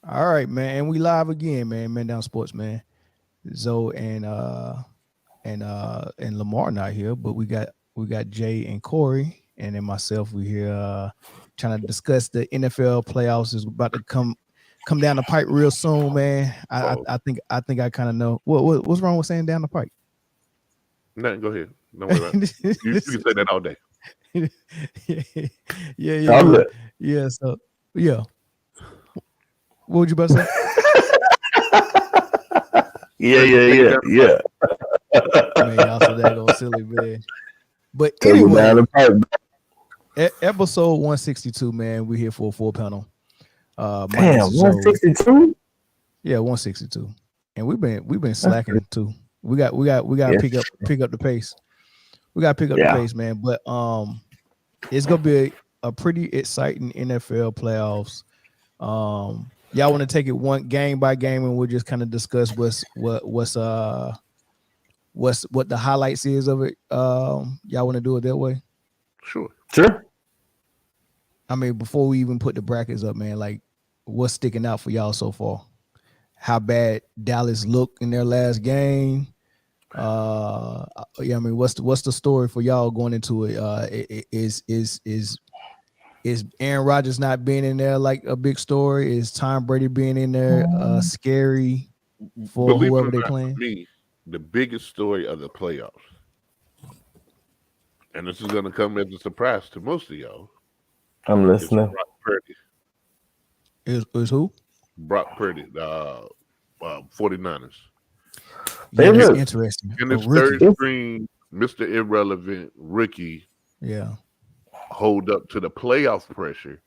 All right, man. And we live again, man. Man Down Sports, man. Zoe and Lamar not here, but we got Jay and Corey, and then myself. We here trying to discuss the NFL playoffs is about to come down the pipe real soon, man. I Oh, I, I think I think I kind of know what's wrong with saying down the pipe. nothing. Go ahead. Don't worry about it. You can say that all day. yeah, yeah, yeah, I'm yeah. the, Yeah. So yeah, what would you about to say? yeah, Take yeah, it yeah, down the pipe. yeah. Man, y'all so that go silly, man. But Take it down the anyway, pipe. episode 162, man. We here for a full panel. Minus Damn, Zoe. 162? Yeah, 162. And we've been slacking too. We got to Yeah, pick up the pace. We got to pick up the yeah. pace, man. But it's gonna be a pretty exciting NFL playoffs. Y'all want to take it one game by game, and we'll just kind of discuss what the highlights is of it. Y'all want to do it that way? Sure. Sure. I mean, before we even put the brackets up, man, like what's sticking out for y'all so far? How bad Dallas looked in their last game? Yeah, I mean, what's the story for y'all going into it? Is Aaron Rodgers not being in there like a big story? Is Tom Brady being in there scary for Believe it whoever or they not, for playing? me, the biggest story of the playoffs, and this is going to come as a surprise to most of y'all, I'm is listening. Brock Purdy. Is who? Brock Purdy, the 49ers. Yeah, that's Favorite. interesting. In A his rookie. third string, Mr. Irrelevant rookie Yeah. hold up to the playoff pressure.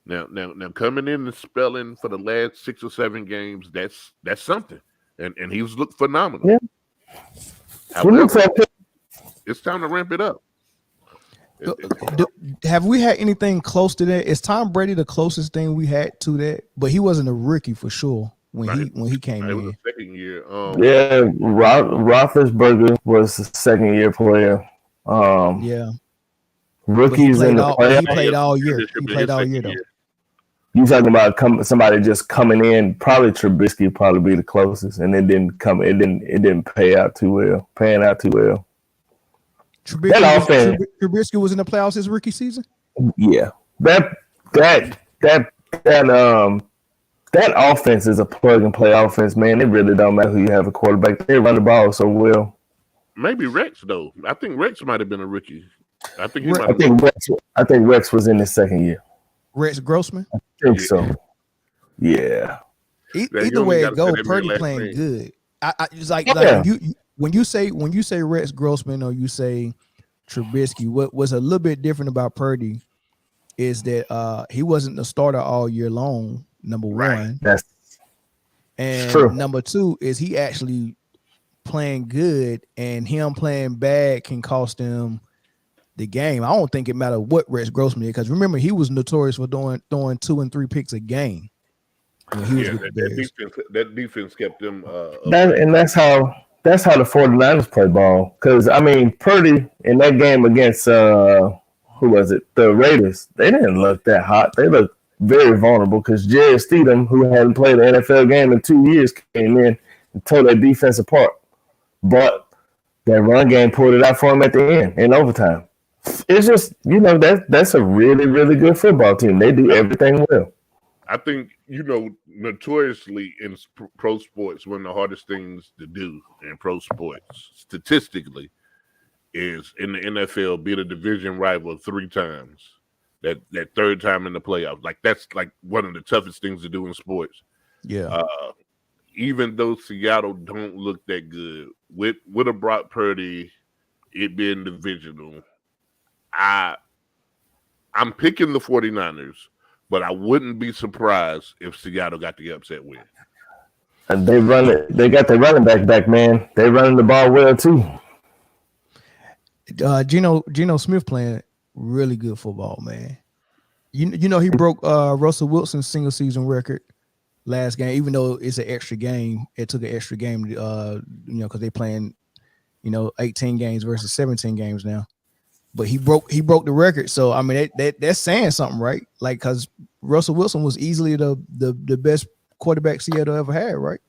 Now, coming in and spelling for the last 6 or 7 games, that's something, and he's looked phenomenal. Yeah. We look However, for it's time to ramp it up. Uh, It- it- Have we had anything close to that? Is Tom Brady the closest thing we had to that? But he wasn't a rookie for sure when right, he came it was in. the second year. Yeah, Roethlisberger was a second year player. Um, Yeah, but he Rookies in played the all. But playoffs. he played all year. Championship He in played his all second year though. year. You talking about somebody just coming in? Probably Trubisky would probably be the closest, and it didn't come. It didn't pay out too well. Paying out too well. That offense, Trubisky was in the playoffs his rookie season. yeah. That that that that offense is a plug and play offense, man. It really don't matter who you have a quarterback. They run the ball so well. Maybe Rex though. I think Rex might have been a rookie. I think he Re- might I have been. think Rex. I think Rex was in his second year. Rex Grossman. I think Yeah, so. Yeah. that you Either only way got it to say go, that man Purdy last playing name. good. It's like Yeah. when you say Rex Grossman or you say Trubisky, what was a little bit different about Purdy is that he wasn't the starter all year long. Number Right. one, That's and true. number two is he actually playing good, and him playing bad can cost them the game. I don't think it matters what Rex Grossman did because remember he was notorious for throwing 2 and 3 picks a game when he was Yeah, with the that Bears. defense kept them up That there. and that's how the 49ers play ball. Because I mean, Purdy in that game against who was it? The Raiders. They didn't look that hot. They looked very vulnerable because Jared Stidham, who hadn't played an NFL game in 2 years, came in and tore that defense apart. But that run game pulled it out for him at the end in overtime. It's just that's a really really good football team. They do I, everything well. I think notoriously in pro sports, one of the hardest things to do in pro sports, statistically, is in the NFL beat a division rival 3 times. That third time in the playoffs, like that's like one of the toughest things to do in sports. Yeah. Uh, Even though Seattle don't look that good with a Brock Purdy, it being divisional, I I'm picking the 49ers, but I wouldn't be surprised if Seattle got the upset win. And they run it. They got their running back, man. They running the ball well too. Geno Smith playing really good football, man. You know he broke Russell Wilson's single season record last game, even though it's an extra game. It took an extra game, because they playing 18 games versus 17 games now. But he broke the record. So I mean that's saying something, right? Like because Russell Wilson was easily the best quarterback Seattle ever had, right?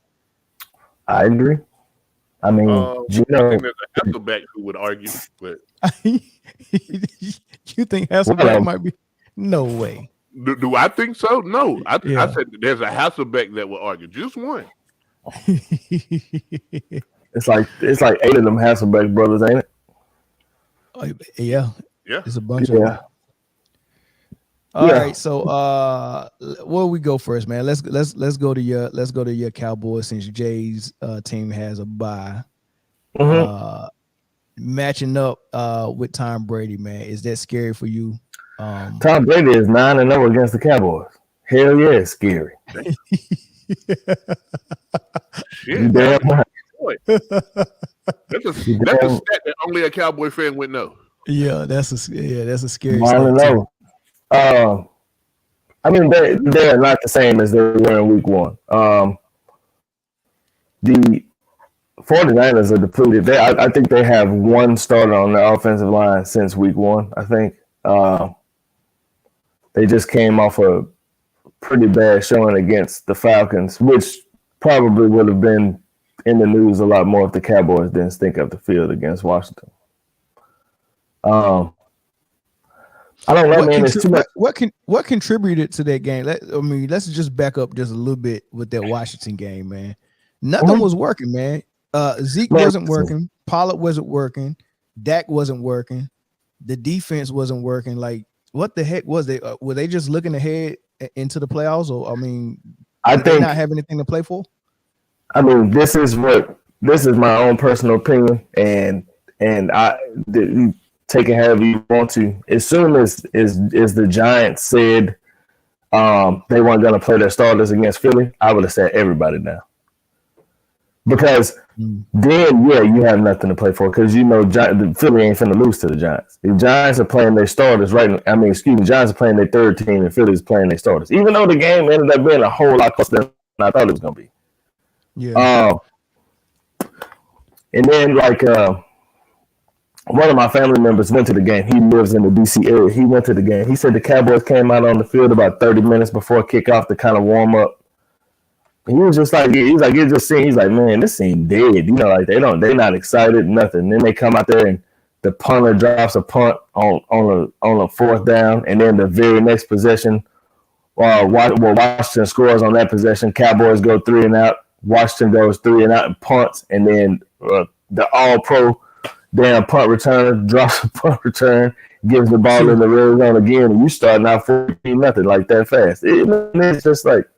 I agree. I mean, I Geno. think there's a Hasselbeck who would argue, but You think Hasselbeck might be? No way. do I think so? No. I Yeah. said there's a Hasselbeck that would argue. Just one. It's like 8 of them Hasselbeck brothers, ain't it? Yeah. Yeah. It's a bunch of them. All right, so where we go first, man? Let's go to your Cowboys since Jay's team has a bye. Matching up with Tom Brady, man, is that scary for you? Tom Brady is 9-0 against the Cowboys. Hell yeah, it's scary. Shit, Damn right. That's a stat that only a Cowboy fan would know. Yeah, that's a scary. 9-0. I mean, they are not the same as they were in week 1. The 49ers are depleted. I think they have one starter on the offensive line since week 1. I think they just came off a pretty bad showing against the Falcons, which probably would have been in the news a lot more if the Cowboys didn't stink up the field against Washington. I don't know, man. It's too much. What contributed to that game? Let's just back up just a little bit with that Washington game, man. Nothing was working, man. Zeke wasn't working. Pollard wasn't working. Dak wasn't working. The defense wasn't working. Like, what the heck was they? Were they just looking ahead into the playoffs? Or I did they not have anything to play for? I mean, this is my own personal opinion, and you take it however you want to. As soon as the Giants said they weren't going to play their starters against Philly, I would have said everybody down. Because then, you have nothing to play for because the Philly ain't finna lose to the Giants. The Giants are playing their starters Giants are playing their third team and Philly's playing their starters. Even though the game ended up being a whole lot closer than I thought it was going to be. Yeah. And then, one of my family members went to the game. He lives in the DC area. He went to the game. He said the Cowboys came out on the field about 30 minutes before kickoff to kind of warm up. He was just like, it just seemed, he's like, man, this seemed dead. They're not excited, nothing. Then they come out there and the punter drops a punt on a fourth down, and then the very next possession, Washington scores on that possession. Cowboys go 3 and out. Washington goes 3 and out and punts, and then the all-pro damn punt return drops a punt return, gives the ball in the red zone again, and you starting out 14-0 like that fast. It's just like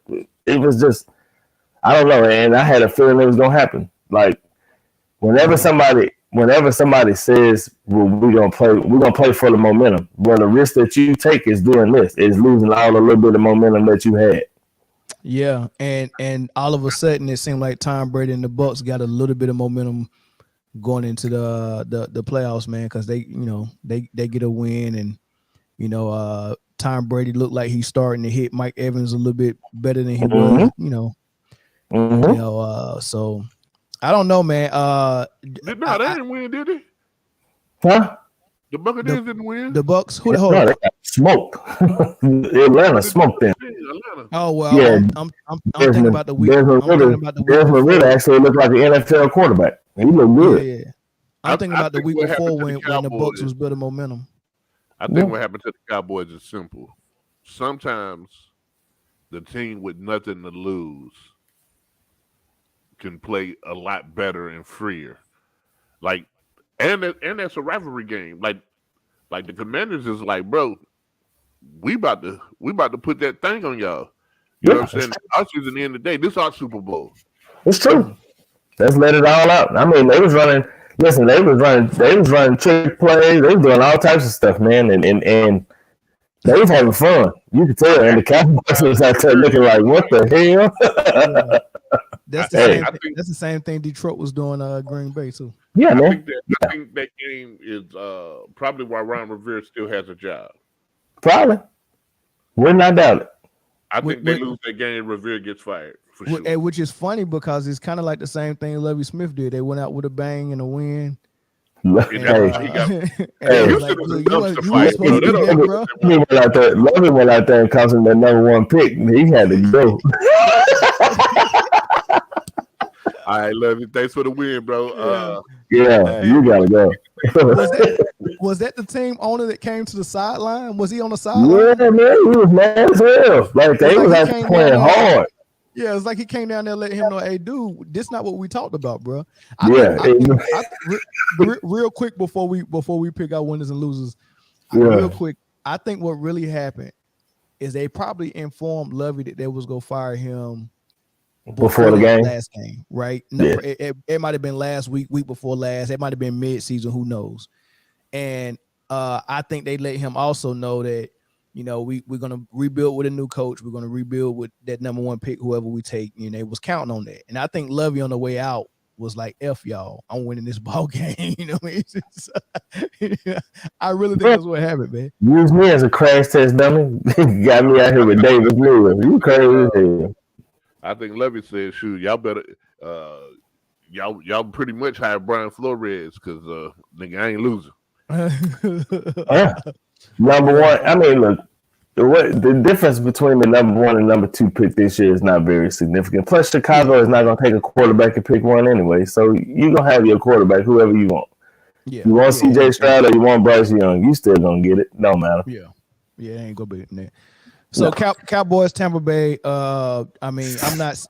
it was just. I don't know, and I had a feeling it was gonna happen. Like whenever somebody says, well, we're gonna play for the momentum. Well, the risk that you take is doing this, is losing all the little bit of momentum that you had. Yeah, and all of a sudden it seemed like Tom Brady and the Bucs got a little bit of momentum going into the playoffs, man, because they get a win, and Tom Brady looked like he's starting to hit Mike Evans a little bit better than he was, so I don't know, man. They didn't win, did they? Huh? The Buccaneers didn't win. The Bucs, who the hell? No, they got smoked. Atlanta smoked them. Oh well, yeah. I'm thinking about the week. Desmond Ridder actually looked like an NFL quarterback. He looked good. Yeah. I'm thinking about the week before when the Bucs was building momentum. I think what happened to the Cowboys is simple. Sometimes the team with nothing to lose can play a lot better and freer. And that's a rivalry game. Like the Commanders is like, bro, we about to put that thing on y'all. You know what I'm saying? Our season at the end of the day, this is our Super Bowl. It's true. Let's let it all out. I mean, they was running trick plays, they was doing all types of stuff, man, and they was having fun. You could tell, and the Cowboys was out there looking like, what the hell? That's the same thing Detroit was doing Green Bay too. Yeah, man. I think that game is probably why Ron Rivera still has a job. Probably. Would not doubt it. I think they lose that game, Rivera gets fired. For sure. Which is funny because it's kind of like the same thing Lovie Smith did. They went out with a bang and a win. Lovie went out there and cost him the number 1 pick. He had to go. I love you. Thanks for the win, bro. Yeah, you gotta go. Was that the team owner that came to the sideline? Was he on the Yeah, sideline? man, he was mad as hell. Like they was actually playing hard. Yeah, it's like he came down there, let him know, hey, dude, this not what we talked about, bro. Real quick before we pick our winners and losers, real quick, I think what really happened is they probably informed Lovey that they was gonna fire him before the game, last game, right? No, it might have been last week before last. It might have been mid-season, who knows? And I think they let him also know that, you know, we're gonna rebuild with a new coach. We're gonna rebuild with that number one pick, whoever we take. You know, they was counting on that. And I think Lovey on the way out was like, "F y'all, I'm winning this ball game." You know what I mean? I really think that's what happened, man. Use me as a crash test dummy. Got me out here with Davis Lewis. You crazy? I think Lovey said, "Shoot, y'all better, y'all pretty much have Brian Flores because nigga, I ain't losing." Number one, I mean, look, the difference between the number one and number two pick this year is not very significant. Plus, Chicago is not going to take a quarterback and pick one anyway, so you're going to have your quarterback, whoever you want. Yeah, you want CJ Stroud or you want Bryce Young, you still going to get it. No matter. Yeah, it ain't going to be in there. So Cowboys, Tampa Bay. I mean,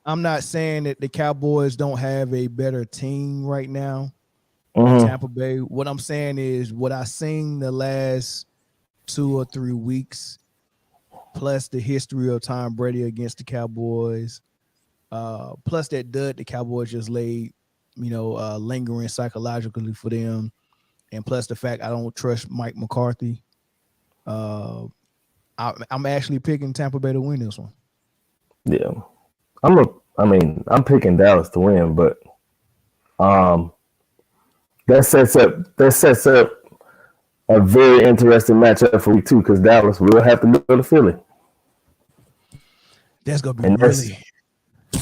I'm not saying that the Cowboys don't have a better team right now. Tampa Bay. What I'm saying is what I seen the last 2 or 3 weeks, plus the history of Tom Brady against the Cowboys, plus that dud the Cowboys just laid, lingering psychologically for them, and plus the fact I don't trust Mike McCarthy. I'm actually picking Tampa Bay to win this one. Yeah, I'm picking Dallas to win, but that sets up a very interesting matchup for week 2 because Dallas will have to go to Philly. That's gonna be really.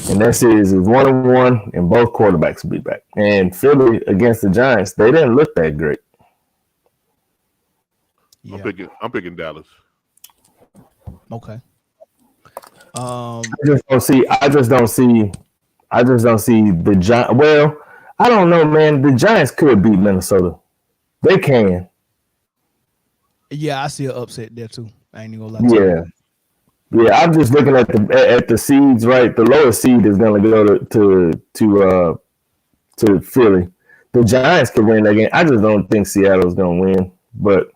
And that series is 1-1, and both quarterbacks will be back. And Philly against the Giants, they didn't look that great. Yeah. I'm picking Dallas. Okay. I just don't see the Giants. Well, I don't know, man. The Giants could beat Minnesota. They can. Yeah, I see an upset there too. I ain't even gonna lie to you. Yeah, I'm just looking at the seeds, right? The lowest seed is gonna go to Philly. The Giants could win that game. I just don't think Seattle's gonna win, but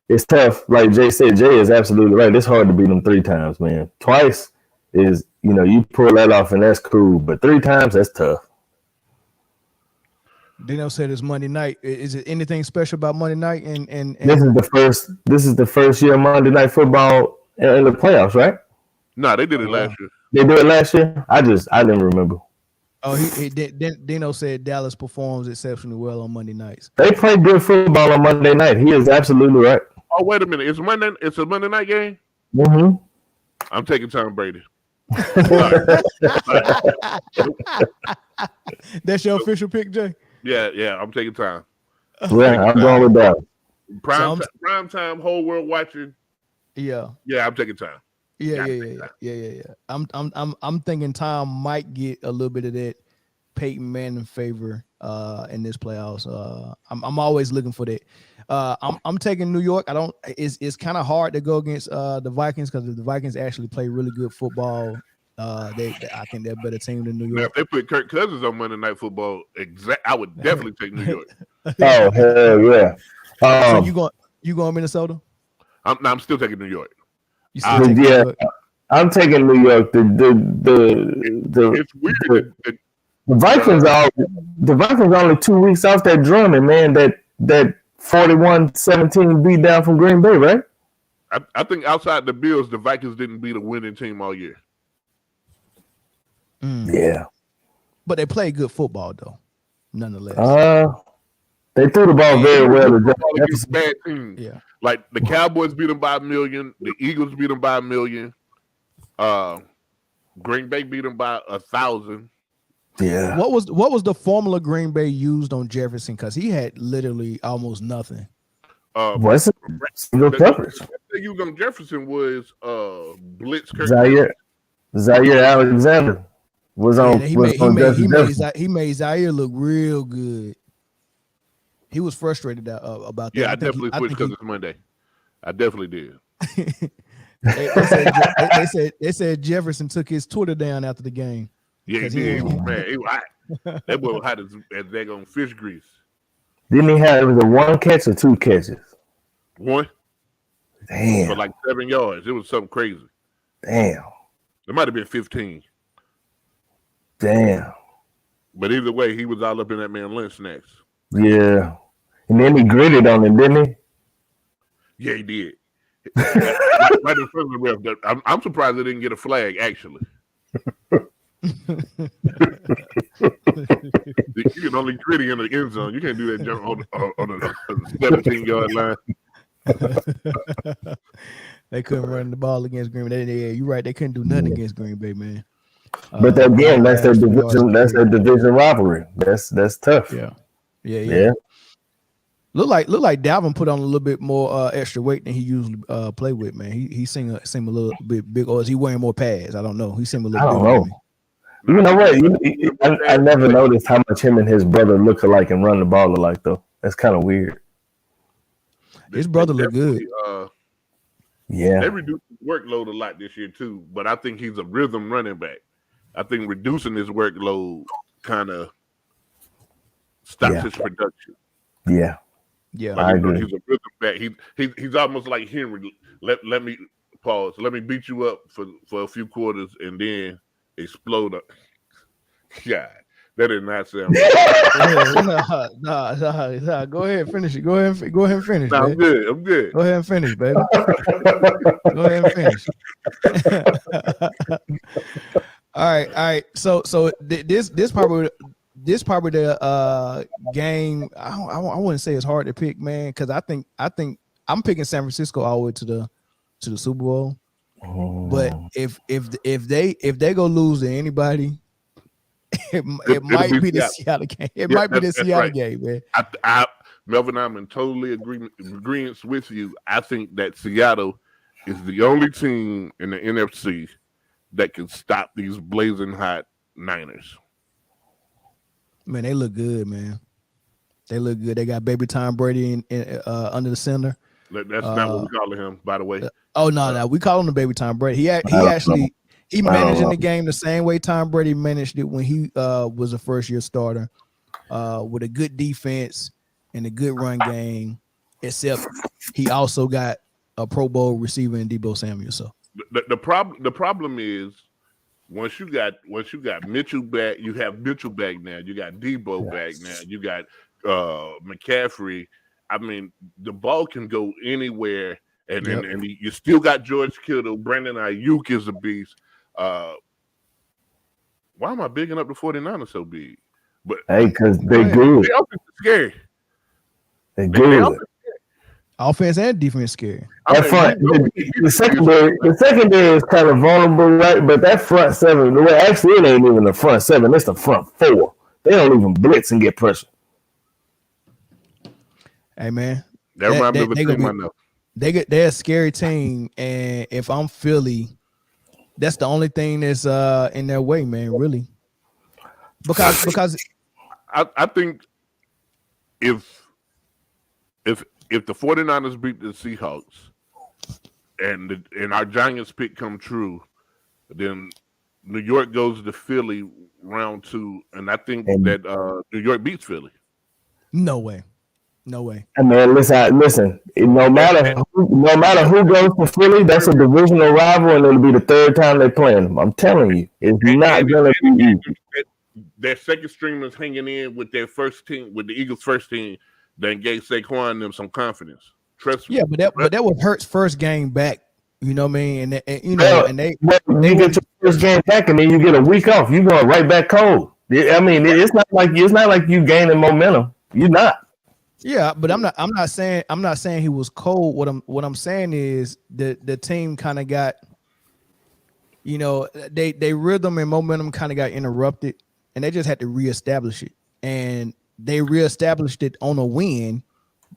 it's tough. Like Jay said, Jay is absolutely right. It's hard to beat them 3 times, man. Twice is, you pull that off and that's cool, but 3 times, that's tough. Dino said it's Monday night. Is it anything special about Monday night? And this is the first year Monday Night Football in the playoffs, right? No, they did it last year. They did it last year? I didn't remember. Oh, Dino said Dallas performs exceptionally well on Monday nights. They play good football on Monday night. He is absolutely right. Oh, wait a minute. It's a Monday night game? Mm-hmm. I'm taking Tom Brady. That's your official pick, Jay? Yeah, I'm taking time. Yeah, I'm going with that. Prime time, whole world watching. Yeah, I'm taking time. Yeah. I'm thinking Tom might get a little bit of that Peyton Manning favor in this playoffs. I'm always looking for that. I'm taking New York. It's kind of hard to go against the Vikings because the Vikings actually play really good football. I think they're a better team than New York. Now, if they put Kirk Cousins on Monday Night Football, I would definitely take New York. Oh hell yeah! So you going Minnesota? I'm still taking New York. New York? I'm taking New York. It's weird. The Vikings are only 2 weeks off that drumming, man. That 41-17 beat down from Green Bay, right? I think outside the Bills, the Vikings didn't beat a winning team all year. Yeah, but they play good football though, nonetheless. They threw the ball very well. Bad teams. Yeah, like the Cowboys beat them by 1 million. The Eagles beat them by 1 million. Green Bay beat them by 1,000. Yeah. What was the formula Green Bay used on Jefferson? Because he had literally almost nothing. What's it? Single coverage. They used on Jefferson was blitz. Zaire Alexander. was on. he was made on he Justin made Jefferson. he made Zaire look real good. He was frustrated about that. Yeah, I definitely switched because it's Monday. I definitely did. they said Jefferson took his Twitter down after the game. Yeah, he did. He was mad. He was hot. That boy was hot as they on fish grease. Didn't he have? It was a 1 catch or 2 catches? One. Damn. For like 7 yards. It was something crazy. Damn. It might have been 15. Damn. But either way, he was all up in that man Lynch next. Yeah. And then he gritted on him, didn't he? Yeah, he did. Right in front of the ref. I'm surprised they didn't get a flag, actually. You can only gritty in the end zone. You can't do that jump on the 17-yard line. They couldn't run the ball against Green Bay. You're right. They couldn't do nothing against Green Bay, man. But again, that's their division. That's their division rivalry. That's tough. Yeah. Look like Dalvin put on a little bit more extra weight than he usually play with, man. He seemed a little bit big, or is he wearing more pads? I don't know. He seemed a little. I don't know. You know what? I never noticed how much him and his brother look alike and run the ball alike, though. That's kind of weird. His brother look good. Yeah. They reduced his workload a lot this year too, but I think he's a rhythm running back. I think reducing his workload kind of stops his production. Yeah. Yeah, I agree. He's a rhythm back. He's almost like Henry. Let me pause. Let me beat you up for a few quarters and then explode up. God, that did not sound right. Nah. Go ahead and finish it. Go ahead and finish. I'm good. Go ahead and finish, baby. Go ahead and finish. All right. So this probably the game. I wouldn't say it's hard to pick, man, because I think I'm picking San Francisco all the way to the Super Bowl. But if they go lose to anybody, it might be the Seattle game. It might be the Seattle game, man. Melvin, I'm in totally agreement with you. I think that Seattle is the only team in the NFC that can stop these blazing hot Niners. Man, they look good, man. They look good. They got baby Tom Brady in under the center. That's not what we call him, by the way. No, we call him the baby Tom Brady. He actually managing the game the same way Tom Brady managed it when he was a first-year starter, with a good defense and a good run game. Except he also got a Pro Bowl receiver in Deebo Samuel. So the problem is once you got Mitchell back, you have Mitchell back now. You got Deebo back now. You got McCaffrey. I mean, the ball can go anywhere, and you still got George Kittle. Brandon Ayuk is a beast. Why am I bigging up the 49ers so big? But hey, because they're good. The offense is scary. They're good. Offense and defense scary. That front, the secondary is kind of vulnerable, right? But that front seven, actually, it ain't even the front seven. It's the front four. They don't even blitz and get pressure. Hey, man. That reminds me of a team I know. They're a scary team, and if I'm Philly, that's the only thing that's in their way, man. Really, because I think if the 49ers beat the Seahawks and our Giants pick come true, then New York goes to Philly round 2, and I think that New York beats Philly. No way. I mean, listen. No matter who goes to Philly, that's a divisional rival, and it'll be the third time they playing them. I'm telling you, it's not gonna be easy. Their second string is hanging in with their first team, with the Eagles' first team. That gave Saquon them some confidence. Trust me. Yeah, but that was Hurts' first game back. You know what I mean? And you get your first game back, and then you get a week off. You going right back cold. I mean, it's not like you gaining momentum. You're not. Yeah, but I'm not saying he was cold. What I'm saying is the team kind of got, they rhythm and momentum kind of got interrupted, and they just had to reestablish it. And they reestablished it on a win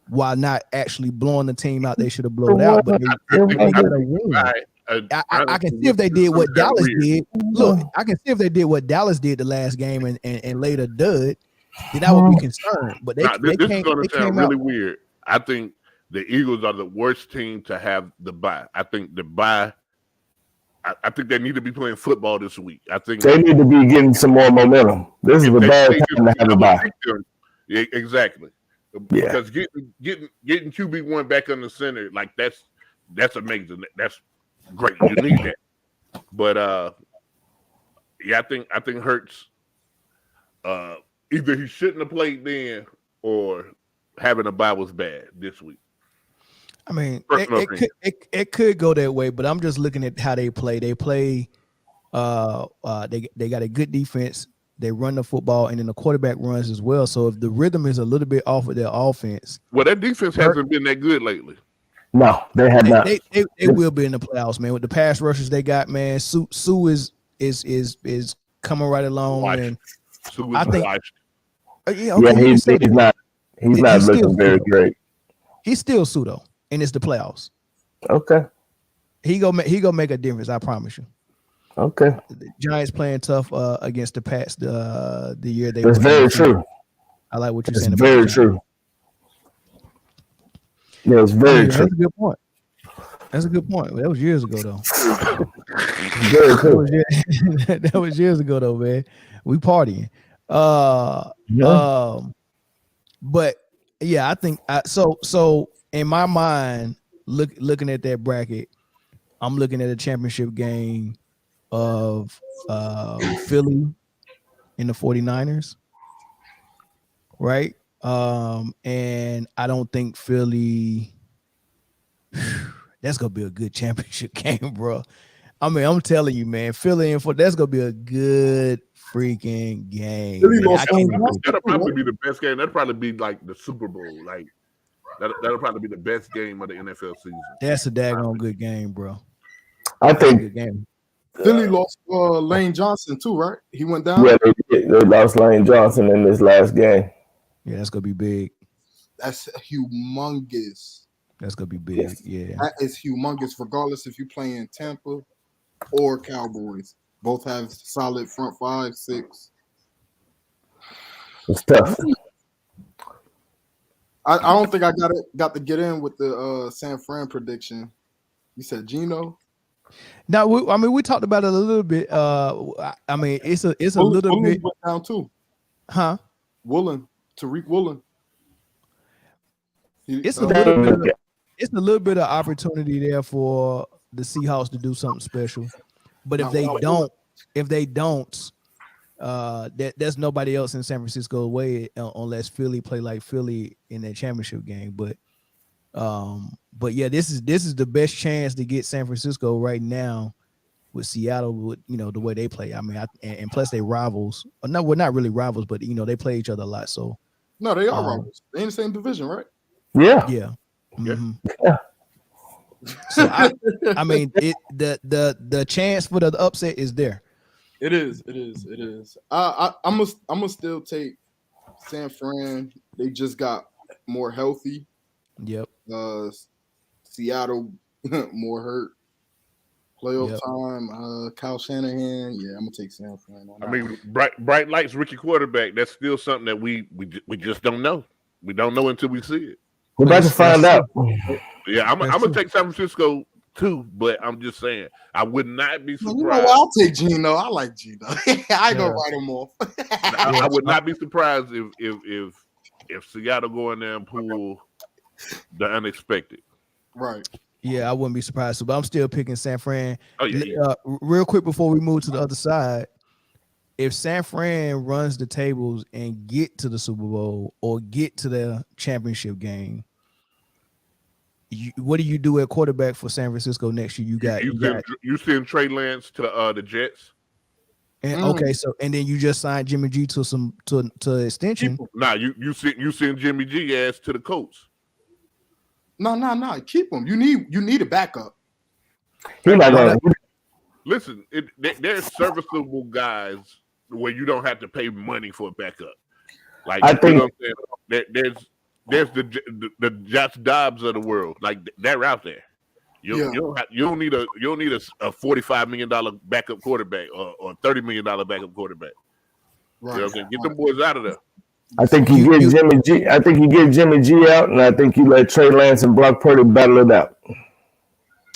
while not actually blowing the team out. They should have blown out, but they got a win. I can see if they did what Dallas did. Look, I can see if they did what Dallas did the last game and later did, then I would be concerned. But this is going to sound really weird. I think the Eagles are the worst team to have the bye. I think the bye. I think they need to be playing football this week. I think they need to be getting some more momentum. This is a bad time to have a bye. Yeah, exactly. Yeah. Because getting QB1 back on the center, like that's amazing. That's great. You need that. But yeah, I think Hurts either he shouldn't have played then or having a bye was bad this week. I mean, it could go that way, but I'm just looking at how they play. They play they got a good defense. They run the football, and then the quarterback runs as well. So if the rhythm is a little bit off of their offense, well, that defense hasn't been that good lately. No, they have not. They will be in the playoffs, man. With the pass rushers they got, man. Sue is coming right along, and I think he's not looking very great. He's still Sue though, and it's the playoffs. Okay, he gonna make a difference. I promise you. Okay. The Giants playing tough against the Pats the year they. That's very true. I like what you're saying. It's very true. Yeah, it's very true. That's a good point. That's a good point. That was years ago, though. Very cool. That was years ago, though, man. We partying. But yeah, I think so. In my mind, looking at that bracket, I'm looking at a championship game of Philly in the 49ers, right? And I don't think Philly that's gonna be a good championship game, bro. I mean, I'm telling you, man, Philly and that's gonna be a good freaking game. That'll probably be the best game. That'll probably be like the Super Bowl. Like that'll probably be the best game of the NFL season. That's a daggone good game, bro. I think good game. Philly lost Lane Johnson too, right? He went down. Yeah, they lost Lane Johnson in this last game. Yeah, that's gonna be big. That's humongous. That's gonna be big. Yeah, that is humongous. Regardless if you play in Tampa or Cowboys, both have solid front 5, 6. It's tough. I don't think I got to get in with the San Fran prediction. You said Geno. Now, we talked about it a little bit. I mean, it's a little bit went down too. Huh? Tariq Woolen. It's a little bit of opportunity there for the Seahawks to do something special. But if they don't, there's nobody else in San Francisco's way unless Philly play like Philly in that championship game. But yeah, this is the best chance to get San Francisco right now with Seattle, with the way they play. I mean, and plus they rivals. No, we're not really rivals, but they play each other a lot. So no, they are rivals. They in the same division, right? Yeah. Yeah. Mm-hmm. Yeah. So I mean, the chance for the upset is there. It is. I'm gonna still take San Fran. They just got more healthy. Yep. Seattle more hurt. Playoff time. Kyle Shanahan. Yeah, I'm gonna take San Fran. I mean, bright lights, rookie quarterback. That's still something that we just don't know. We don't know until we see it. We're about to find out. Yeah, I'm gonna take San Francisco too, but I'm just saying I would not be surprised. I'll take Geno. I like Geno. I ain't gonna write him off. I would not be surprised if Seattle go in there and pull the unexpected. Right. Yeah, I wouldn't be surprised. But I'm still picking San Fran. Oh, yeah. Real quick before we move to the other side, if San Fran runs the tables and get to the Super Bowl or get to the championship game, what do you do at quarterback for San Francisco next year? You send Trey Lance to the Jets. And okay, so and then you just signed Jimmy G to extension. Nah, you send Jimmy G ass to the Colts. No. Keep him. You need a backup. Listen, there's serviceable guys where you don't have to pay money for a backup. Like I think there's the Josh Dobbs of the world. Like they're out there. You don't need a $45 million backup quarterback or $30 million backup quarterback. Right. You know what I'm saying? Get them boys out of there. I think you get Jimmy G. I think you get Jimmy G out, and I think you let Trey Lance and Brock Purdy battle it out.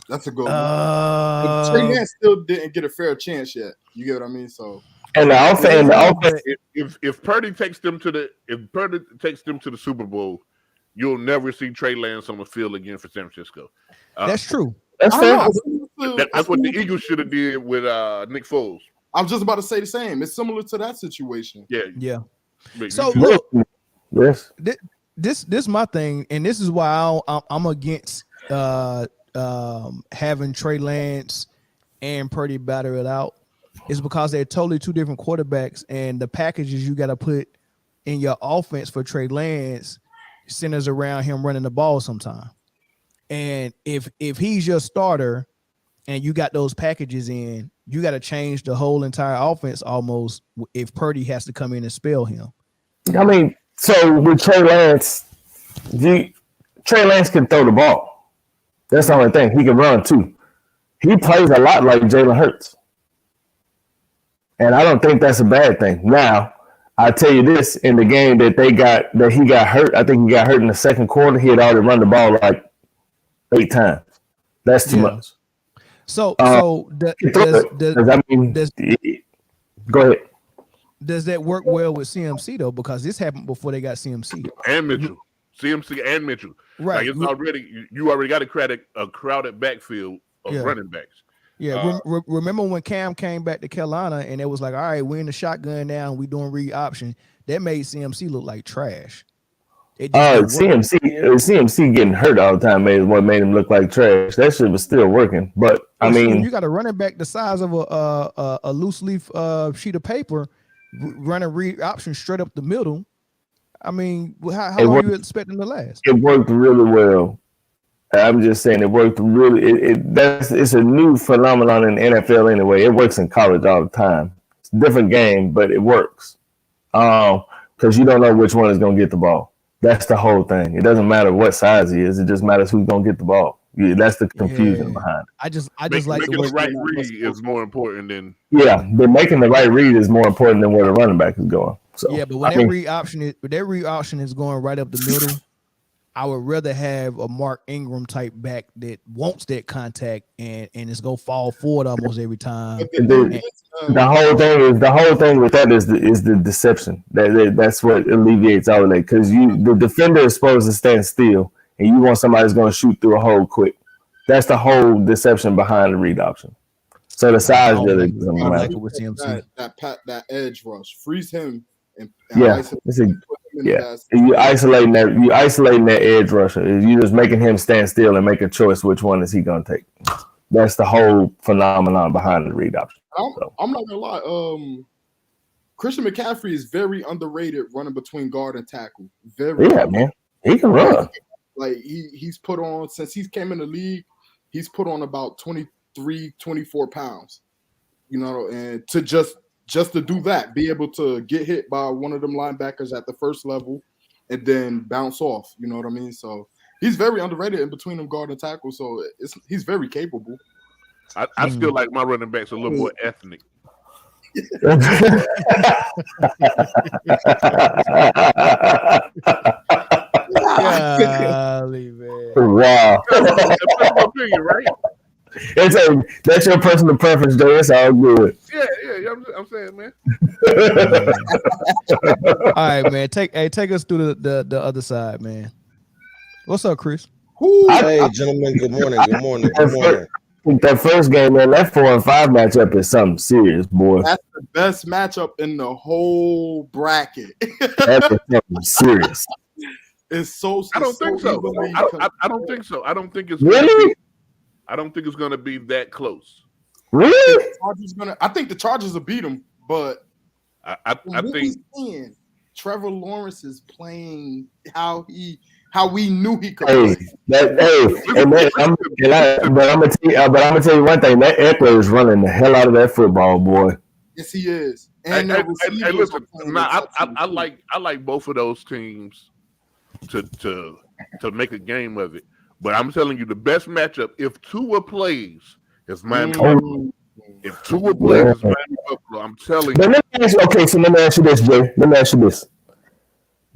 That's a good one. But Trey Lance still didn't get a fair chance yet. You get what I mean? So And the offense, if Purdy takes them to the Super Bowl, you'll never see Trey Lance on the field again for San Francisco. That's true. that's fair. That's what the Eagles should have did with Nick Foles. I was just about to say the same. It's similar to that situation. Yeah. But So you- look, Yes. this is my thing, and this is why I'm against having Trey Lance and Purdy battle it out. Is because they're totally two different quarterbacks, and the packages you got to put in your offense for Trey Lance centers around him running the ball sometime. And if he's your starter and you got those packages in, you got to change the whole entire offense almost if Purdy has to come in and spell him. I mean, so with Trey Lance, Trey Lance can throw the ball. That's the only thing. He can run too. He plays a lot like Jalen Hurts. And I don't think that's a bad thing. Now, I tell you this, in the game that he got hurt, I think he got hurt in the second quarter. He had already run the ball like 8 times. That's too much. So Go ahead. does that work well with CMC though? Because this happened before they got CMC and Mitchell, CMC and Mitchell. Right. Like it's already you already got a crowded backfield of running backs. Yeah, remember when Cam came back to Carolina and it was like, all right, we're in the shotgun now and we doing read option. That made CMC look like trash. CMC getting hurt all the time is what made him look like trash. That shit was still working, but I mean, you got a running back the size of a loose leaf sheet of paper, running read option straight up the middle. I mean, how long are you expecting to last? It worked really well. I'm just saying it worked really. It's a new phenomenon in the NFL anyway. It works in college all the time. It's a different game, but it works because you don't know which one is going to get the ball. That's the whole thing. It doesn't matter what size he is. It just matters who's going to get the ball. Yeah, that's the confusion behind it. I just like making the right read is more important than making the right read is more important than where the running back is going. So yeah, but when that read option is going right up the middle, I would rather have a Mark Ingram type back that wants that contact and is go fall forward almost every time. The whole thing with that is the deception. That's what alleviates all of that because the defender is supposed to stand still and you want somebody that's going to shoot through a hole quick. That's the whole deception behind the read option. So the size really doesn't matter. That edge rush, freeze him. You isolating that edge rusher. You just making him stand still and make a choice which one is he gonna take. That's the whole phenomenon behind the read option. I'm not gonna lie. Christian McCaffrey is very underrated running between guard and tackle. Man, he can run. Like he's put on since he's came in the league, he's put on about 23, 24 pounds. You know, and to just to do that, be able to get hit by one of them linebackers at the first level and then bounce off. You know what I mean? So he's very underrated in between them guard and tackle. So he's very capable. I still like my running backs a little more ethnic. Golly, man. Wow. That's my opinion, right? That's your personal preference, though. It's all good. Yeah. I'm saying, man. All right, man. Take us through the other side, man. What's up, Chris? Hey, gentlemen. Good morning. That first game, man, that 4 and 5 matchup is something serious, boy. That's the best matchup in the whole bracket. That is something serious. It's so. I don't think so. I don't think so. I don't think it's really. I don't think it's going to be that close. Really? I think the Chargers will beat them, but I think Trevor Lawrence is playing how we knew he could. I'm gonna tell you one thing. That Eckler is running the hell out of that football, boy. Yes, he is. And listen, I like both of those teams to make a game of it. But I'm telling you, the best matchup if Tua plays is Miami. Mm. If Tua plays is Miami Buffalo, I'm telling But you. let me ask you, okay, so let me ask you this, Jay. Let me ask you this.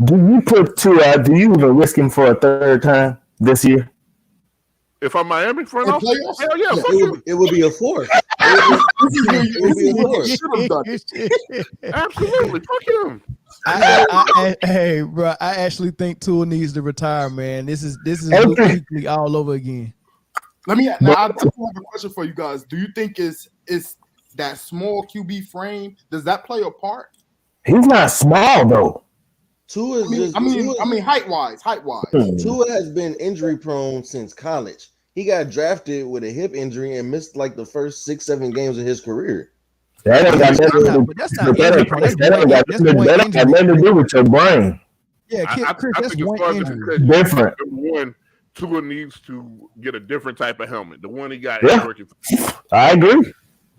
Do you put Tua out? Do you even risk him for a third time this year? If I'm Miami front In office, playoffs? hell yeah, fuck It him. would be a fourth. This is what you Hey, should have done. Absolutely, fuck him. Hey, bro, I actually think Tua needs to retire, man. This is Luke Kuechly all over again. Let me now. I have a question for you guys. Do you think is that small QB frame, does that play a part? He's not small though. Tua is I mean, just height wise. Tua has been injury prone since college. He got drafted with a hip injury and missed like the first 6-7 games of his career. That ain't got nothing But that's not injury. that ain't got nothing to do with your brain. Yeah, Chris, that's think as one far as the injury. concussion, Different. number one, Tua needs to get a different type of helmet. The one he got Yeah. ain't working. I agree.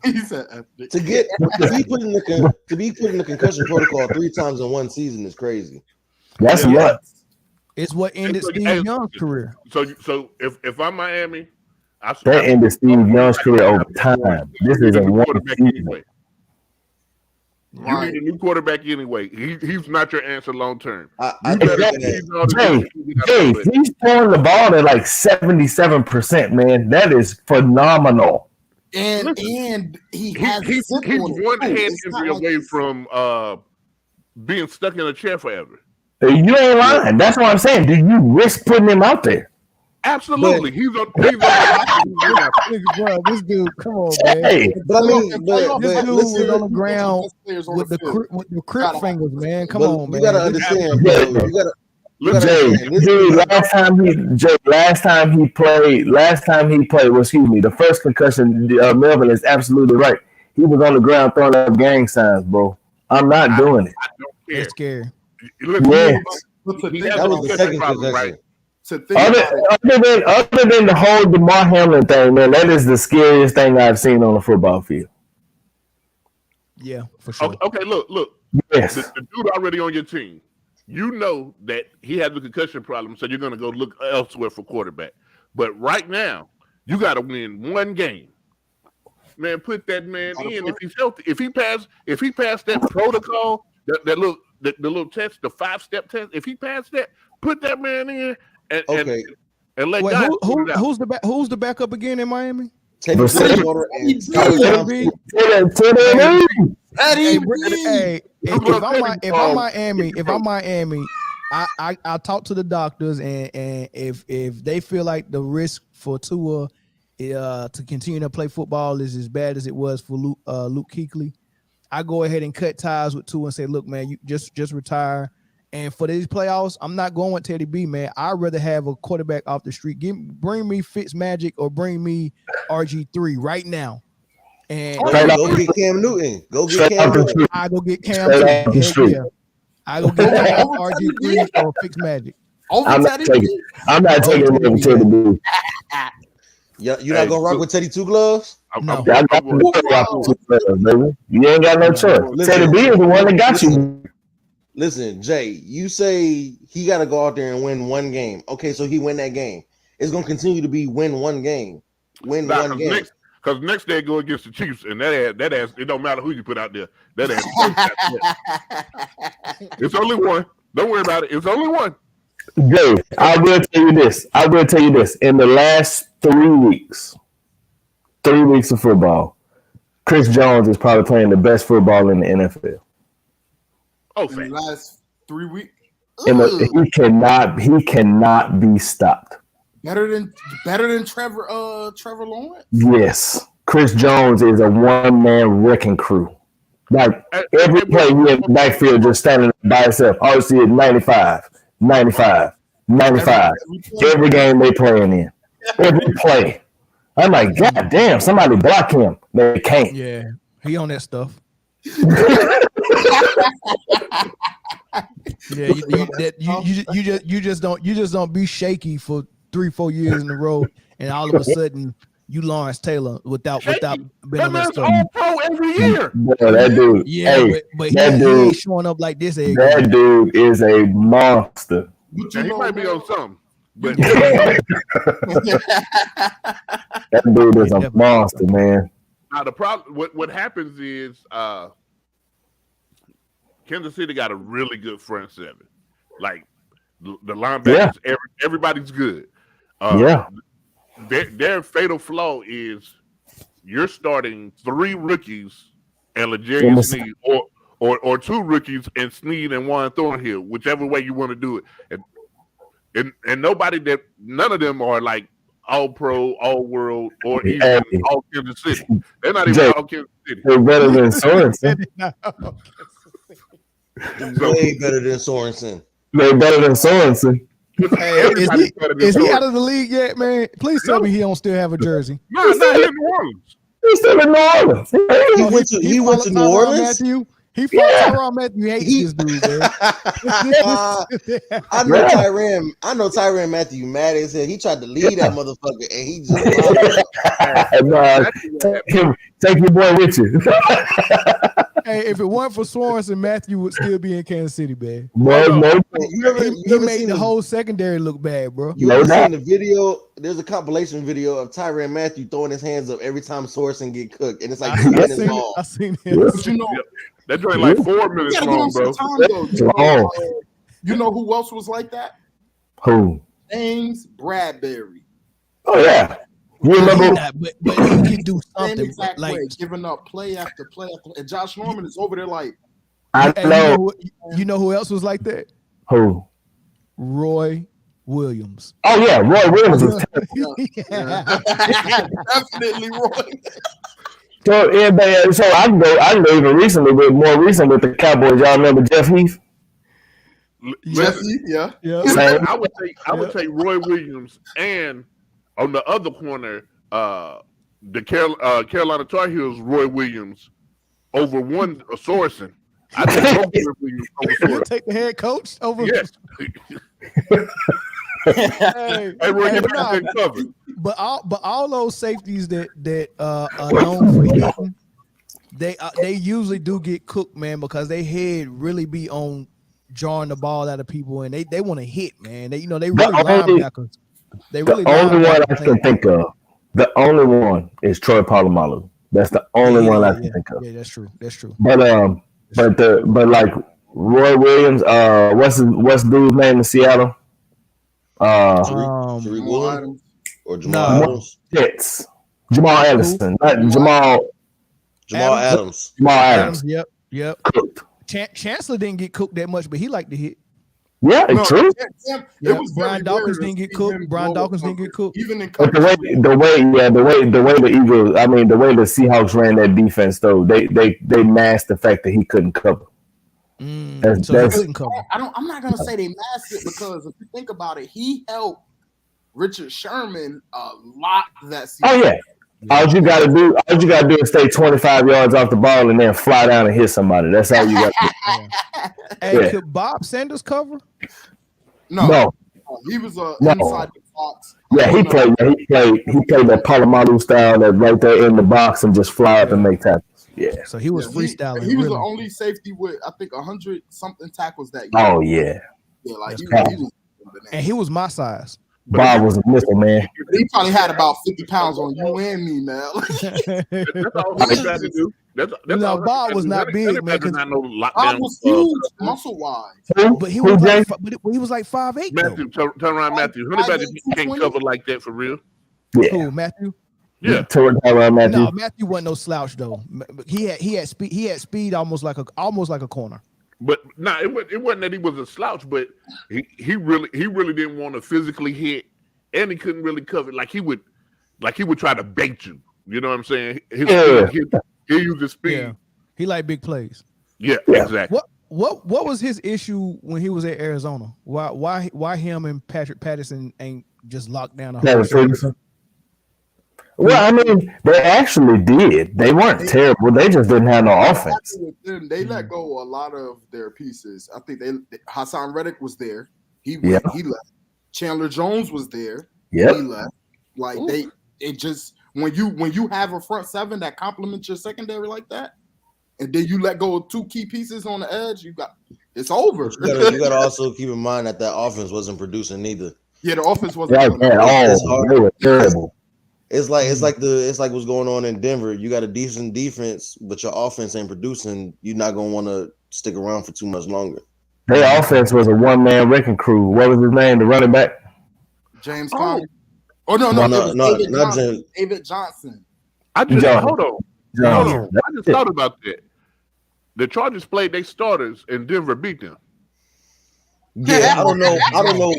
He said To be put in the concussion protocol 3 times in one season is crazy. That's nuts. It's what ended So, Steve hey, Young's career. So if I'm Miami, That ended Steve Young's career over time. This is a one season. anyway. You need a new quarterback anyway. He's not your answer long term. I You think better that- use all the Jay, he's throwing the ball at like 77%, man. That is phenomenal. and he has he's zip on it, one too. hand It's not injury like away it's- from being stuck in a chair forever. You ain't lying. That's what I'm saying. Do you risk putting him out there? Absolutely. He's on Bro, this dude, come on, man. Hey, But I mean, Playoff, This but dude listen, was on the ground players on with the field. crip fingers, man. Come but on, man. you gotta understand, bro. You gotta Jay, understand, this Jay, is- last time he played, well, excuse me, the first concussion, Melvin is absolutely right. He was on the ground throwing up gang signs, bro. I'm not doing it. I don't care. That's scary. Listen, Yes. But to he think has that a was the concussion second problem, concussion. right? to think about it, Other than the whole DeMar Hamlin thing, man, that is the scariest thing I've seen on a football field. Yeah, for sure. Okay, look. Yes. The dude already on your team. You know that he has a concussion problem, so you're going to go look elsewhere for quarterback. But right now, you got to win one game. Man, put that man in if he's healthy. If he passed that protocol, the little test, the 5-step test. If he passed that, put that man in and let Wait, God figure it out. who's the backup again in Miami? Teddy Bridgewater and Hey, if I'm Miami, I talk to the doctors, and if they feel like the risk for Tua to continue to play football is as bad as it was for Luke Kuechly, I go ahead and cut ties with Tua and say, look, man, you just retire. And for these playoffs, I'm not going with Teddy B, man. I'd rather have a quarterback off the street. Bring me Fitzmagic or bring me RG3 right now. And go get Cam Newton. Go get Cam Newton. I go get Cam Straight off the street. Newton. I go get RG3 or Fitzmagic. I'm not taking him over Teddy B. Yeah, you're not gonna rock with Teddy Two Gloves? No. You ain't got no choice. Teddy B is the one that got you. Listen, Jay, you say he got to go out there and win one game. Okay, so he win that game. It's going to continue to be win one game. One game. Because next day go against the Chiefs, and that ass, it don't matter who you put out there. That ass. It's only one. Don't worry about it. It's only one. Jay, I will tell you this. In the last 3 weeks of football, Chris Jones is probably playing the best football in the NFL. Oh, in the last 3 weeks. He cannot be stopped. Better than Trevor Lawrence. Yes, Chris Jones is a one-man wrecking crew. Like every play, he in the backfield just standing by himself. All you see is 95. Every game they playing in, every play. I'm like, God damn, somebody block him. They can't. Yeah, he on that stuff. Yeah, you just don't be shaky for 3-4 years in a row, and all of a sudden you Lawrence Taylor without being on that man's stuff. all pro every year. Boy, that dude. Yeah, hey, but he that dude ain't showing up like this. That dude is a monster. And he might be on something. But That dude is a monster, man. now the problem, what happens is, Kansas City got a really good front seven. Like the linebackers, everybody's good. Yeah. Their fatal flaw is you're starting 3 rookies and L'Jarius Sneed, or 2 rookies and Sneed and Juan Thornhill, whichever way you want to do it. And none of them are like all pro, all world, or even all Kansas City. They're not even all Kansas City. They're better than Sorensen. Way better than Sorensen. They're better than Sorensen. Hey, is he out of the league yet, man? Please tell me he don't still have a jersey. No, he's in New Orleans. He's still in New Orleans. He went to New Orleans. Matthew. He fought Tyrann Mathieu. Hates this dude, man. I know Tyrann Mathieu mad as hell. He tried to lead that motherfucker, and he just take your boy with you. Hey, if it weren't for Sorensen, Matthew would still be in Kansas City, man. You He made the whole secondary look bad, bro. You ever seen the video? There's a compilation video of Tyrann Mathieu throwing his hands up every time Sorensen get cooked, and it's like I seen it. But you know, that joint like 4 minutes long, bro. You know who else was like that? Who? James Bradbury. Oh yeah. You remember? But he can do Same something exact like way, giving up play after play after. And Josh Norman is over there like. I know. You know who else was like that? Who? Roy Williams. Oh yeah, Roy Williams was terrible. Definitely Roy. So I can go even recently, but more recent with the Cowboys. Y'all remember Jeff Heath? Jesse, yeah. I would take Roy Williams, and on the other corner, the Carolina Tar Heels Roy Williams over one Sorensen. I take both Roy Williams over You'll Sorensen. take the head coach over. Yes. Hey, Roy, hey, you nah, got that covered. but all those safeties that are known for hitting, they usually do get cooked, man, because they head really be on drawing the ball out of people, and they want to hit, man. They really linebackers. The only one I can think of. The only one is Troy Polamalu. That's the only one I can think of. Yeah, that's true. But like Roy Williams, what's dude's name in Seattle? Tariq Woolen or Jamal Adams? It's Jamal Anderson, not Jamal Adams. Jamal Adams. Yep. Cooked. Chancellor didn't get cooked that much, but he liked to hit. Yeah, it's true. It was Brian Dawkins didn't get cooked. Even in but the way the Eagles, I mean, the way the Seahawks ran that defense, though, they masked the fact that he couldn't cover. He couldn't cover. I'm not gonna say they masked it, because if you think about it, he helped Richard Sherman a lot that season. Oh yeah. All you gotta do is stay 25 yards off the ball and then fly down and hit somebody. That's all you got to do. Hey, could Bob Sanders cover? No. He was inside the box. Yeah, he played that Polamalu style that right there in the box and just fly up and make tackles. Yeah. So he was freestyling. He was the only safety with, I think, 100 something tackles that year. Oh yeah. Yeah, like he was, and he was my size. Bob was a missile, man. He probably had about 50 pounds on you and me, man. That's all he tried to do. That's all Bob was not big, man. Bob was huge, muscle wise. But he was like 5'8". Matthew, turn around, Matthew. Anybody can't cover like that for real? Yeah. Who, Matthew? Yeah. Matthew. No, Matthew wasn't no slouch though. He had speed. He had speed almost like a corner. But it wasn't that he was a slouch, but he really didn't want to physically hit, and he couldn't really cover. Like he would try to bait you. You know what I'm saying? He used his speed. Yeah. He liked big plays. Yeah, exactly. What was his issue when he was at Arizona? Why him and Patrick Patterson ain't just locked down? Well, I mean, they actually did. They weren't terrible. They just didn't have no offense. They let go a lot of their pieces. I think Hassan Reddick was there. He left. Chandler Jones was there. Yep. He left. Like when you have a front seven that complements your secondary like that, and then you let go of 2 key pieces on the edge, it's over. You got to also keep in mind that offense wasn't producing neither. Yeah, the offense wasn't Like good. at It's all. hard. They were terrible. It's like what's going on in Denver. You got a decent defense, but your offense ain't producing. You're not gonna want to stick around for too much longer. Their offense was a one-man wrecking crew. What was his name? The running back? James Oh. Conner. Oh no, No, it was no, David not Johnson. James. David Johnson. I just Johnson. hold on. Johnson. I just thought about that. The Chargers played their starters and Denver beat them. Yeah, I don't know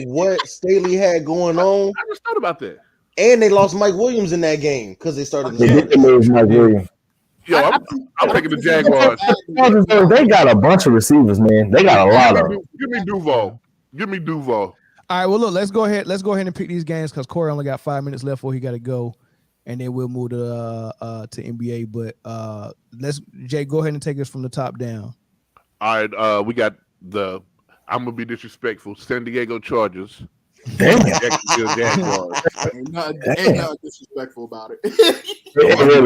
what Staley had going on, I just thought about that. and they lost Mike Williams in that game because they started They the did lose Mike Williams. Yo, I'm taking the Jaguars. They got a bunch of receivers, man. They got a lot of them. Give me Duval. Give me Duval. All right, well, look, let's go ahead and pick these games because Corey only got 5 minutes left before he got to go, and then we'll move to NBA. But Jay, go ahead and take us from the top down. All right, we got I'm gonna be disrespectful. San Diego Chargers. Damn. Jacksonville Jaguars. Ain't nothing disrespectful about it.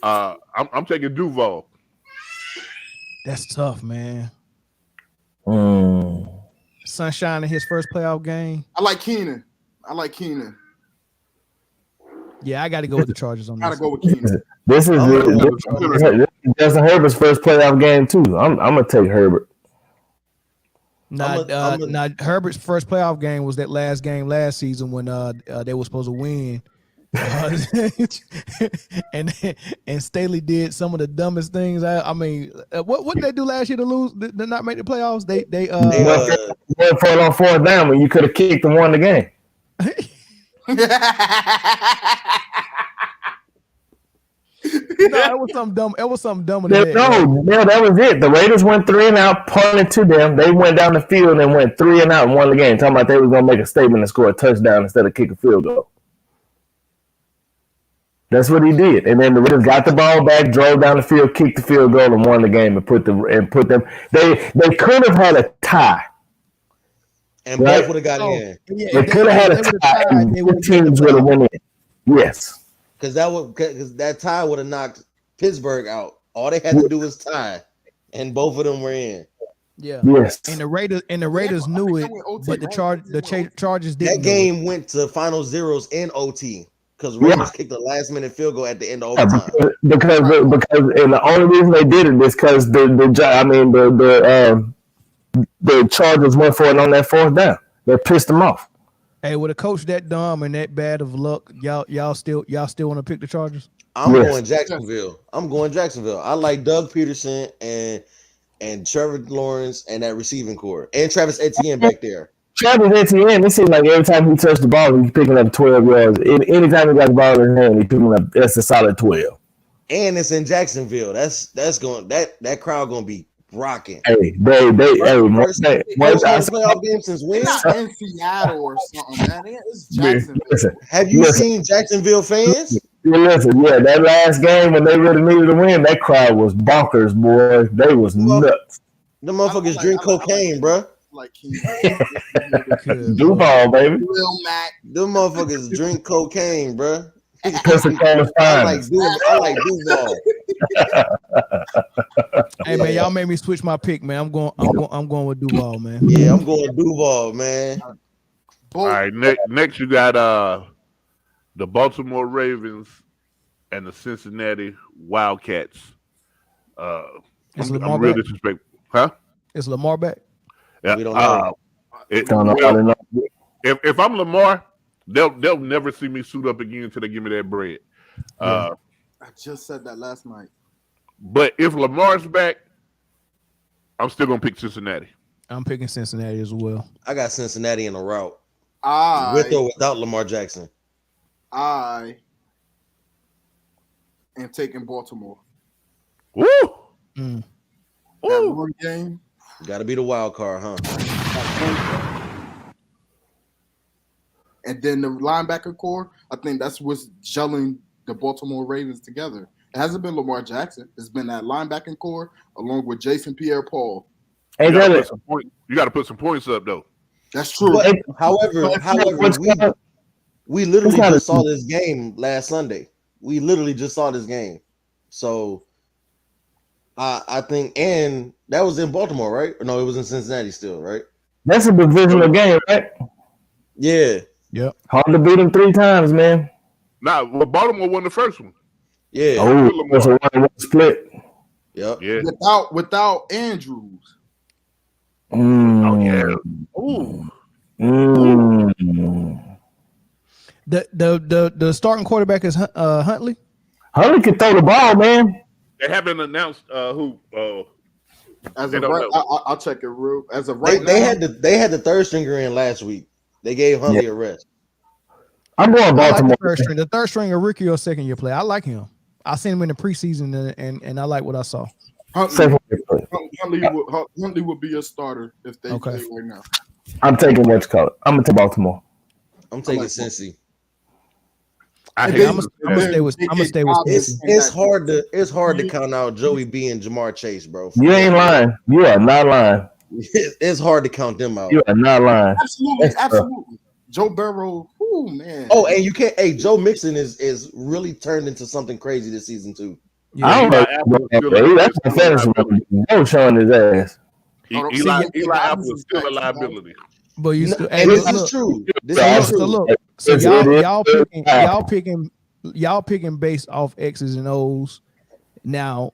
I'm taking Duval. That's tough, man. Mm. Sunshine in his first playoff game. I like Keenan. Yeah, I got to go with the Chargers on Gotta this. go with Keenan. This is Justin Herbert's first playoff game too. I'm gonna take Herbert. Now, Herbert's first playoff game was that last game last season when they were supposed to win, and Staley did some of the dumbest things. I mean, what did they do last year to lose, to not make the playoffs? They went for it on fourth down when you could have kicked and won the game. No, it was something dumb. It was something dumber than that. No, that was it. The Raiders went 3 and out, punted to them. They went down the field and went 3 and out and won the game. Talking about they was gonna make a statement and score a touchdown instead of kick a field goal. That's what he did. And then the Raiders got the ball back, drove down the field, kicked the field goal, and won the game and put them. They could have had a tie. and both would have got in They could have had a tie, and the teams would have won in. Yes. because that tie would have knocked Pittsburgh out. All they had to do was tie, and both of them were in. Yeah. Yes. And the Raiders knew it, but the Chargers didn't. That game went to final zeros in OT because Raiders kicked a last minute field goal at the end of overtime. Because and the only reason they did it is because the Chargers went for it on that fourth down. They pissed them off. Hey, with a coach that dumb and that bad of luck, y'all still want to pick the Chargers? I'm going Jacksonville. I like Doug Peterson and Trevor Lawrence and that receiving core and Travis Etienne back there. Travis Etienne, it seems like every time he touched the ball, he's picking up 12 yards. Anytime he got the ball in his hand, he's picking up. That's a solid 12. And it's in Jacksonville. That crowd gonna be rocking. Hey, First playoff game since when? It's not in Seattle or something, man. It's Jacksonville. Listen, Have you seen Jacksonville fans? that last game when they really needed to win, that crowd was bonkers, boy. They was nuts. The motherfuckers drink cocaine, bro. Like Duval, baby. Will Mack. Them motherfuckers drink cocaine, bro. Pensacola I Finest. like Duval. Hey man, y'all made me switch my pick, man. I'm going with Duval, man. Yeah, I'm going Duval, man. All right, next you got the Baltimore Ravens and the Cincinnati Wildcats. I'm real disrespectful, huh? Is Lamar back? Yeah, We don't know. If I'm Lamar, they'll never see me suit up again until they give me that bread. I just said that last night. But if Lamar's back, I'm still gonna pick Cincinnati. I'm picking Cincinnati as well. I got Cincinnati in a route. With or without Lamar Jackson. I am taking Baltimore. Woo! Mm. That one game. Got to be the wild card, huh? And then the linebacker core, I think that's what's gelling the Baltimore Ravens together. It hasn't been Lamar Jackson. It's been that linebacking core along with Jason Pierre-Paul. You got to put some points up, though. That's true. But, however, we literally just saw this game last Sunday. We literally just saw this game. So I think, and that was in Baltimore, right? Or no, it was in Cincinnati still, right? That's a divisional game, right? Yeah, Yep. Hard to beat them 3 times, man. Nah, well, Baltimore won the first one. yeah, Oh, it's a 1-1 split. yep. Yeah. Without Andrews. Oh yeah. Mm. Ooh. Mm. The starting quarterback is Huntley. Huntley can throw the ball, man. They haven't announced who. As They of don't right, know. I'll check it real. As of They, right they now, had the third stringer in last week. They gave Huntley a rest. I'm going I like Baltimore. the third string. The third string of Ricky or second year play. I like him. I seen him in the preseason and I like what I saw. Second year play. Huntley would be a starter if they Okay. play right now. I'm taking what you call it. I'm gonna take Baltimore. I'm taking like- Cincy. I And hate then- I'ma that. stay with- they I'ma get stay with Dobbins Cincy. and It's that- hard to count out Joey B and Jamar Chase, bro. You ain't lying. You are not lying. It's hard to count them out. You are not lying. Absolutely, That's tough. absolutely. Joe Burrow, oh man. Oh, and you can't. Hey, Joe Mixon is really turned into something crazy this season too. I don't know. That's my fantasy. No showing his ass. Eli Apple is still a liability. But you No, still hey, and look, this is look. true. This So, is look, true. so look, so y'all picking based off X's and O's. Now,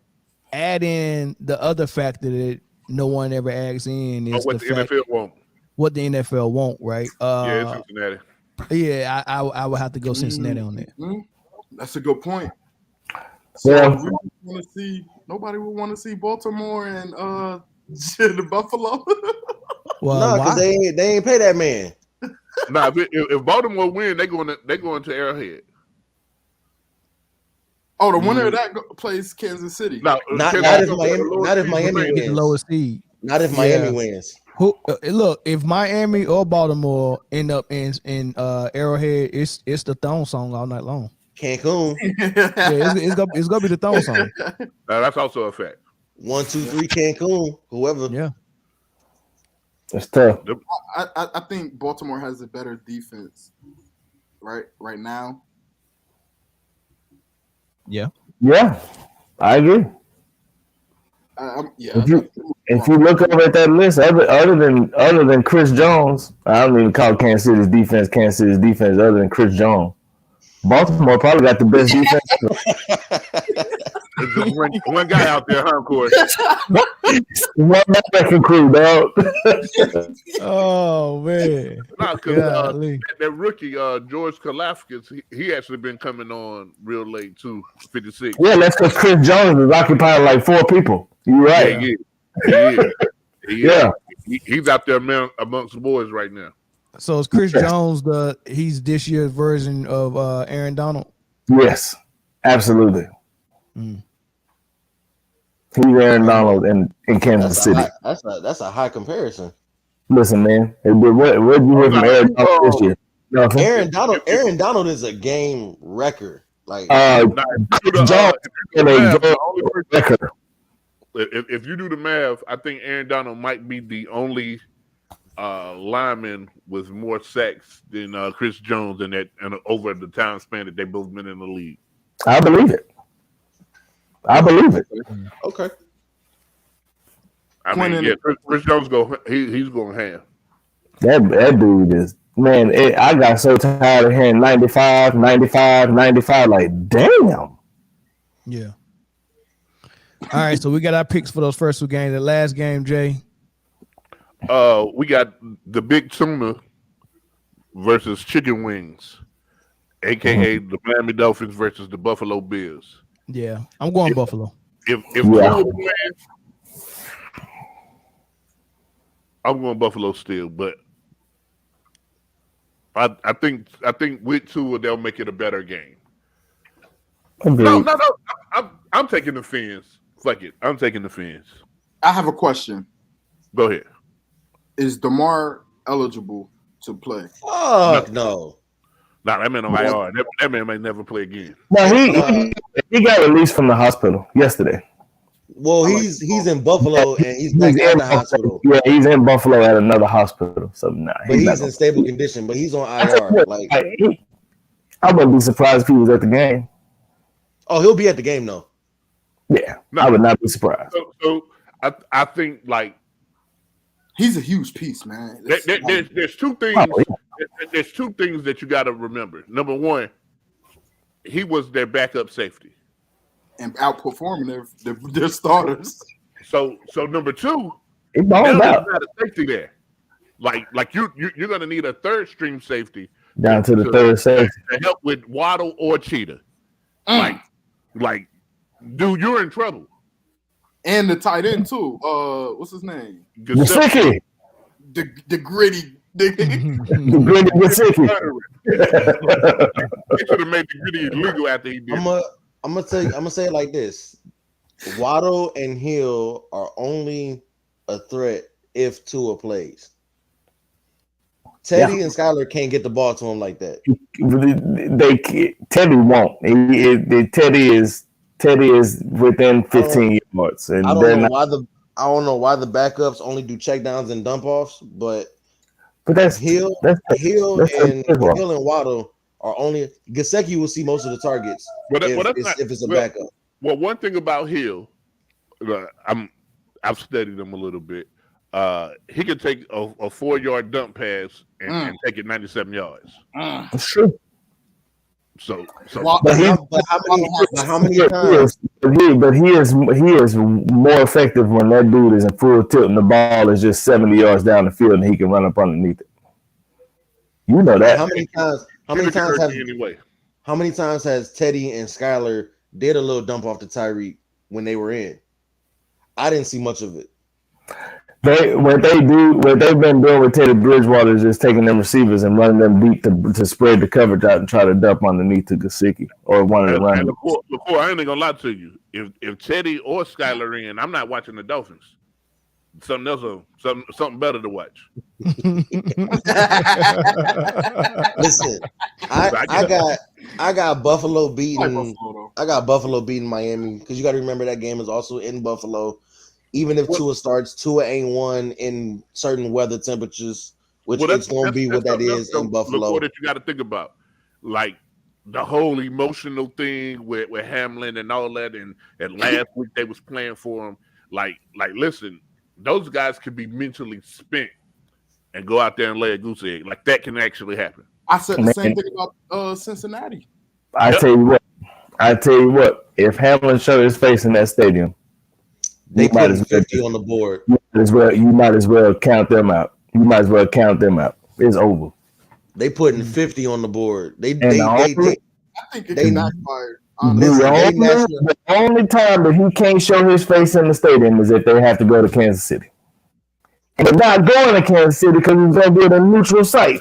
add in the other factor that no one ever adds in is What the the fact NFL won't. what the NFL won't, right? Yeah, it's Cincinnati. Yeah, I would have to go Cincinnati on that. Mhm. That's a good point. So Yeah. we want to see nobody would want to see Baltimore and the Buffalo. Well, No, why? because they ain't pay that man. Nah, if Baltimore win, they going to Arrowhead. Oh, the winner of that plays Kansas City. Now, Not Kansas if City Miami- the lowest not if seed Miami remaining. Get the wins. lowest seed. Not if Yeah. Miami wins. Who look? If Miami or Baltimore end up in Arrowhead, it's the thong song all night long. Cancun. Yeah, it's gonna be the thong song. That's also a fact. 1, 2, 3, Cancun. Whoever. Yeah. It's tough. I think Baltimore has a better defense right now. Yeah. Yeah, I agree. Yeah. If you look over at that list, other than Chris Jones, I don't even call Kansas City's defense other than Chris Jones. Baltimore probably got the best defense. There's just one guy out there, huh, Corey? One second crew, dog. Oh man. Nah, because Golly. that rookie George Kalafkis, he actually been coming on real late too. 56. Yeah, that's because Chris Jones is occupying like 4 people. You're right. Yeah. He's out there amongst the boys right now. So is Chris Jones he's this year's version of Aaron Donald? Yes, absolutely. Mm. He's Aaron Donald in Kansas City. That's a high comparison. Listen, man. What did you hear from Aaron Donald this year? Nothing. Aaron Donald is a game wrecker. Like Chris Jones if you do the math, I think Aaron Donald might be the only lineman with more sacks than Chris Jones and over the time span that they both been in the league. I believe it. okay. I mean, yeah, Chris Jones he's going to have. That dude is, man, I got so tired of hearing 95. Like, damn. Yeah. All right, so we got our picks for those first 2 games. The last game, Jay. We got the Big Tuna versus Chicken Wings, aka the Miami Dolphins versus the Buffalo Bills. Yeah, I'm going Buffalo. If Yeah. Tua plays, I'm going Buffalo still, but I think with Tua they'll make it a better game. Agreed. No. I'm taking the Fins. Fuck it, I'm taking the Fins. I have a question. Go ahead. Is DeMar eligible to play? Fuck no. Nah, that man on IR. That man may never play again. No, he got released from the hospital yesterday. Well, he's in Buffalo and he's back at the hospital. Yeah, he's in Buffalo at another hospital. So nah, But he's not in stable condition, but he's on IR. Like, I wouldn't be surprised if he was at the game. oh, he'll be at the game though. Yeah, No. I would not be surprised. So I think like He's a huge piece, man. there's 2 things. Oh, yeah. there's two things that you got to remember. Number one, he was their backup safety and outperforming their starters. So number two, He now balled there's out not a safety there. Like you're going to need a third string safety down to the third safety. to help with Waddle or Cheetah. Like, dude, you're in trouble. And the tight end too. What's his name? Gesicki. The gritty. The gritty Gesicki. They should have made the gritty illegal after he did. I'm gonna say it like this: Waddle and Hill are only a threat if Tua plays. Teddy and Skylar can't get the ball to him like that. Teddy won't. Teddy is within 15 yards, and I don't know why the backups only do checkdowns and dump offs, but that's Hill and Waddle are only. Gesicki will see most of the targets if it's a backup. Well, one thing about Hill, I've studied him a little bit. He can take a 4-yard dump pass and take it 97 yards. That's true. So But how many times? But he is more effective when that dude is in full tilt and the ball is just 70 yards down the field and he can run up underneath it. You know that. How many times has Teddy and Skylar did a little dump off to Tyreek when they were in? I didn't see much of it. What they've been doing with Teddy Bridgewater is just taking them receivers and running them deep to spread the coverage out and try to dump underneath to Gesicki or one of the runners. Look, I ain't gonna lie to you. If Teddy or Skylar in, I'm not watching the Dolphins. Something else, something better to watch. Listen, I got Buffalo beating. I got Buffalo beating Miami because you got to remember that game is also in Buffalo. Even if Tua starts, Tua ain't won in certain weather temperatures, which it's going to be what that is in Buffalo. Look, that you got to think about, like the whole emotional thing with Hamlin and all that, and last week they was playing for him. Like, listen, those guys can be mentally spent and go out there and lay a goose egg. Like that can actually happen. I said the same thing about Cincinnati. I tell you what. If Hamlin showed his face in that stadium, they put 50 on the board. You might as well count them out. It's over. They putting 50 on the board. I think they backfired. The only time that he can't show his face in the stadium is if they have to go to Kansas City. And they're not going to Kansas City because it's going to be at a neutral site.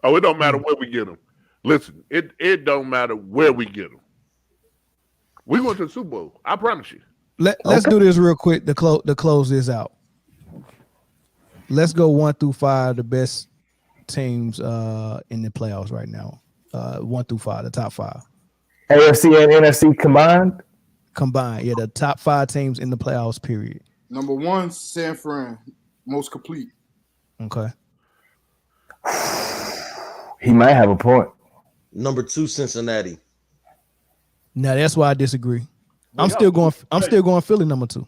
Oh, it don't matter where we get them. Listen, it don't matter where we get them. We going to the Super Bowl. I promise you. Let's do this real quick to close this out. Let's go 1 through 5, the best teams in the playoffs right now. 1 through 5, the top 5. AFC and NFC combined? Combined, yeah, the top 5 teams in the playoffs, period. Number 1, San Fran, most complete. Okay. He might have a point. Number 2, Cincinnati. Now that's why I disagree. I'm still going Philly number 2.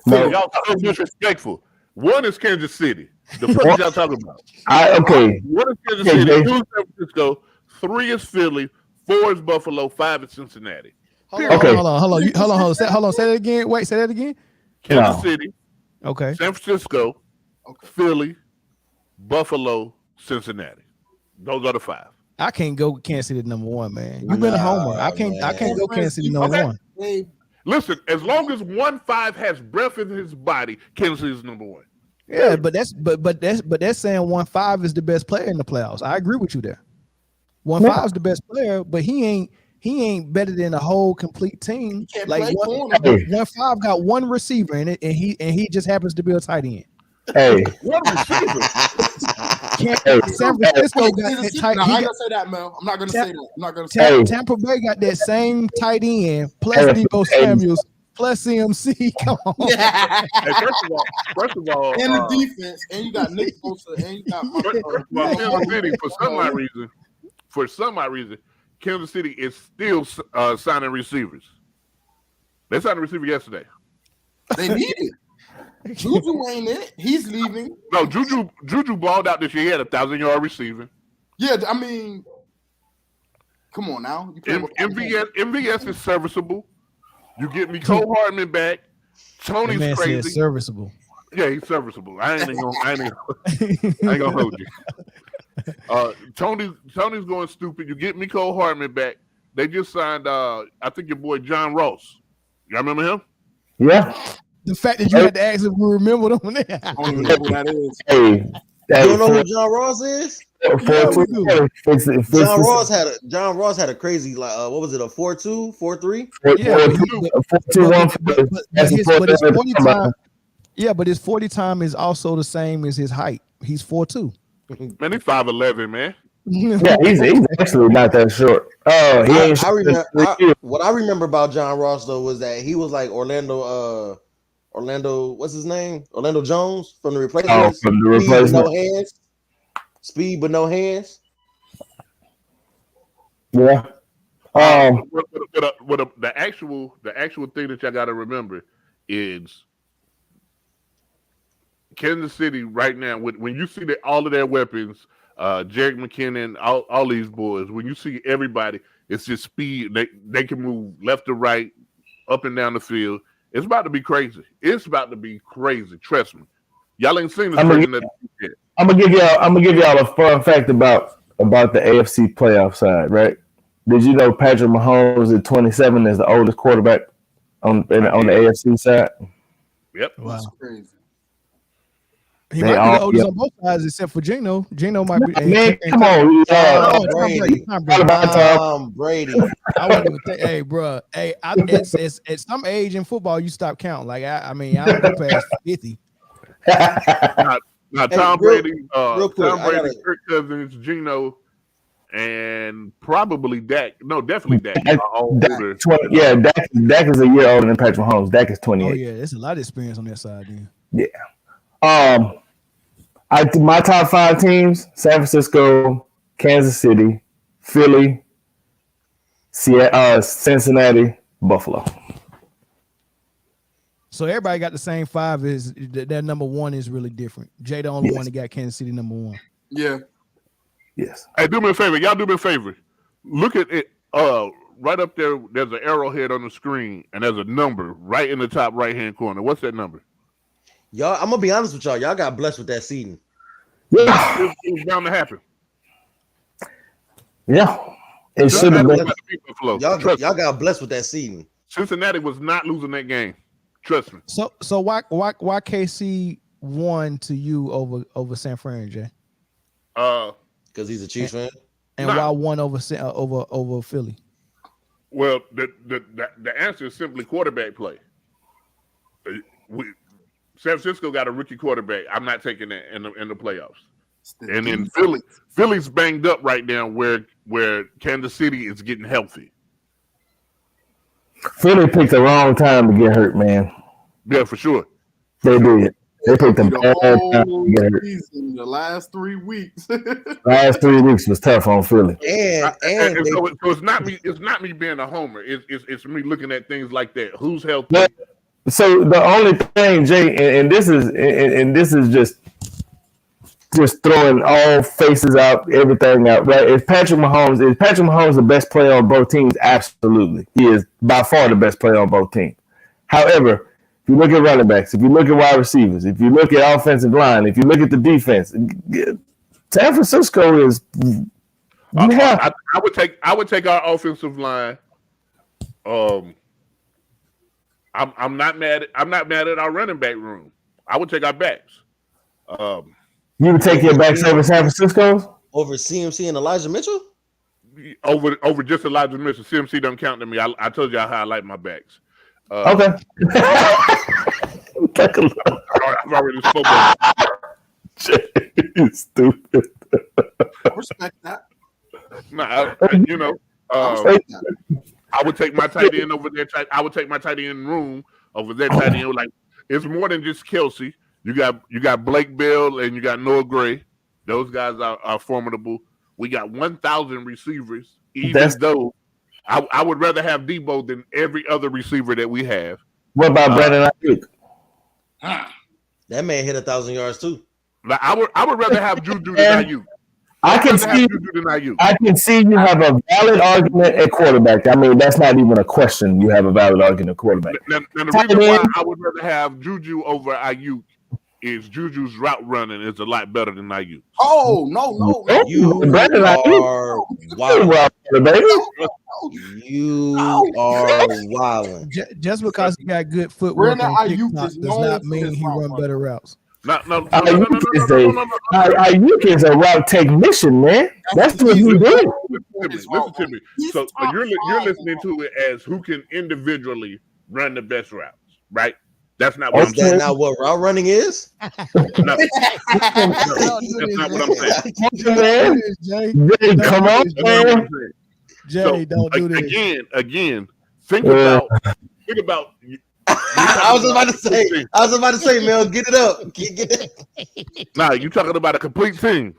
No, y'all so disrespectful. 1 is Kansas City. The fuck y'all talking about? 1 is Kansas City, 2 is San Francisco, 3 is Philly, 4 is Buffalo, 5 is Cincinnati. Hold on. Say that again. Wait, say that again. Kansas City, okay, San Francisco, Philly, Buffalo, Cincinnati. Those are the 5. I can't go Kansas City number 1, man. You've been a homer. I can't go Kansas City number 1. Listen, as long as 1-5 has breath in his body, Kansas City is number 1. Yeah, but that's saying 1-5 is the best player in the playoffs. I agree with you there. 1-5 is the best player, but he ain't better than a whole complete team. Like 1-5 got 1 receiver in it, and he just happens to be a tight end. Hey, 1 receiver. San Francisco got that tight. I'm not gonna say that, Mel. I'm not gonna say that. Tampa Bay got that same tight end plus Deebo Samuels plus CMC. Come on. Hey, first of all, and the defense, and you got Nick Bosa, and you got Kansas City for some odd reason, Kansas City is still signing receivers. They signed a receiver yesterday. They need it. Juju ain't it. He's leaving. No, Juju balled out this year. He had 1,000-yard receiving. Yeah, I mean, come on now. You playing with MVS is serviceable. You get me Cole Hardman back. The Tony's man said crazy. serviceable. Yeah, he's serviceable. I ain't gonna hold you. Tony's going stupid. You get me Cole Hardman back. They just signed I think your boy John Ross. Y'all remember him? Yeah. The fact that you had to ask if we remember them. I don't even know who that is. Hey, You don't know who John Ross is? John Ross had a crazy what was it, a 4.2, 4.3? But his 40 time. Yeah, but his 40 time is also the same as his height. He's 4'2". Man, he's 5'11", man. Yeah, he's actually not that short. What I remember about John Ross though was that he was like Orlando, what's his name? Orlando Jones from the Replacements. From the Replacements. Speed but no hands. Yeah. The actual thing that y'all got to remember is Kansas City right now. When you see all of their weapons, Jerick McKinnon, all these boys. When you see everybody, it's just speed. They can move left to right, up and down the field. It's about to be crazy. It's about to be crazy. Trust me. Y'all ain't seen this version of it. I'm gonna give y'all a fun fact about the AFC playoff side, right? Did you know Patrick Mahomes at 27 is the oldest quarterback on the AFC side? Yep. Wow. That's crazy. He might be the oldest on both sides except for Geno. Geno might be. Man, come on. Tom Brady. I wouldn't even think. Hey, bro. Hey, at some age in football, you stop counting. Like I don't go past 50. Now, Tom Brady, real quick, Kirk Cousins, Geno, and probably Dak. No, definitely Dak. Dak is a year older than Patrick Mahomes. Dak is 28. Oh yeah, there's a lot of experience on that side. Then. Yeah. My top 5 teams: San Francisco, Kansas City, Philly, Cincinnati, Buffalo. So everybody got the same 5. Is that number 1 is really different? Jay the only one that got Kansas City number 1. Yeah. Yes. Hey, do me a favor. Y'all do me a favor. Look at it. Right up there, there's an arrowhead on the screen, and there's a number right in the top right-hand corner. What's that number? Y'all, I'm gonna be honest with y'all. Y'all got blessed with that seeding. Yeah. It was bound to happen. Yeah. It should have been. Y'all got blessed with that seeding. Cincinnati was not losing that game. Trust me. So why KC won to you over San Fran, Jay? Because he's a Chiefs fan. And why one over Philly? Well, the answer is simply quarterback play. San Francisco got a rookie quarterback. I'm not taking that in the playoffs. And then Philly's banged up right now where Kansas City is getting healthy. Philly picked the wrong time to get hurt, man. Yeah, for sure. They did. They picked the bad time to get hurt. In the last 3 weeks. Last 3 weeks was tough on Philly. So it's not me. It's not me being a homer. It's me looking at things like that. Who's healthy? But, so the only thing, Jay, and this is just throwing all faces out, everything out, right? Is Patrick Mahomes the best player on both teams? Absolutely. He is by far the best player on both teams. However, if you look at running backs, if you look at wide receivers, if you look at offensive line, if you look at the defense, San Francisco is I would take our offensive line. I'm not mad at our running back room. I would take our backs. You would take your backs over San Francisco's? Over CMC and Elijah Mitchell? Over just Elijah Mitchell. CMC don't count to me. I told you how I like my backs. Okay. Take a look. I've already spoken. You stupid. I respect that. I would take my tight end over there. I would take my tight end room over there. Tight end, like it's more than just Kelsey. You got Blake Bell and you got Noah Gray. Those guys are formidable. We got 1,000 receivers. Though I would rather have Debo than every other receiver that we have. What about Brandon Ayuk? That man hit 1,000 yards too. Like I would rather have Juju than Ayuk. I can see you have a valid argument at quarterback. I mean, that's not even a question. You have a valid argument at quarterback. Now the reason why I would rather have Juju over Ayuk is Juju's route running is a lot better than Ayuk. Oh no! You are wild, baby. You are wild. Just because he got good footwork Brandon on Ayuk TikTok is does known not for mean his he route run better routes. Ayuk is a route technician, man. That's what he did. Listen to me. So you're listening to it as who can individually run the best routes, right? That's not what I'm saying. That's not what route running is. No. That's not what I'm saying. Jay, come on, man. Jay, don't do this. Again, think about. I was about to say, Mel, get it up. Get it. Nah, you talking about a complete team.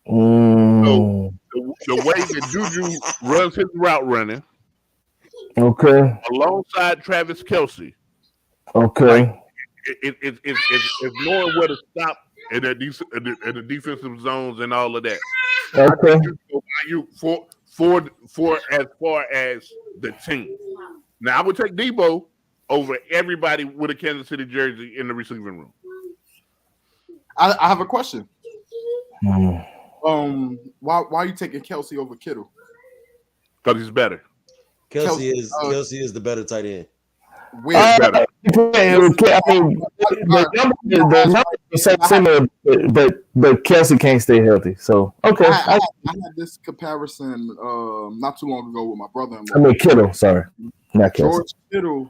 So the way that Juju runs his route running, okay, alongside Travis Kelce, okay, it's knowing where to stop in the defensive zones and all of that. Okay, You for as far as the team. Now I would take Debo over everybody with a Kansas City jersey in the receiving room. I have a question. Why are you taking Kelce over Kittle? Because he's better. Kelsey is the better tight end. Where's better? I mean, the numbers are so similar, but Kelce can't stay healthy. So okay, I had this comparison not too long ago with my brother-in-law. I mean Kittle, sorry, not Kelce. George Kittle.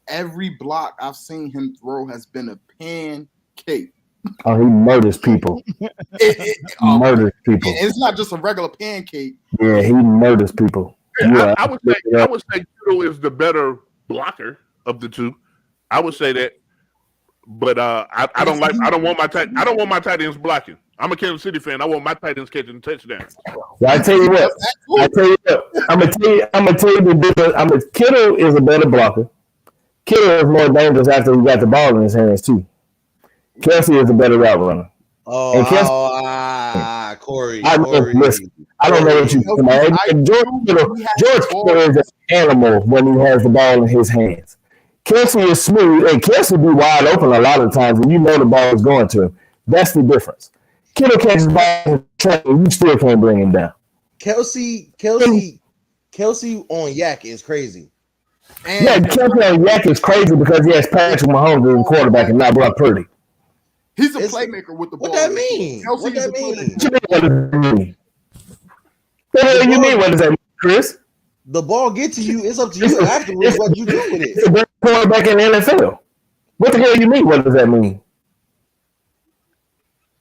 Every block I've seen him throw has been a pancake. Oh, he murders people. Murders people. It's not just a regular pancake. Yeah, he murders people. Yeah, I would say Kittle is the better blocker of the two. I would say that, but I don't want my tight ends blocking. I'm a Kansas City fan. I want my tight ends catching touchdowns. Well, I tell you what. I'm gonna tell you the difference. Kittle is a better blocker. Kittle is more dangerous after he got the ball in his hands too. Kelce is a better route runner. Corey. Listen, I don't know what you think about. George Kittle is an animal when he has the ball in his hands. Kelce is smooth, and Kelce be wide open a lot of times when you know the ball is going to him. That's the difference. Kittle catches the ball and you still can't bring him down. Kelce on Yak is crazy. And Kelce on Yak is crazy because he has Patrick Mahomes as the quarterback and not Brock Purdy. He's a playmaker with the ball. What that mean? What that mean? What do you mean? What does that mean, Chris? The ball get to you. It's up to you afterwards what you do with it. It's the best quarterback in the NFL. What the hell you mean? What does that mean?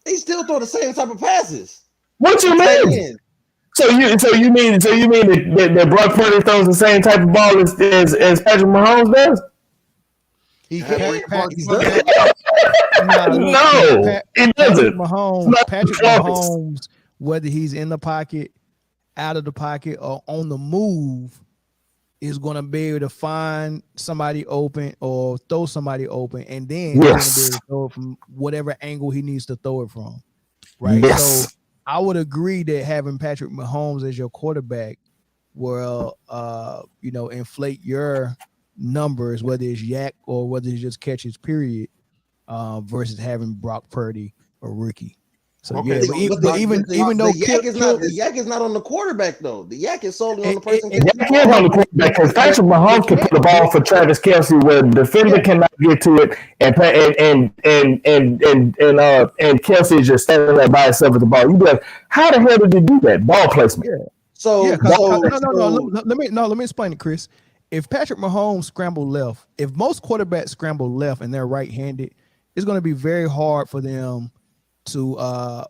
They still throw the same type of passes. What you mean? So you mean that Brock Purdy throws the same type of ball as Patrick Mahomes does? He can't. No, it doesn't. Patrick Mahomes, whether he's in the pocket, out of the pocket, or on the move, is going to be able to find somebody open or throw somebody open, and then he's going to be able to throw it from whatever angle he needs to throw it from. Right. Yes. So I would agree that having Patrick Mahomes as your quarterback will, inflate your numbers, whether it's Yak or whether it's just catches, period, versus having Brock Purdy or rookie. So okay, but even though the Yak is not on the quarterback though. The Yak is solely on the person. Yak is on the quarterback because Patrick Mahomes can put the ball for Travis Kelce where the defender cannot get to it, and Kelce is just standing there by himself with the ball. You be like, how the hell did you do that? Ball placement. Yeah. So let me explain it, Chris. If Patrick Mahomes scrambled left, if most quarterbacks scramble left and they're right-handed, it's going to be very hard for them to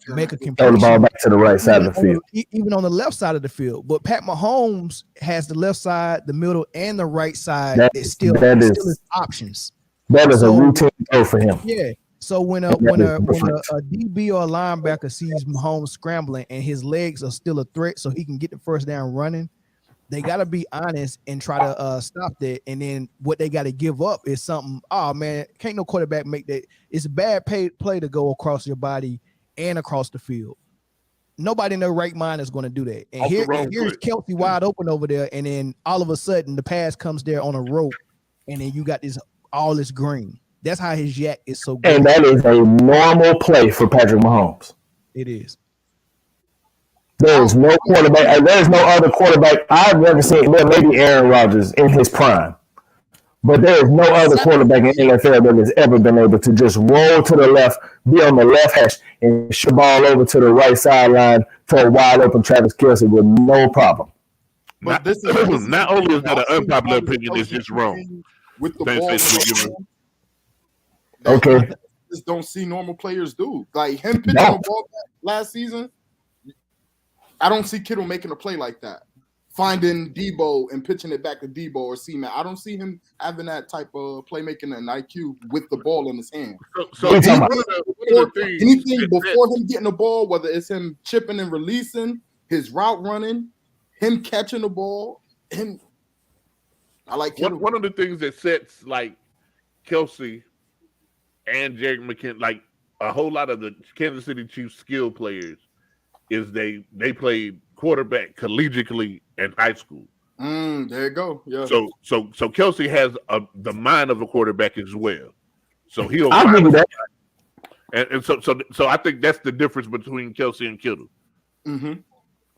make a completion. Throw the ball back to the right side of the field. Even on the left side of the field. But Pat Mahomes has the left side, the middle, and the right side. That is still his options. That is a routine throw for him. Yeah. So when a DB or a linebacker sees Mahomes scrambling and his legs are still a threat so he can get the first down running, They got to be honest and try to stop that. And then what they got to give up is something. Oh man, can't no quarterback make that. It's a bad play to go across your body and across the field. Nobody in their right mind is going to do that. And here's Kelsey wide open over there, and then all of a sudden the pass comes there on a rope, and then you got all this green. That's how his yak is so good. And that is a normal play for Patrick Mahomes. It is. There is no quarterback. There is no other quarterback I've never seen. Well, maybe Aaron Rodgers in his prime, but there is no other quarterback in the NFL that has ever been able to just roll to the left, be on the left hash, and shoot the ball over to the right sideline to a wide open Travis Kelce with no problem. But this is not only is that an unpopular opinion, it's just wrong. With the ball, okay, I just don't see normal players do. Like him pitching the ball back last season. I don't see Kittle making a play like that. Finding Debo and pitching it back to Debo or C-Man. I don't see him having that type of playmaking and IQ with the ball in his hand. So anything before him getting the ball, whether it's him chipping and releasing, his route running, him catching the ball, I like Kittle. One of the things that sets like Kelsey and Jerick McKinnon, like a whole lot of the Kansas City Chiefs skill players, is they played quarterback collegiately in high school. There you go. Yeah. So Kelsey has the mind of a quarterback as well. So I'll give you that. And so I think that's the difference between Kelsey and Kittle. Mm-hmm.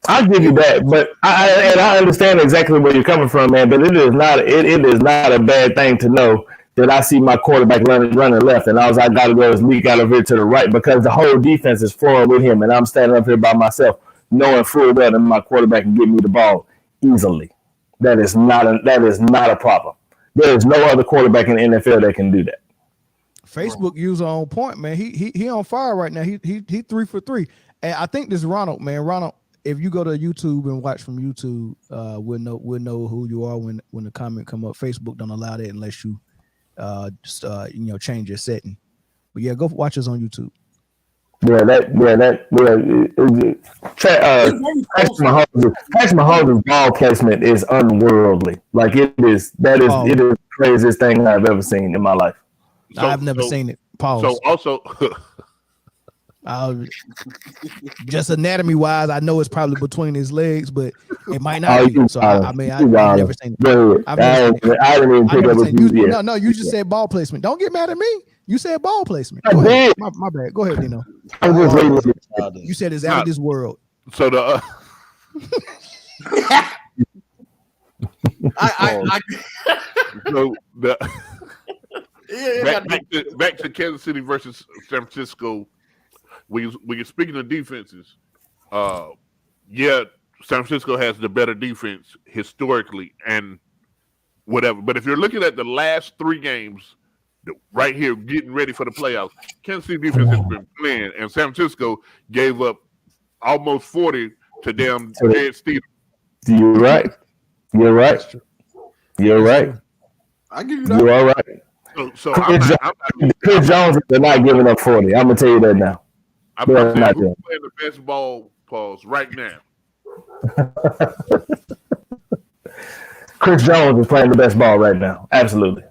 I'll give you that, but I understand exactly where you're coming from, man. But it is not a bad thing to know that I see my quarterback running left, and I got to go is leak out of here to the right because the whole defense is flowing with him, and I'm standing up here by myself, knowing full well that my quarterback can give me the ball easily. That is not a problem. There is no other quarterback in the NFL that can do that. Facebook user on point, man. He on fire right now. He 3 for 3, and I think this Ronald, man. Ronald, if you go to YouTube and watch from YouTube, we'll know who you are when the comment come up. Facebook don't allow that unless you change your setting. But yeah, go watch us on YouTube. Patrick Mahomes' ball placement is unworldly. Like it is the craziest thing I've ever seen in my life. I've never seen it. Pause. So also, just anatomy wise, I know it's probably between his legs, but it might not be. So I've never seen it. I didn't even pick up with you. No, you just said ball placement. Don't get mad at me. You said ball placement. Go ahead. My bad. Go ahead, Dino. You said it's out of this world. So back to Kansas City versus San Francisco. When you're speaking of defenses, San Francisco has the better defense historically and whatever. But if you're looking at the last 3 games right here, getting ready for the playoffs, Kansas City defense has been playing, and San Francisco gave up almost 40 to damn Red Steelers. You're right. I give you that. You're all right. So Chris Jones is not giving up 40. I'm gonna tell you that now. I'm saying who's playing the best ball pause right now. Chris Jones is playing the best ball right now. Absolutely.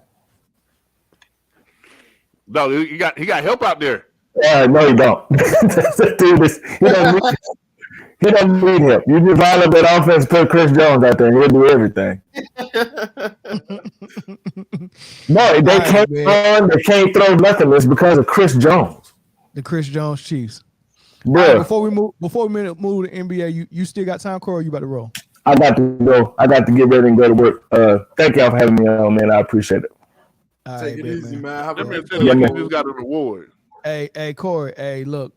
No, he got help out there. No, you don't. He doesn't need help. You just line up that offense, put Chris Jones out there, and he'll do everything. No, they can't run. They can't throw nothing. It's because of Chris Jones. The Chris Jones Chiefs. Yeah. Right, before we move to NBA, you still got time, Corey? Or you about to roll? I got to go. I got to get ready and go to work. Thank y'all for having me on, man. I appreciate it. Take it easy, man. You just got an award. Hey, Corey. Hey, look,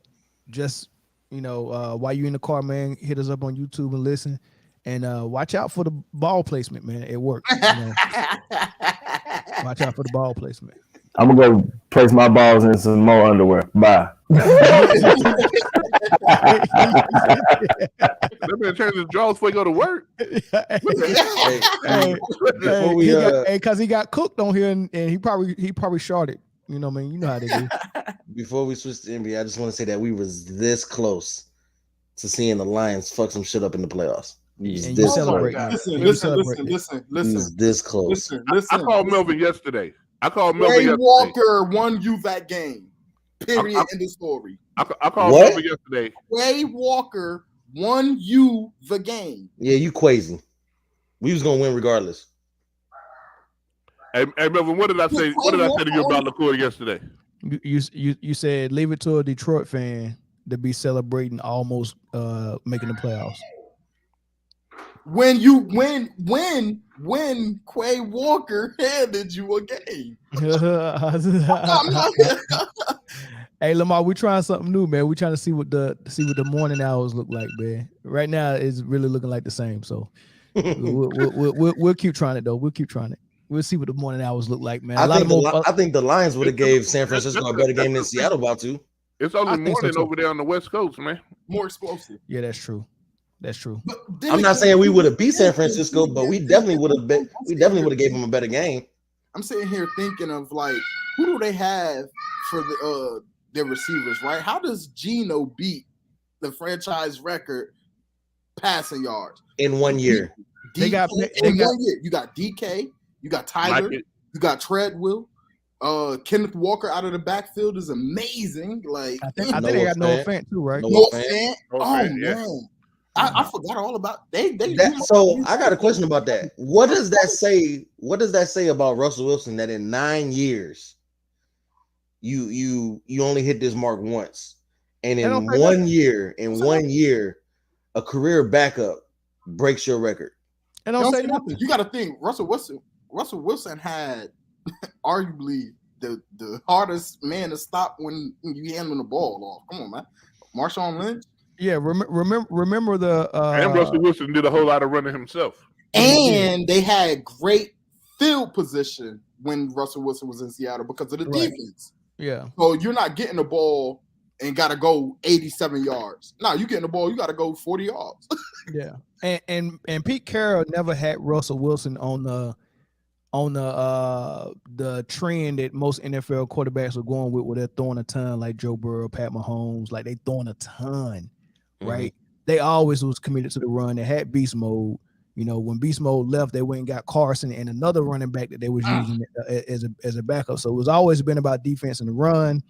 just while you in the car, man, hit us up on YouTube and listen, and watch out for the ball placement, man. It worked. Watch out for the ball placement. I'm gonna go place my balls in some more underwear. Bye. Let me change his drawers before he go to work. Because he got cooked on here, and he probably shorted. You know what I mean? You know how they do. Before we switch to NBA, I just want to say that we was this close to seeing the Lions fuck some shit up in the playoffs. He's And this you celebrate. close. Listen. He's this close. I called Melvin yesterday. Ray Walker won you that game. Period. I- In the story. I called What? Melvin yesterday. Ray Walker won you the game. Yeah, you crazy. We was gonna win regardless. Hey, Melvin, what did I say? What did I say to you about LaCour yesterday? You said leave it to a Detroit fan to be celebrating almost making the playoffs. When Quay Walker handed you a game. Hey Lamar, we trying something new, man. We trying to see what the morning hours look like, man. Right now, it's really looking like the same. So we'll keep trying it though. We'll keep trying it. We'll see what the morning hours look like, man. I think the Lions would have gave San Francisco a better game than Seattle about to. It's only morning over there on the West Coast, man. More explosive. Yeah, that's true. That's true. I'm not saying we would have beat San Francisco, but we definitely would have been. We definitely would have gave them a better game. I'm sitting here thinking of like, who do they have for their receivers, right? How does Geno beat the franchise record passing yards In 1 year? They got 1 year. You got DK, you got Tyler, you got Treadwell. Kenneth Walker out of the backfield is amazing. Like I think they got Noah Fant too, right? Noah Fant. Oh man. I forgot all about so I got a question about that. What does that say? What does that say about Russell Wilson that in 9 years you only hit this mark once, and in 1 year, a career backup breaks your record? And don't say nothing. You got to think Russell Wilson had arguably the hardest man to stop when you handling the ball off. Come on, man. Marshawn Lynch. Yeah, remember the and Russell Wilson did a whole lot of running himself. And they had great field position when Russell Wilson was in Seattle because of the defense. Yeah. So you're not getting the ball and got to go 87 yards. No, you getting the ball, you got to go 40 yards. Yeah. And Pete Carroll never had Russell Wilson on the trend that most NFL quarterbacks are going with, where they're throwing a ton, like Joe Burrow, Pat Mahomes, like they throwing a ton, right? They always was committed to the run. They had beast mode. You know, when beast mode left, they went and got Carson and another running back that they was using as a backup. So it was always been about defense and the run.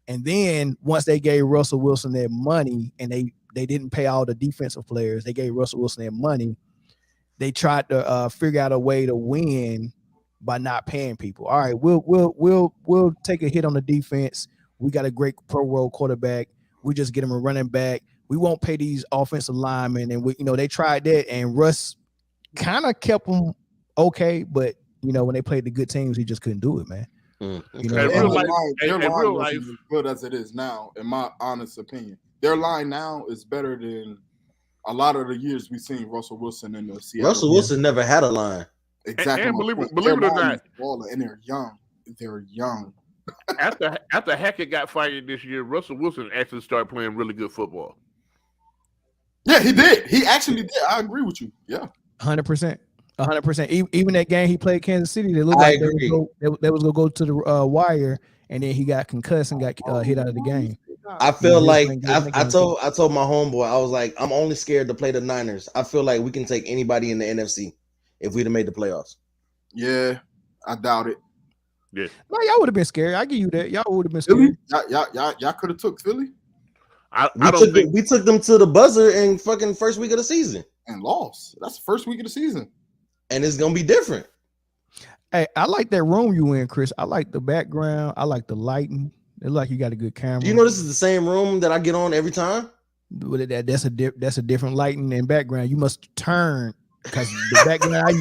And then once they gave Russell Wilson their money, and they didn't pay all the defensive players, they gave Russell Wilson their money. They tried to figure out a way to win by not paying people. All right, we'll take a hit on the defense. We got a great pro role quarterback. We just get him a running back. We won't pay these offensive linemen. And they tried that, and Russ kind of kept them okay, but when they played the good teams, he just couldn't do it, man. Their line wasn't as good as it is now, in my honest opinion. Their line now is better than a lot of the years we've seen Russell Wilson in the Seattle. Russell Wilson never had a line. Exactly. And believe it or not, and they're young. They're young. After Hackett got fired this year, Russell Wilson actually started playing really good football. Yeah, he did. He actually did. I agree with you. Yeah. 100%. 100%. Even that game he played Kansas City, they looked like they was gonna go to the wire, and then he got concussed and got hit out of the game. I feel like I told my homeboy, I was like, I'm only scared to play the Niners. I feel like we can take anybody in the NFC if we'd have made the playoffs. Yeah, I doubt it. Yeah. No, y'all would have been scared. I give you that. Y'all would have been scared. Y'all could have took Philly. We took them to the buzzer in fucking first week of the season and lost. That's the first week of the season, and it's gonna be different. Hey, I like that room you in, Chris. I like the background. I like the lighting. It look like you got a good camera. You know, this is the same room that I get on every time. That's a different lighting and background. You must turn because the background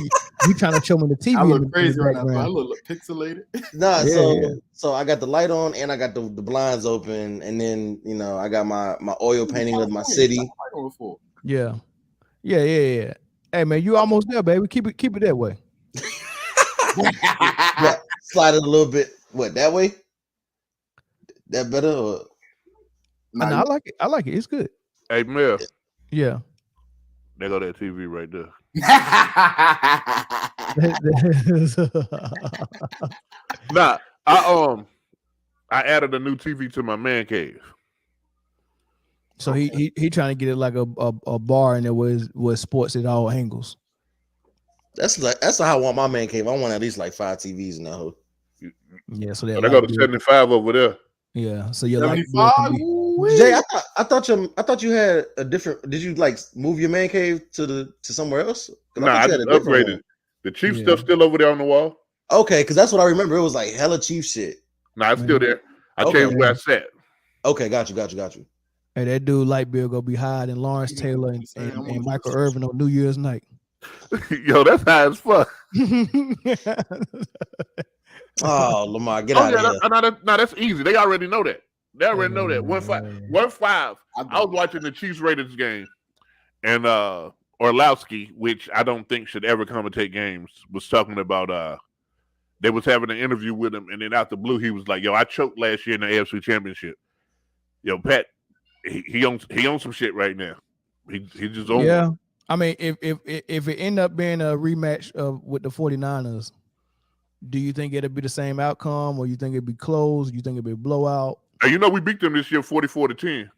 you trying to show me the TV. I look crazy right now. I look pixelated. Nah, so I got the light on and I got the blinds open, and then I got my oil painting of my city. Yeah. Hey man, you almost there, baby. Keep it that way. Slide it a little bit. What, that way? That better? Or? No, I like it. I like it. It's good. Hey, Mel. Yeah. There go that TV right there. Nah, I added a new TV to my man cave. So he trying to get it like a bar and there was sports at all angles. That's how I want my man cave. I want at least like 5 TVs in that hole. Yeah, so they go to 75 over there. Yeah, so you're 75. Jay, I thought you had a different. Did you like move your man cave to somewhere else? Nah, I just upgraded. The Chief stuff still over there on the wall. Okay, because that's what I remember. It was like hella Chief shit. Nah, it's still there. I changed where I sat. Okay, got you. Hey, that dude Lightbeard gonna be higher than Lawrence Taylor and Michael Irvin on New Year's night. Yo, that's high as fuck. Oh, Lamar, get out of here. No, that's easy. They already know that. They already know that. 1-5. I was watching the Chiefs Raiders game, and Orlowski, which I don't think should ever commentate games, was talking about they was having an interview with him, and then out the blue, he was like, "Yo, I choked last year in the AFC Championship." Yo, Pat, he owns some shit right now. He just owns. Yeah, I mean, if it end up being a rematch with the 49ers, do you think it'll be the same outcome, or you think it'd be close? You think it'd be a blowout? You know, we beat them this year 44-10,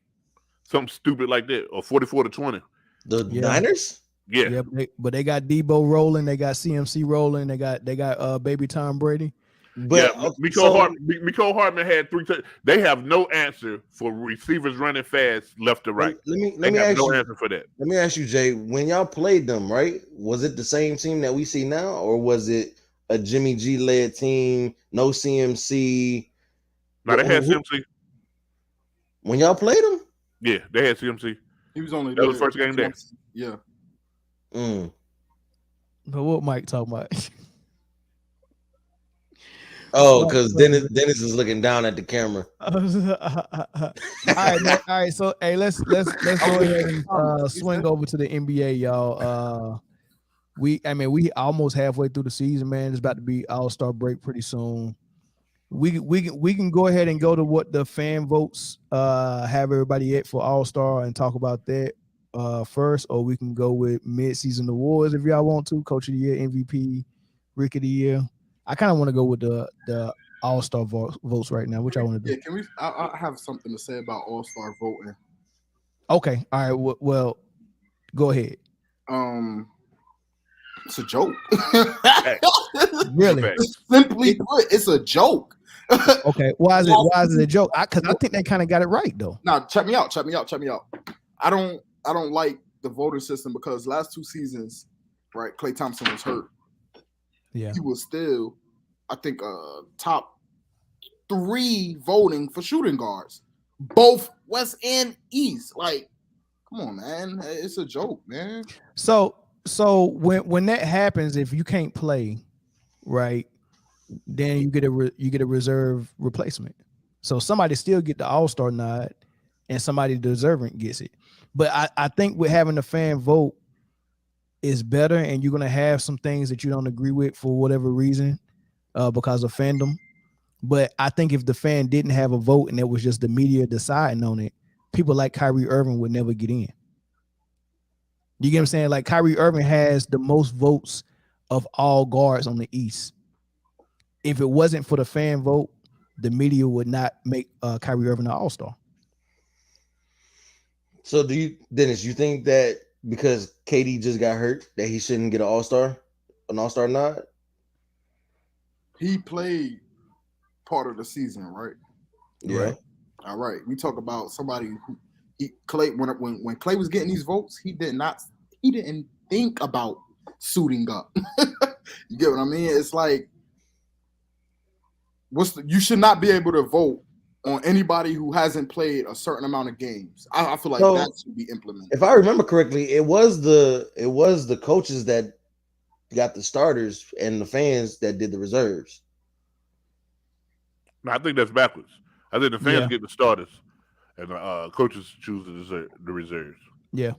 something stupid like that, or 44-20. The Niners? Yeah, but they got Debo rolling, they got CMC rolling, they got baby Tom Brady. But Mecole Hardman had 3 touchdowns. They have no answer for receivers running fast left to right. Let me ask you, answer for that. Let me ask you, Jay. When y'all played them, right? Was it the same team that we see now, or was it a Jimmy G led team? No CMC. No, they had CMC. When y'all played them, yeah, they had CMC. He was only that was the first game there. Yeah. But what Mike talking about? Oh, because Dennis is looking down at the camera. All right. So hey, let's go ahead and swing over to the NBA, y'all. We almost halfway through the season, man. It's about to be All-Star break pretty soon. We can go ahead and go to what the fan votes have everybody at for All-Star and talk about that first, or we can go with mid-season awards if y'all want to. Coach of the Year, MVP, Rookie of the Year. I kind of want to go with the All-Star votes right now. Which I want to do. Yeah, can we? I have something to say about All-Star voting. Okay, all right. Well, go ahead. It's a joke. Really? Simply put, it's a joke. Okay, why is it a joke? Because I think they kind of got it right though. Now, check me out. I don't like the voting system because last 2 seasons, right? Klay Thompson was hurt. Yeah, he was still, I think, top 3 voting for shooting guards, both West and East. Like, come on, man, it's a joke, man. So when that happens, if you can't play, right, then you get a reserve replacement. So somebody still get the All-Star nod, and somebody deserving gets it. But I think with having the fan vote is better, and you're gonna have some things that you don't agree with for whatever reason, because of fandom. But I think if the fan didn't have a vote and it was just the media deciding on it, people like Kyrie Irving would never get in. You get what I'm saying? Like Kyrie Irving has the most votes of all guards on the East. If it wasn't for the fan vote, the media would not make Kyrie Irving an All-Star. So Dennis, you think that because KD just got hurt that he shouldn't get an All-Star nod? He played part of the season, right? Yeah. Right. All right. We talk about somebody who Klay, when Klay was getting these votes, he didn't think about suiting up. You get what I mean? It's like, you should not be able to vote on anybody who hasn't played a certain amount of games. I feel like that should be implemented. If I remember correctly, it was the coaches that got the starters and the fans that did the reserves. No, I think that's backwards. I think the fans get the starters, and the coaches choose the reserves. Yeah.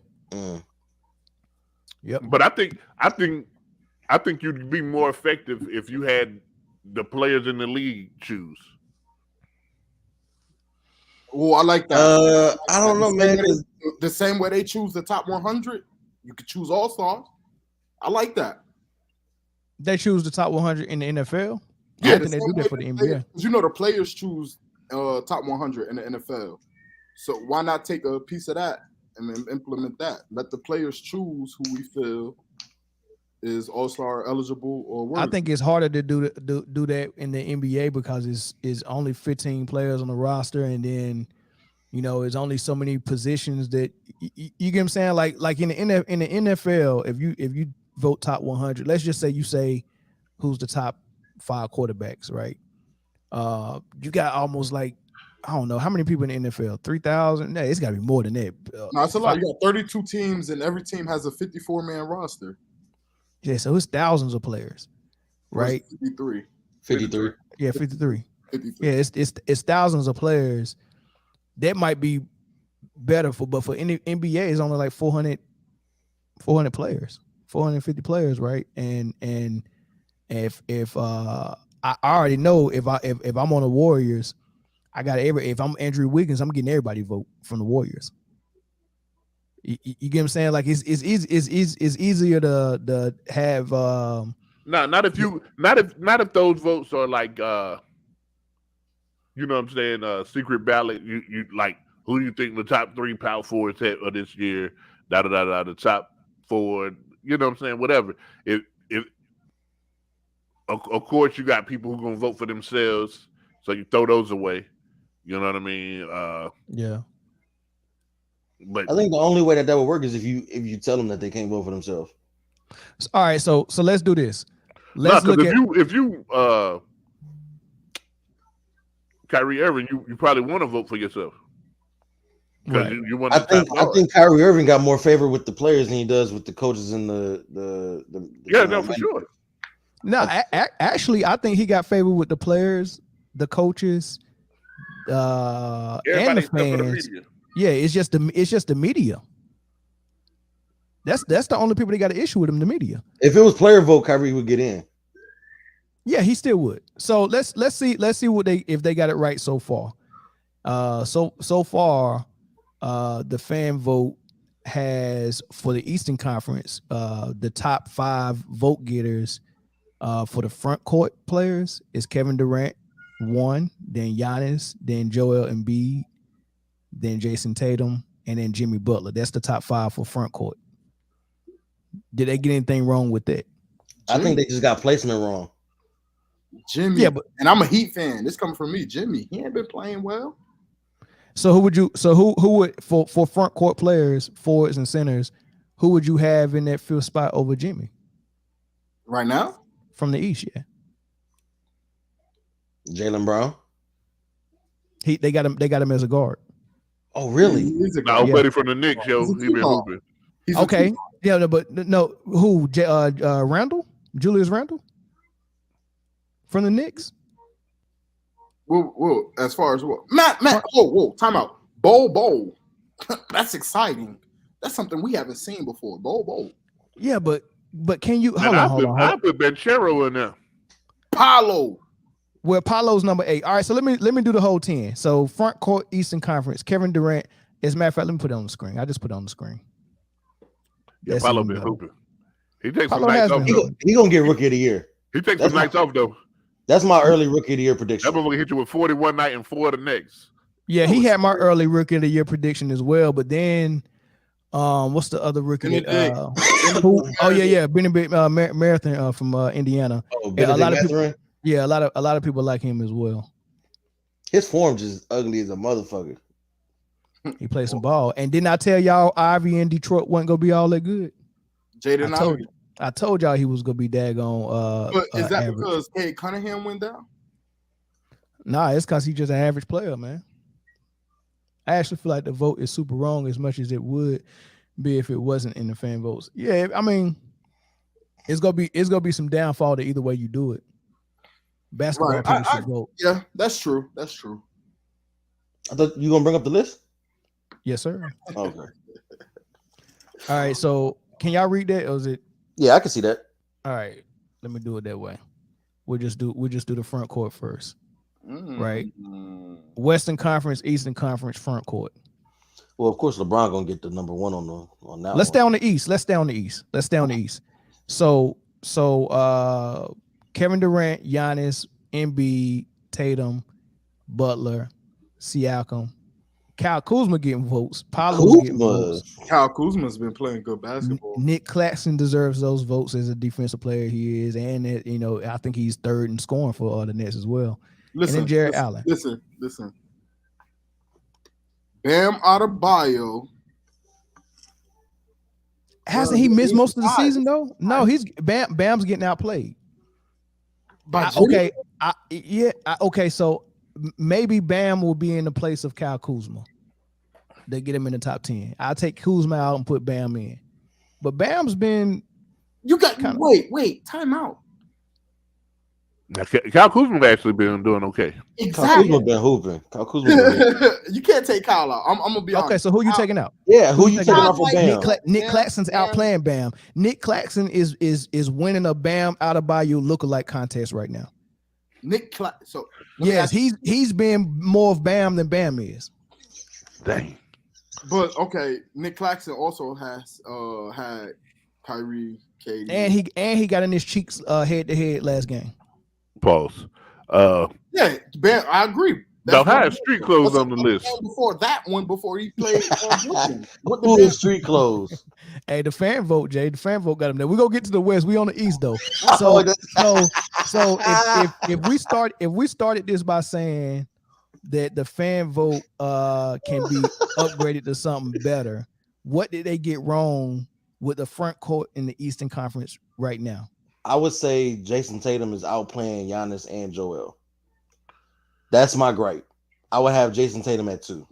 Yep. But I think you'd be more effective if you had the players in the league choose. Oh, I like that. I don't know, man. The same way they choose the top 100, you could choose All-Stars. I like that. They choose the top 100 in the NFL? Yeah, I think they do that for the NBA. You know, the players choose top 100 in the NFL. So why not take a piece of that and then implement that? Let the players choose who we feel is All-Star eligible or worthy. I think it's harder to do that in the NBA because it's only 15 players on the roster, and then it's only so many positions that you get what I'm saying. Like in the NFL, if you vote top 100, let's just say who's the top 5 quarterbacks, right? You got almost like, I don't know how many people in the NFL, 3,000. No, it's got to be more than that. No, it's a lot. You got 32 teams, and every team has a 54-man roster. Yeah, so it's thousands of players, right? 53. 53. Yeah, 53. 53. Yeah, it's thousands of players. That might be better but for any NBA, it's only like 400 players, 450 players, right? And if I already know if I'm on the Warriors, I got if I'm Andrew Wiggins, I'm getting everybody vote from the Warriors. You get what I'm saying? Like it's easier to have not if those votes are like you know what I'm saying, secret ballot. You like who you think the top 3 power forwards of this year, the top 4, you know what I'm saying, whatever. If of course you got people who gonna vote for themselves, so you throw those away. You know what I mean? Yeah. But I think the only way that would work is if you tell them that they can't vote for themselves. All right, so let's do this. Let's look at if you Kyrie Irving, you probably want to vote for yourself. Right. You want. I think Kyrie Irving got more favor with the players than he does with the coaches and the yeah, no, for sure. No, actually, I think he got favor with the players, the coaches, and the fans. Yeah, it's just the media. That's the only people that got an issue with him, the media. If it was player vote, Kyrie would get in. Yeah, he still would. So let's see what if they got it right so far. So far, the fan vote has for the Eastern Conference, the top 5 vote getters for the front court players is Kevin Durant 1, then Giannis, then Joel Embiid, then Jason Tatum, and then Jimmy Butler. That's the top 5 for front court. Did they get anything wrong with that? I think they just got placement wrong. Jimmy, yeah, and I'm a Heat fan. This coming from me. Jimmy, he ain't been playing well. So who would for front court players, forwards and centers, who would you have in that 5th spot over Jimmy? Right now? From the East, yeah. Jaylen Brown. They got him as a guard. Oh, really? I'm ready for the Knicks, yo. He been hooping. Okay. Yeah, but no, who? Randall? Julius Randle? From the Knicks? Whoa, as far as what? Matt, whoa, time out. Bowl. That's exciting. That's something we haven't seen before. Bowl. Yeah, but can you hold on. I put Banchero in there. Paolo. Well, Paolo's number 8. All right, so let me do the whole 10. So front court Eastern Conference, Kevin Durant. As a matter of fact, let me put it on the screen. I just put it on the screen. Yeah, Paolo been hooping. He takes some nights off. He gonna get rookie of the year. He takes some nights off though. That's my early rookie of the year prediction. I'm gonna hit you with 40 one night and 4 the next. Yeah, he had my early rookie of the year prediction as well. But then, what's the other rookie? Benedict Marathon from Indiana. Oh, a lot of people. Yeah, a lot of people like him as well. His form just ugly as a motherfucker. He played some ball. And didn't I tell y'all Ivy in Detroit wasn't gonna be all that good? Jaden Ivey. I told y'all he was gonna be daggone. But is that average. because Cade Cunningham went down? Nah, it's because he's just an average player, man. I actually feel like the vote is super wrong as much as it would be if it wasn't in the fan votes. Yeah, I mean, it's gonna be some downfall to either way you do it. Basketball people should vote. Yeah, that's true. That's true. I thought you gonna bring up the list. Yes, sir. Okay. All right. So can y'all read that, or is it? Yeah, I can see that. All right. Let me do it that way. We'll just do the front court first. Right. Western Conference, Eastern Conference, front court. Well, of course, LeBron gonna get the number 1 on that. Let's stay on the East. So Kevin Durant, Giannis, Embiid, Tatum, Butler, Siakam, Kyle Kuzma getting votes. Paolo's getting votes. Kyle Kuzma's been playing good basketball. Nick Claxton deserves those votes as a defensive player he is, and I think he's third in scoring for the Nets as well. Listen, and then Jared Allen. Listen. Bam Adebayo. Hasn't he missed most of the season though? No, Bam's getting outplayed. Okay, so maybe Bam will be in the place of Kyle Kuzma. They get him in the top 10. I'll take Kuzma out and put Bam in. But Bam's been wait, time out. Now, Kyle Kuzma actually been doing okay. Exactly. Kyle Kuzma been hooping. Kyle Kuzma been You can't take Kyle out. I'm gonna be honest. Okay, so who you taking out? Yeah, who you taking out for Bam? Nick Claxton's outplaying Bam. Nick Claxton is winning a Bam Adebayo lookalike contest right now. So yes, he's been more of Bam than Bam is. Dang. But okay, Nick Claxton also has had Kyrie, KD, and he got in his cheeks head to head last game. Pause. Yeah, Bam, I agree. Now, how is street clothes on the list? Before that one, before he played Brooklyn. Who is street clothes? Hey, the fan vote, Jay. The fan vote got him there. We're gonna get to the West. We on the East though. So if we started this by saying that the fan vote can be upgraded to something better, what did they get wrong with the front court in the Eastern Conference right now? I would say Jason Tatum is outplaying Giannis and Joel. That's my gripe. I would have Jason Tatum at 2.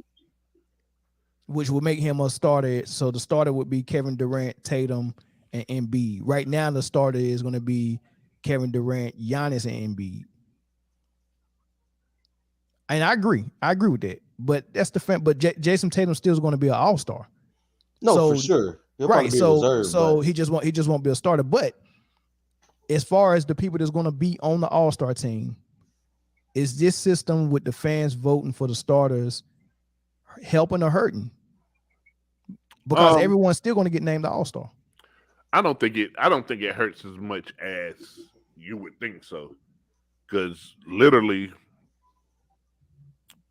Which would make him a starter. So the starter would be Kevin Durant, Tatum, and Embiid. Right now, the starter is going to be Kevin Durant, Giannis, and Embiid. And I agree with that. But that's the fan. But Jason Tatum still is going to be an all-star. No, for sure. Right. So he just won't be a starter. But as far as the people that's going to be on the all-star team, is this system with the fans voting for the starters helping or hurting? Because everyone's still going to get named the all-star. I don't think it hurts as much as you would think so. Because literally,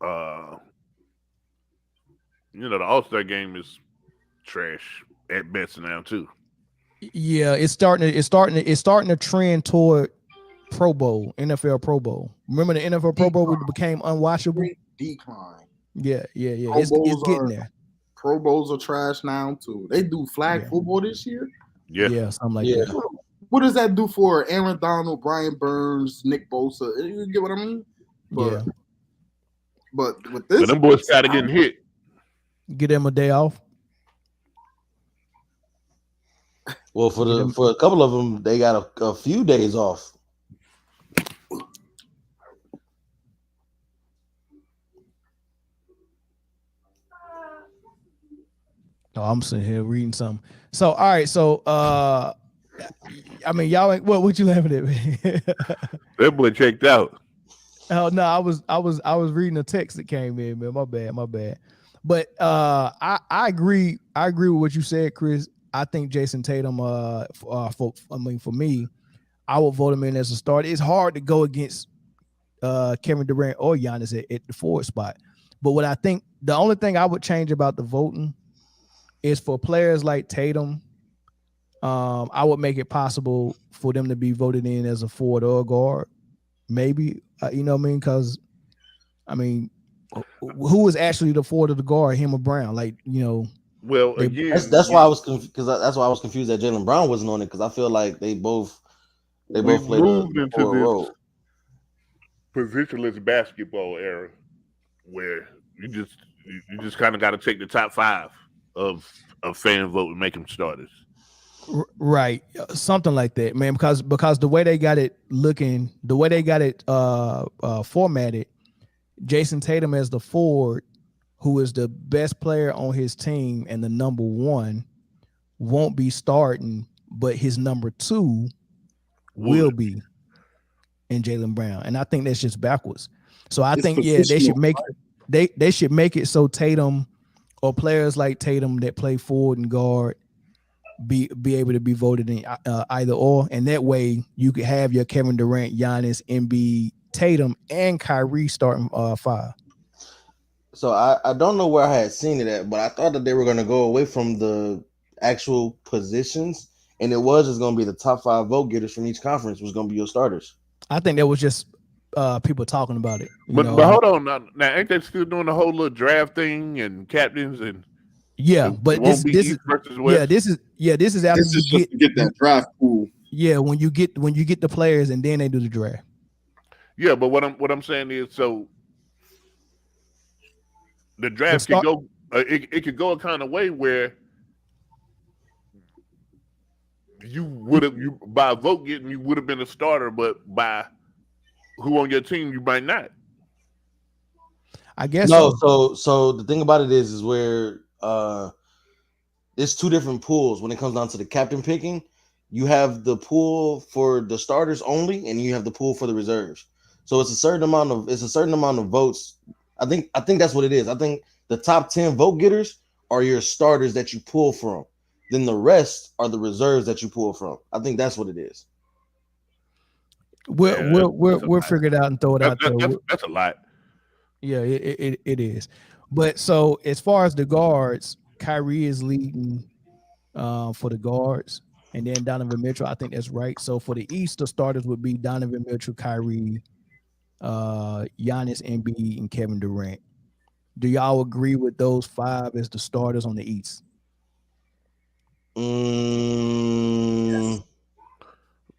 the All-Star game is trash at best now too. Yeah, it's starting to trend toward Pro Bowl, NFL Pro Bowl. Remember the NFL Pro Bowl became unwatchable? Decline. Yeah. It's getting there. Pro Bowls are trash now too. They do flag football this year. Yeah, something like that. What does that do for Aaron Donald, Brian Burns, Nick Bosa? You get what I mean? But with this, them boys started getting hit. Get them a day off. Well, for a couple of them, they got a few days off. Oh, I'm sitting here reading something. So, all right. So, I mean, y'all ain't what you laughing at me? That boy checked out. Oh no, I was reading a text that came in, man. My bad. But I agree with what you said, Chris. I think Jason Tatum, for me, I would vote him in as a starter. It's hard to go against Kevin Durant or Giannis at the forward spot. But what I think, the only thing I would change about the voting is for players like Tatum, I would make it possible for them to be voted in as a forward or a guard. Maybe, you know what I mean? Because, I mean, who is actually the forward or the guard, him or Brown? Like, you know. Well, again, that's why I was confused. That's why I was confused that Jaylen Brown wasn't on it, because I feel like they both played into a role. Positionless basketball era where you just kind of got to take the top 5 of fan vote and make them starters. Right, something like that, man. Because the way they got it looking, the way they got it formatted, Jason Tatum as the forward, who is the best player on his team and the number 1, won't be starting, but his number 2 will be in Jaylen Brown, and I think that's just backwards. So I think they should make they should make it so Tatum or players like Tatum that play forward and guard be able to be voted in either or, and that way you could have your Kevin Durant, Giannis, Embiid, Tatum, and Kyrie starting 5. So I don't know where I had seen it at, but I thought that they were going to go away from the actual positions, and it was just going to be the top 5 vote getters from each conference was going to be your starters. I think that was just people talking about it. But hold on now, ain't they still doing the whole little draft thing and captains and yeah, but this is versus West? this is after This is just to get that draft pool. Yeah, when you get the players and then they do the draft. Yeah, but what I'm saying is, so the draft could go. It could go a kind of way where you by vote getting you would have been a starter, but by who on your team you might not. I guess no. So the thing about it is where there's 2 different pools when it comes down to the captain picking. You have the pool for the starters only, and you have the pool for the reserves. So it's a certain amount of votes. I think that's what it is. I think the top 10 vote getters are your starters that you pull from. Then the rest are the reserves that you pull from. I think that's what it is. We'll figure it out and throw it out there. That's a lot. Yeah, it is. But so as far as the guards, Kyrie is leading for the guards, and then Donovan Mitchell. I think that's right. So for the East, the starters would be Donovan Mitchell, Kyrie, Giannis, Embiid, and Kevin Durant. Do y'all agree with those 5 as the starters on the East?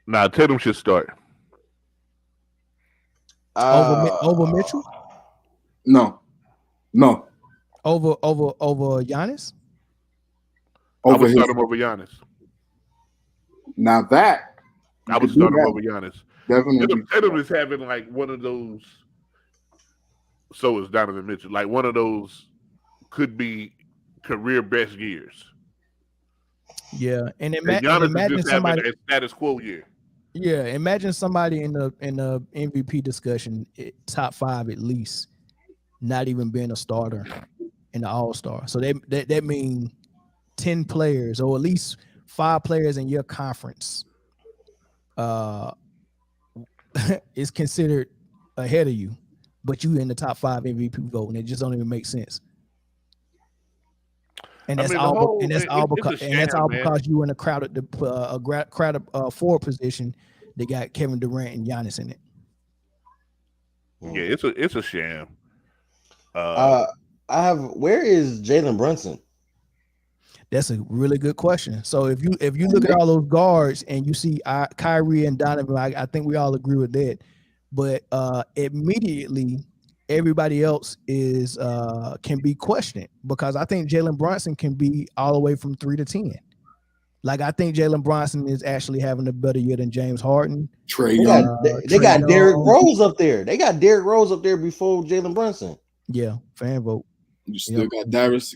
Nah, Tatum should start. Over Mitchell? No. Over Giannis? I would start him over Giannis. Now that I would start him over Giannis. Definitely. Tatum is having like one of those. So is Donovan Mitchell. Like one of those could be career best years. Yeah, and Giannis imagine is just somebody having a status quo year. Yeah, imagine somebody in the MVP discussion, top 5 at least, not even being a starter in the All-Star. So that means 10 players, or at least 5 players in your conference, is considered ahead of you, but you in the top 5 MVP vote, and it just don't even make sense. And that's all because you in a crowded forward position. They got Kevin Durant and Giannis in it. Yeah, it's a sham. Where is Jalen Brunson? That's a really good question. So if you look at all those guards and you see Kyrie and Donovan, I think we all agree with that. But immediately everybody else is can be questioned, because I think Jalen Brunson can be all the way from 3 to 10. Like, I think Jalen Brunson is actually having a better year than James Harden. They got Derrick Rose up there. They got Derrick Rose up there before Jalen Brunson. Yeah, fan vote. You still got Darius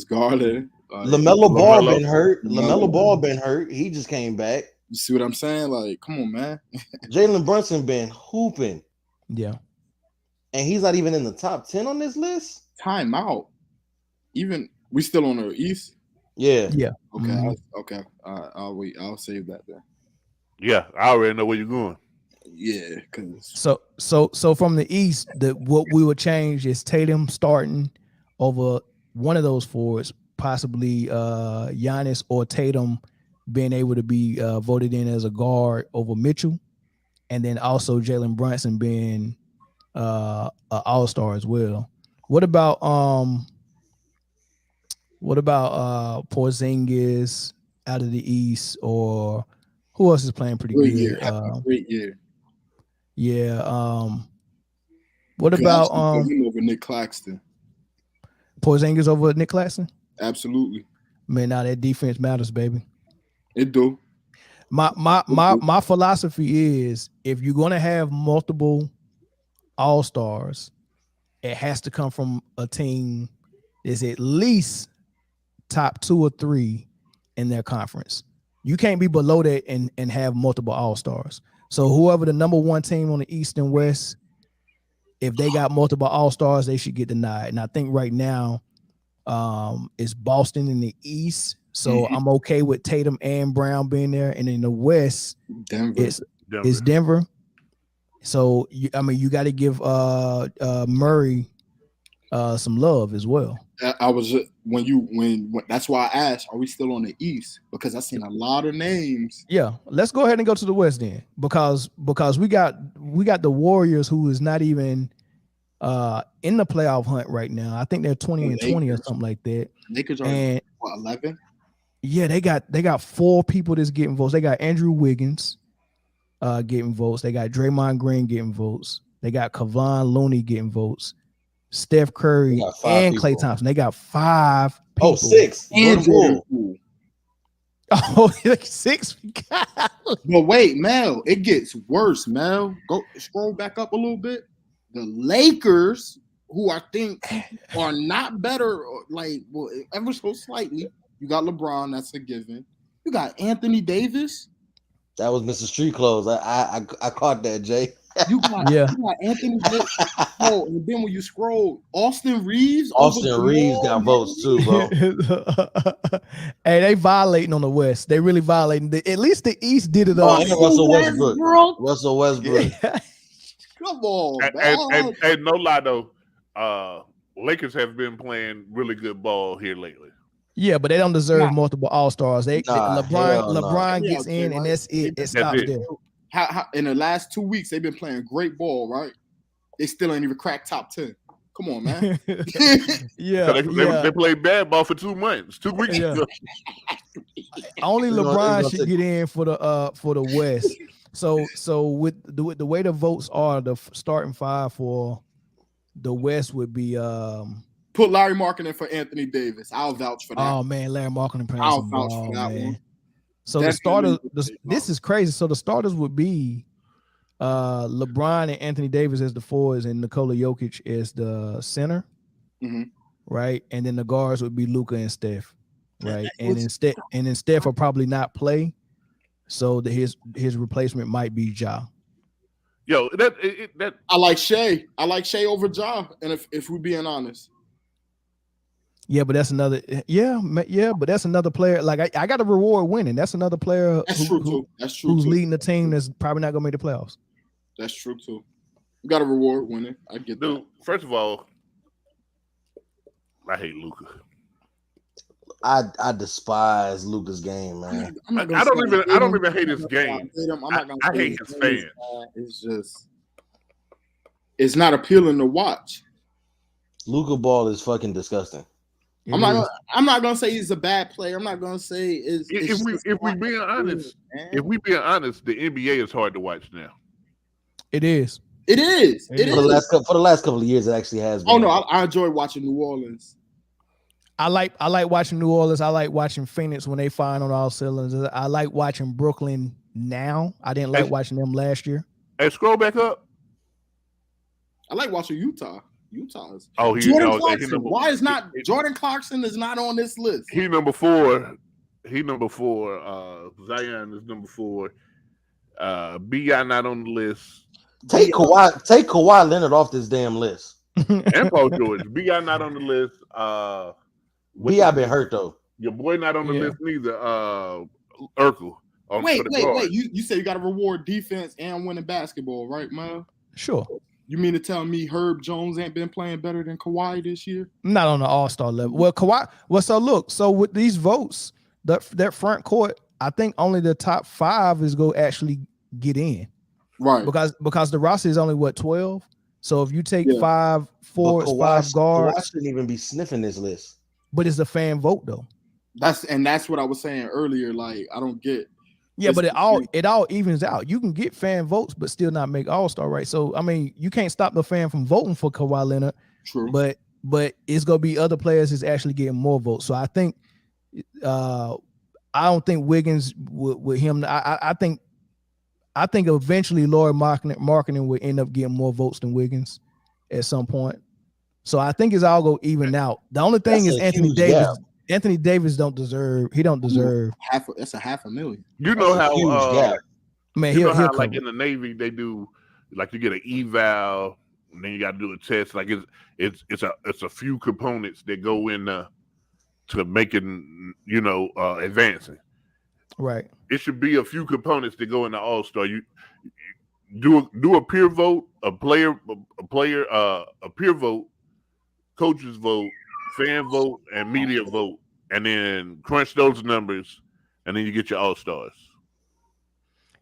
Garland. LaMelo Ball been hurt. LaMelo Ball been hurt. He just came back. You see what I'm saying? Like, come on, man. Jalen Brunson been hooping. Yeah. And he's not even in the top 10 on this list? Time out. Even we still on the East? Yeah. Yeah. Okay. Mm-hmm. Okay. I'll wait. I'll save that then. Yeah, I already know where you're going. Yeah, because so from the East, what we would change is Tatum starting over one of those forwards, possibly Giannis or Tatum being able to be voted in as a guard over Mitchell, and then also Jalen Brunson being an all-star as well. What about Porzingis out of the East, or who else is playing pretty good? Great year. Yeah. What about him over Nick Claxton? Porzingis over Nick Claxton? Absolutely. Man, now that defense matters, baby. It do. My philosophy is, if you're gonna have multiple all-stars, it has to come from a team that's at least top 2 or 3 in their conference. You can't be below that and have multiple all-stars. So whoever the number 1 team on the East and West, if they got multiple all-stars, they should get denied. And I think right now it's Boston in the East. So I'm okay with Tatum and Brown being there. And in the West, it's Denver. So you got to give Murray some love as well. I was just, when that's why I asked, are we still on the East? Because I've seen a lot of names. Yeah, let's go ahead and go to the West then, because we got the Warriors, who is not even in the playoff hunt right now. I think they're 20-20 or something like that. Lakers are And 11. yeah, they got 4 people that's getting votes. They got Andrew Wiggins getting votes. They got Draymond Green getting votes. They got Kevon Looney getting votes. Steph Curry and Klay Thompson. They got 5 people. Oh, 6. And Jordan Poole. Oh, 6. But wait, Mel, it gets worse, Mel. Go scroll back up a little bit. The Lakers, who I think are not better, like, well, ever so slightly. You got LeBron, that's a given. You got Anthony Davis. That was Mr. Street Clothes. I caught that, Jay. You got Anthony Davis. Oh, and then when you scroll, Austin Reeves. Got votes too, bro. Hey, they violating on the West. They really violating. At least the East did it. And Russell Westbrook. Come on, and no lie though, Lakers have been playing really good ball here lately. Yeah, but they don't deserve multiple All-Stars. LeBron gets in, and that's it. It stops there. How in the last 2 weeks they've been playing great ball, right? They still ain't even cracked top 10. Come on, man. They played bad ball for 2 months, 2 weeks. Yeah. Only LeBron should get in for the West. So with the way the votes are, the starting 5 for the West would be put Larry Markkinen for Anthony Davis. I'll vouch for that. Oh man, Larry Markkinen playing I'll some vouch ball, for that man. one. So Definitely this is crazy. So the starters would be LeBron and Anthony Davis as the forwards, and Nikola Jokic as the center, right? And then the guards would be Luka and Steph, right? And then Steph will probably not play, so his replacement might be Ja. Yo, that I like Shea. I like Shea over Ja. And if we're being honest. Yeah, but that's another. But that's another player. Like I got to reward winning. That's another player. That's true too. That's true. Who's too. leading the team that's probably not gonna make the playoffs. That's true too. You got to reward winning. I get that. Dude, first of all, I hate Luka. I despise Luka's game, man. I don't even hate his game. I hate his fans. It's not appealing to watch. Luka ball is fucking disgusting. I'm not gonna say he's a bad player. I'm not gonna say if we being honest, the NBA is hard to watch now. It is. It is. For the last couple of years, it actually has been. Oh no, I enjoy watching New Orleans. I like watching New Orleans. I like watching Phoenix when they fire on all cylinders. I like watching Brooklyn now. I didn't like watching them last year. Hey, scroll back up. I like watching Utah. Utah's. Oh, Jordan Clarkson. Why is not Jordan Clarkson is not on this list? He number 4. Zion is number 4. B.I. not on the list. Take Kawhi Leonard off this damn list. And Paul George. B.I. not on the list. B.I. been hurt though. Your boy not on the list neither. Urkel. Wait. You say you got to reward defense and winning basketball, right, man? Sure. You mean to tell me Herb Jones ain't been playing better than Kawhi this year? Not on the All-Star level. Well, Kawhi. Well, so with these votes, that front court, I think only the top 5 is go actually get in, right? Because the roster is only 12. So if you take 5 forwards, 5 guards, Kawhi shouldn't even be sniffing this list. But it's a fan vote though. That's what I was saying earlier. Like I don't get. Yeah, but it all evens out. You can get fan votes, but still not make All-Star, right? So I mean, you can't stop the fan from voting for Kawhi Leonard. True. But it's gonna be other players that's actually getting more votes. So I think, I don't think Wiggins with him. I think eventually Lauri Markkinen will end up getting more votes than Wiggins at some point. So I think it's all go even out. The only thing is Anthony Davis. Gap. Anthony Davis don't deserve. He don't deserve That's a $500,000. You know how huge gap. Man, he'll like in the Navy they do like you get an eval and then you got to do a test. Like it's a few components that go in to making advancing. Right. It should be a few components that go in the All-Star. You do a peer vote, a peer vote, coaches vote, fan vote, and media vote, and then crunch those numbers, and then you get your all-stars.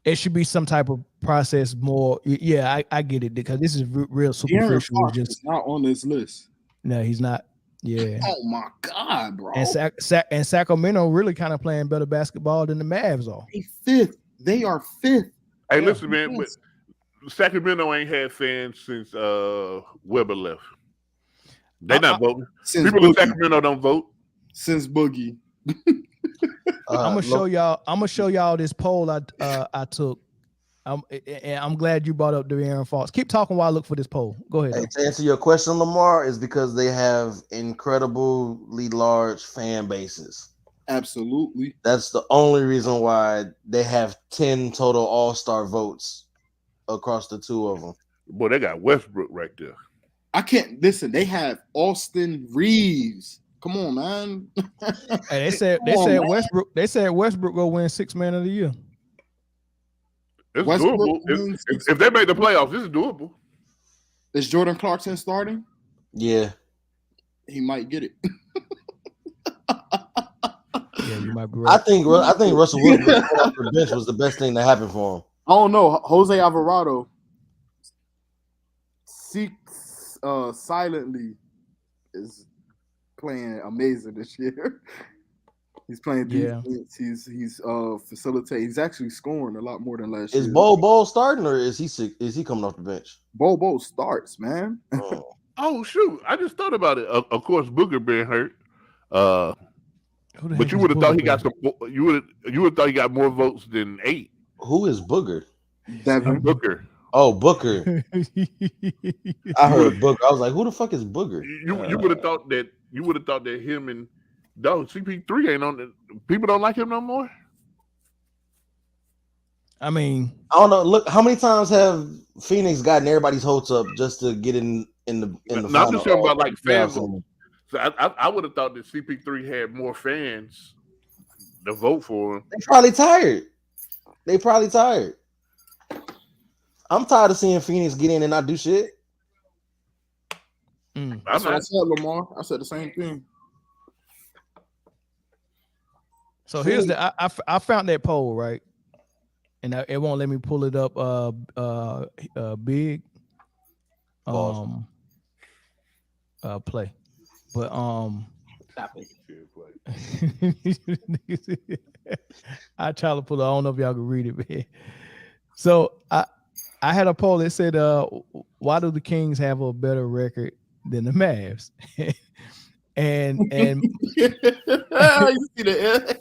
It should be some type of process more. Yeah, I get it because this is real De'Aaron superficial. Fox Just is not on this list. no, he's not. Yeah. Oh my God, bro. And Sacramento really kind of playing better basketball than the Mavs are. They fifth. They are fifth. Hey, listen, man, but Sacramento ain't had fans since Weber left. They not voting. Since People in Boogie. Sacramento don't vote. Since Boogie. I'm gonna show y'all this poll I took. And I'm glad you brought up De'Aaron Fox. Keep talking while I look for this poll. Go ahead. Hey, to answer your question, Lamar, is because they have incredibly large fan bases. Absolutely. That's the only reason why they have 10 total All-Star votes across the two of them. Boy, they got Westbrook right there. I can't listen. They have Austin Reeves. Come on, man. Hey, they said man. Westbrook. They said Westbrook go win 6th Man of the Year. It's Westbrook doable. wins If they make the playoffs, this is doable. Is Jordan Clarkson starting? Yeah. He might get it. Yeah, you might be I right. think Russell Wilson off the bench was the best thing that happened for him. I don't know. Jose Alvarado silently is playing amazing this year. He's playing defense. He's facilitating. He's actually scoring a lot more than last year. Is Bol starting or is he coming off the bench? Bo starts, man. Oh. Oh shoot! I just thought about it. Of course, Booker been hurt. But you would have thought he got some. You would have thought he got more votes than 8. Who is Booger? Devin Booker. Oh, Booker. I heard Booker. I was like, who the fuck is Booger? You would have thought that him and dog CP3 ain't on the people don't like him no more. I mean, I don't know. Look, how many times have Phoenix gotten everybody's hopes up just to get in the No, final? I'm just talking about like Yeah, fan vote. So I would have thought that CP3 had more fans to vote for him. They probably tired. I'm tired of seeing Phoenix get in and not do shit. That's what I said, Lamar. I said the same thing. so here's I found that poll, right? And it won't let me pull it up big play. But Stop it. I try to pull it. I don't know if y'all can read it, man. So I had a poll that said, why do the Kings have a better record than the Mavs? and You see the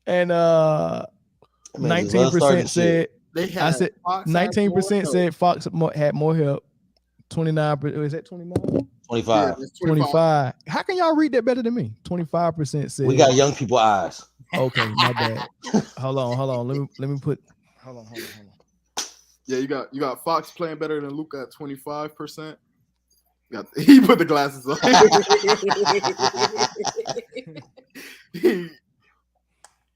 and 19% said they had I said Fox 19% said Fox had more help. 29%. Is that 29? 25. 25. How can y'all read that better than me? 25% said We got young people eyes. okay, my bad. Hold on. Let me put hold on. Yeah, you got Fox playing better than Luka at 25%. He put the glasses on.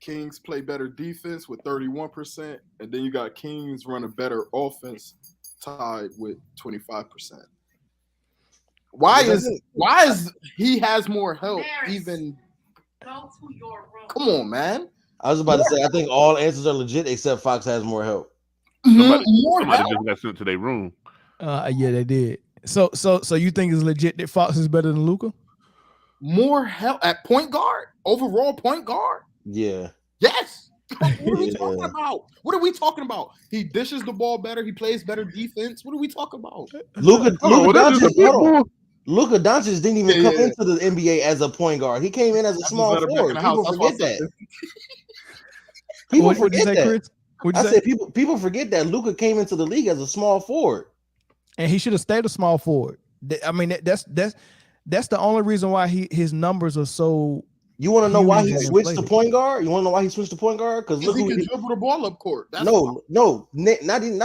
Kings play better defense with 31%, and then you got Kings run a better offense tied with 25%. Why is he has more help even? Go to your room. Come on, man. I was about to say, I think all answers are legit except Fox has more help. Somebody help. just got sent to their room. Yeah, they did. So you think it's legit that Fox is better than Luka? More help at point guard, overall point guard. Yeah. Yes. What are we talking about? What are we talking about? He dishes the ball better. He plays better defense. What are we talking about? Luka Doncic didn't even come into the NBA as a point guard. He came in as a small forward. People forget that. People forget that. I said people forget that Luka came into the league as a small forward, and he should have stayed a small forward. I mean, that's the only reason why his numbers are so. You want to know why he switched to point guard? You want to know why he switched to point guard? Because look, he can dribble the ball up court. That's not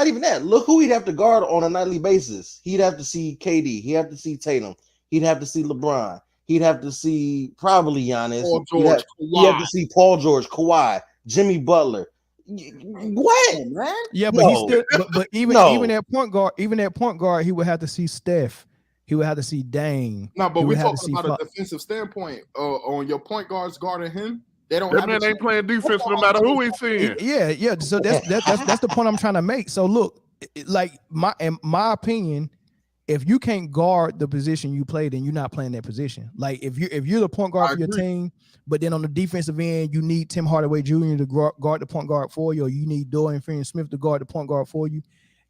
even that. Look who he'd have to guard on a nightly basis. He'd have to see KD. He'd have to see Tatum. He'd have to see LeBron. He'd have to see probably Giannis. Paul George, he'd have to see Paul George, Kawhi, Jimmy Butler. What? man. Yeah, but he's No. still but even No. even at point guard, he would have to see Steph. He would have to see Dame. No, but He we're would have to talking see about a defensive standpoint. On your point guards guarding him, they don't That have man a ain't playing defense no matter who he's seeing. Yeah. So that's the point I'm trying to make. So look, like in my opinion, if you can't guard the position you play, then you're not playing that position. Like if you're the point guard I for your agree. team, but then on the defensive end, you need Tim Hardaway Jr. to guard the point guard for you, or you need Dorian Finney-Smith to guard the point guard for you.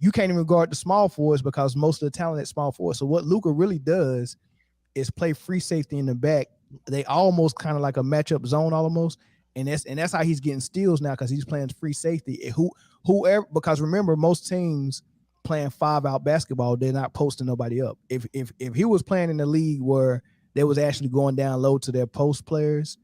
You can't even guard the small forwards because most of the talent at small forward. So what Luka really does is play free safety in the back. They almost kind of like a matchup zone almost. And that's how he's getting steals now because he's playing free safety. Whoever, because remember, most teams playing 5-out basketball, they're not posting nobody up. If he was playing in a league where they was actually going down low to their post players,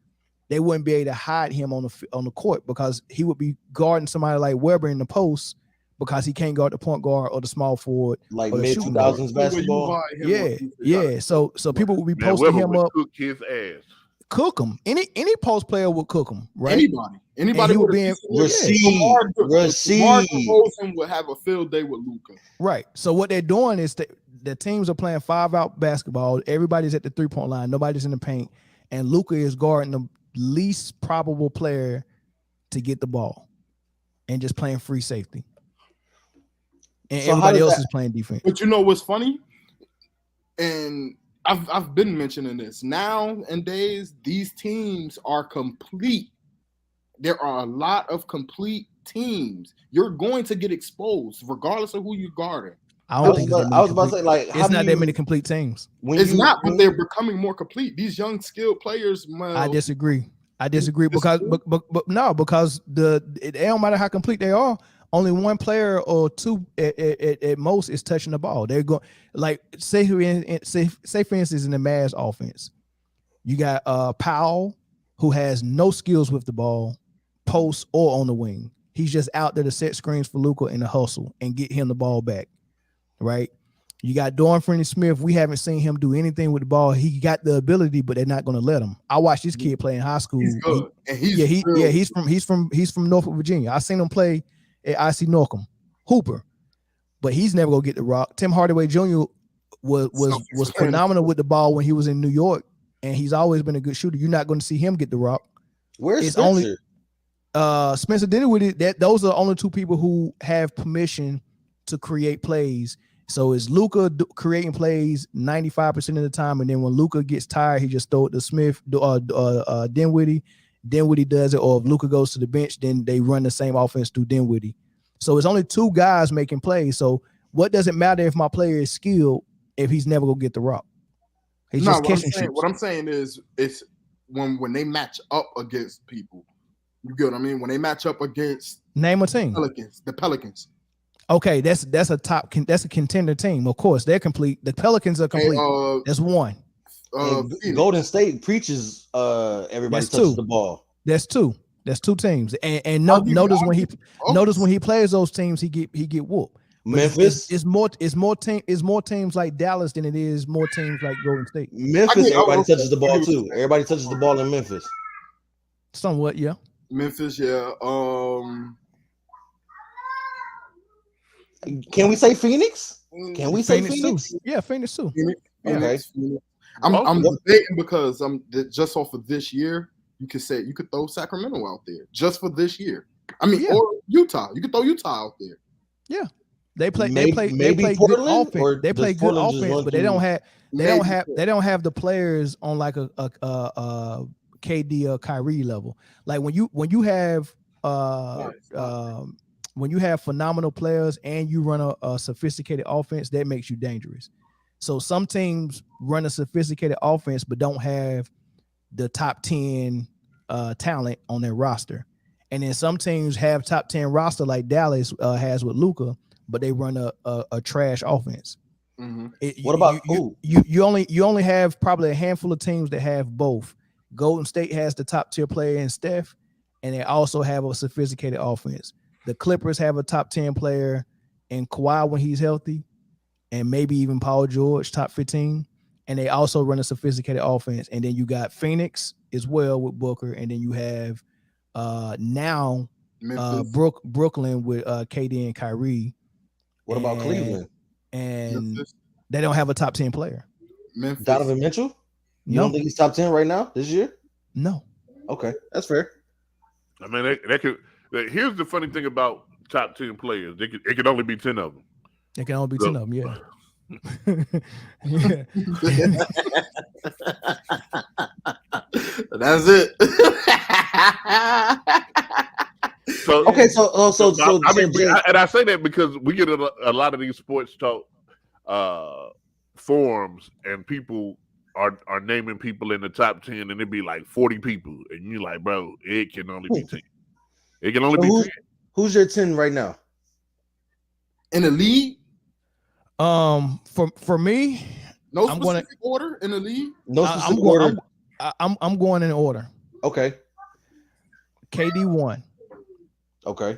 they wouldn't be able to hide him on the court because he would be guarding somebody like Weber in the post because he can't guard the point guard or the small forward. Like or the mid shooting 2000s basketball. Yeah. So people would be Man, posting Weber him would up, cook his ass. cook him. Any post player would cook him, right? Anybody And he would be in- Rasheed DeRozan would have a field day with Luka. Right. So what they're doing is the teams are playing 5-out basketball. Everybody's at the 3-point line. Nobody's in the paint. And Luka is guarding the least probable player to get the ball and just playing free safety. And So how everybody does else that- is playing defense. But you know what's funny? And I've been mentioning this. Nowadays, these teams are complete. There are a lot of complete teams. You're going to get exposed regardless of who you're guarding. I I don't was think about to say, like, how it's do not you- that many complete teams. when It's you- not, but they're becoming more complete. These young skilled players, I disagree. because disagree? but no, because it don't matter how complete they are. Only one player or two at most is touching the ball. They're going like say for instance in the Mavs offense, you got Powell who has no skills with the ball, post or on the wing. He's just out there to set screens for Luka in the hustle and get him the ball back. Right. You got Dorian Finney-Smith. We haven't seen him do anything with the ball. He got the ability, but they're not going to let him. I watched this kid play in high school. he's good. And he's He's from Norfolk, Virginia. I seen him play at IC Norcom, Hooper, but he's never gonna get the rock. Tim Hardaway Jr. was phenomenal with the ball when he was in New York, and he's always been a good shooter. You're not going to see him get the rock. Where's It's Spencer? only Spencer Dinwiddie. Those are the only two people who have permission to create plays. So it's Luka creating plays 95% of the time, and then when Luka gets tired, he just throw it to Smith, Dinwiddie. Dinwiddie does it, or if Luka goes to the bench, then they run the same offense through Dinwiddie. So it's only two guys making plays. So what does it matter if my player is skilled if he's never gonna get the rock? He's just catching shoots. What I'm saying is, it's when they match up against people. You get what I mean? When they match up against Name a team. the Pelicans. Okay, that's a contender team. Of course, they're complete. The Pelicans are complete. And, That's one. And Golden State preaches everybody That's touches two. the ball. That's two. That's two teams. And notice when he plays those teams, he get whooped. But Memphis, it's more teams like Dallas than it is more teams like Golden State. Memphis, everybody touches the ball too. Everybody touches the ball in Memphis. Somewhat, yeah. Memphis, yeah. Can we say Phoenix? Can we say Phoenix? too? Yeah, Phoenix too. Phoenix. I'm debating because just off of this year, you could throw Sacramento out there just for this year. I mean, or Utah. You could throw Utah out there. Yeah. They play Maybe good Portland, offense. or They play does good Portland just offense, run but they through- don't have the players on like a KD or Kyrie level. Like when you have phenomenal players and you run a sophisticated offense, that makes you dangerous. So some teams run a sophisticated offense but don't have the top 10 talent on their roster. And then some teams have top 10 roster like Dallas has with Luka, but they run a trash offense. Mm-hmm. What about you only have probably a handful of teams that have both. Golden State has the top tier player in Steph, and they also have a sophisticated offense. The Clippers have a top 10 player in Kawhi when he's healthy, and maybe even Paul George, top 15. And they also run a sophisticated offense. And then you got Phoenix as well with Booker, and then you have now Memphis. Brooklyn with KD and Kyrie. What about And- Cleveland? And Memphis. they don't have a top 10 player. Memphis. Donovan Mitchell? You No, don't think he's top 10 right now this year? no. Okay, that's fair. I mean, they could. Here's the funny thing about top 10 players: it could only be 10 of them. It can only be So- 10 of them, yeah. Yeah. That's it. So Okay, so I mean, Jay- and I say that because we get a lot of these sports talk forums, and people are naming people in the top 10, and it'd be like 40 people, and you're like, bro, it can only be 10. It can only So be 10. who's your 10 right now? In the league, For me, no I'm specific gonna- order in the league. No I'm specific going. order. I'm going in order. Okay. KD 1. Okay.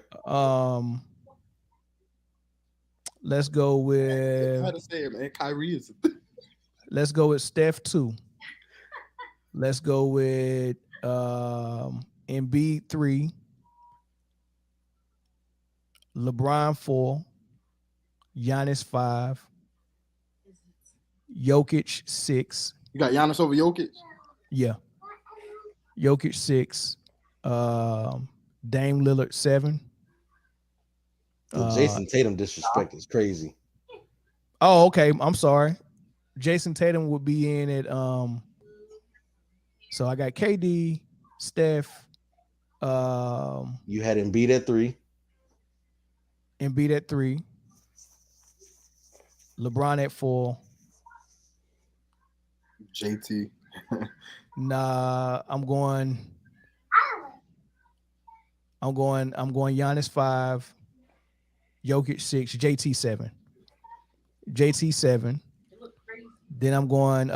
Let's go I with had to say it, man. Kyrie is. Steph 2. Let's go with Embiid 3. LeBron 4. Giannis 5. Jokic 6. You got Giannis over Jokic. Yeah. Jokic 6. Dame Lillard 7. The Jason Tatum disrespect is crazy. Oh, okay. I'm sorry. Jason Tatum would be in it. So I got KD, Steph, You had Embiid at 3. Embiid at 3, LeBron at 4. JT. Nah, I'm going Giannis 5, Jokic 6, JT 7. JT 7. Then I'm going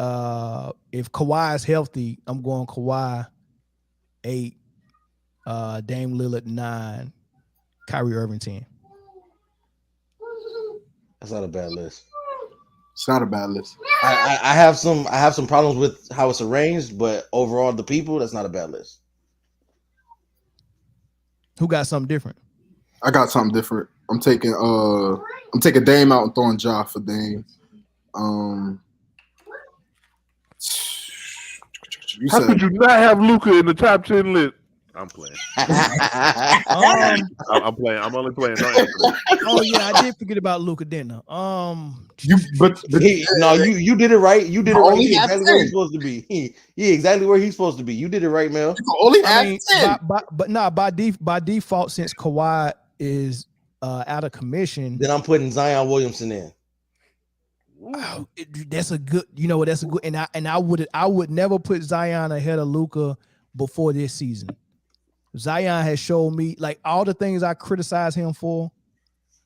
if Kawhi is healthy, I'm going Kawhi 8, Dame Lillard 9, Kyrie Irving 10. That's not a bad list. It's not a bad list. I have some problems with how it's arranged, but overall, the people, that's not a bad list. Who got something different? I got something different. I'm taking Dame out and throwing Ja for Dame. You How said could you not have Luka in the top 10 list? I'm playing. I'm playing. I'm only playing. Don't answer that. Oh yeah, I did forget about Luka, didn't I? but You did it right. You did it I right. only He have exactly where 10. he's supposed to be. He exactly where he's supposed to be. You did it right, Mel. you can only have I mean, 10. by default, since Kawhi is out of commission, Then I'm putting Zion Williamson in. wow, that's a good. You know what? That's a good. And I would never put Zion ahead of Luka before this season. Zion has shown me like all the things I criticize him for.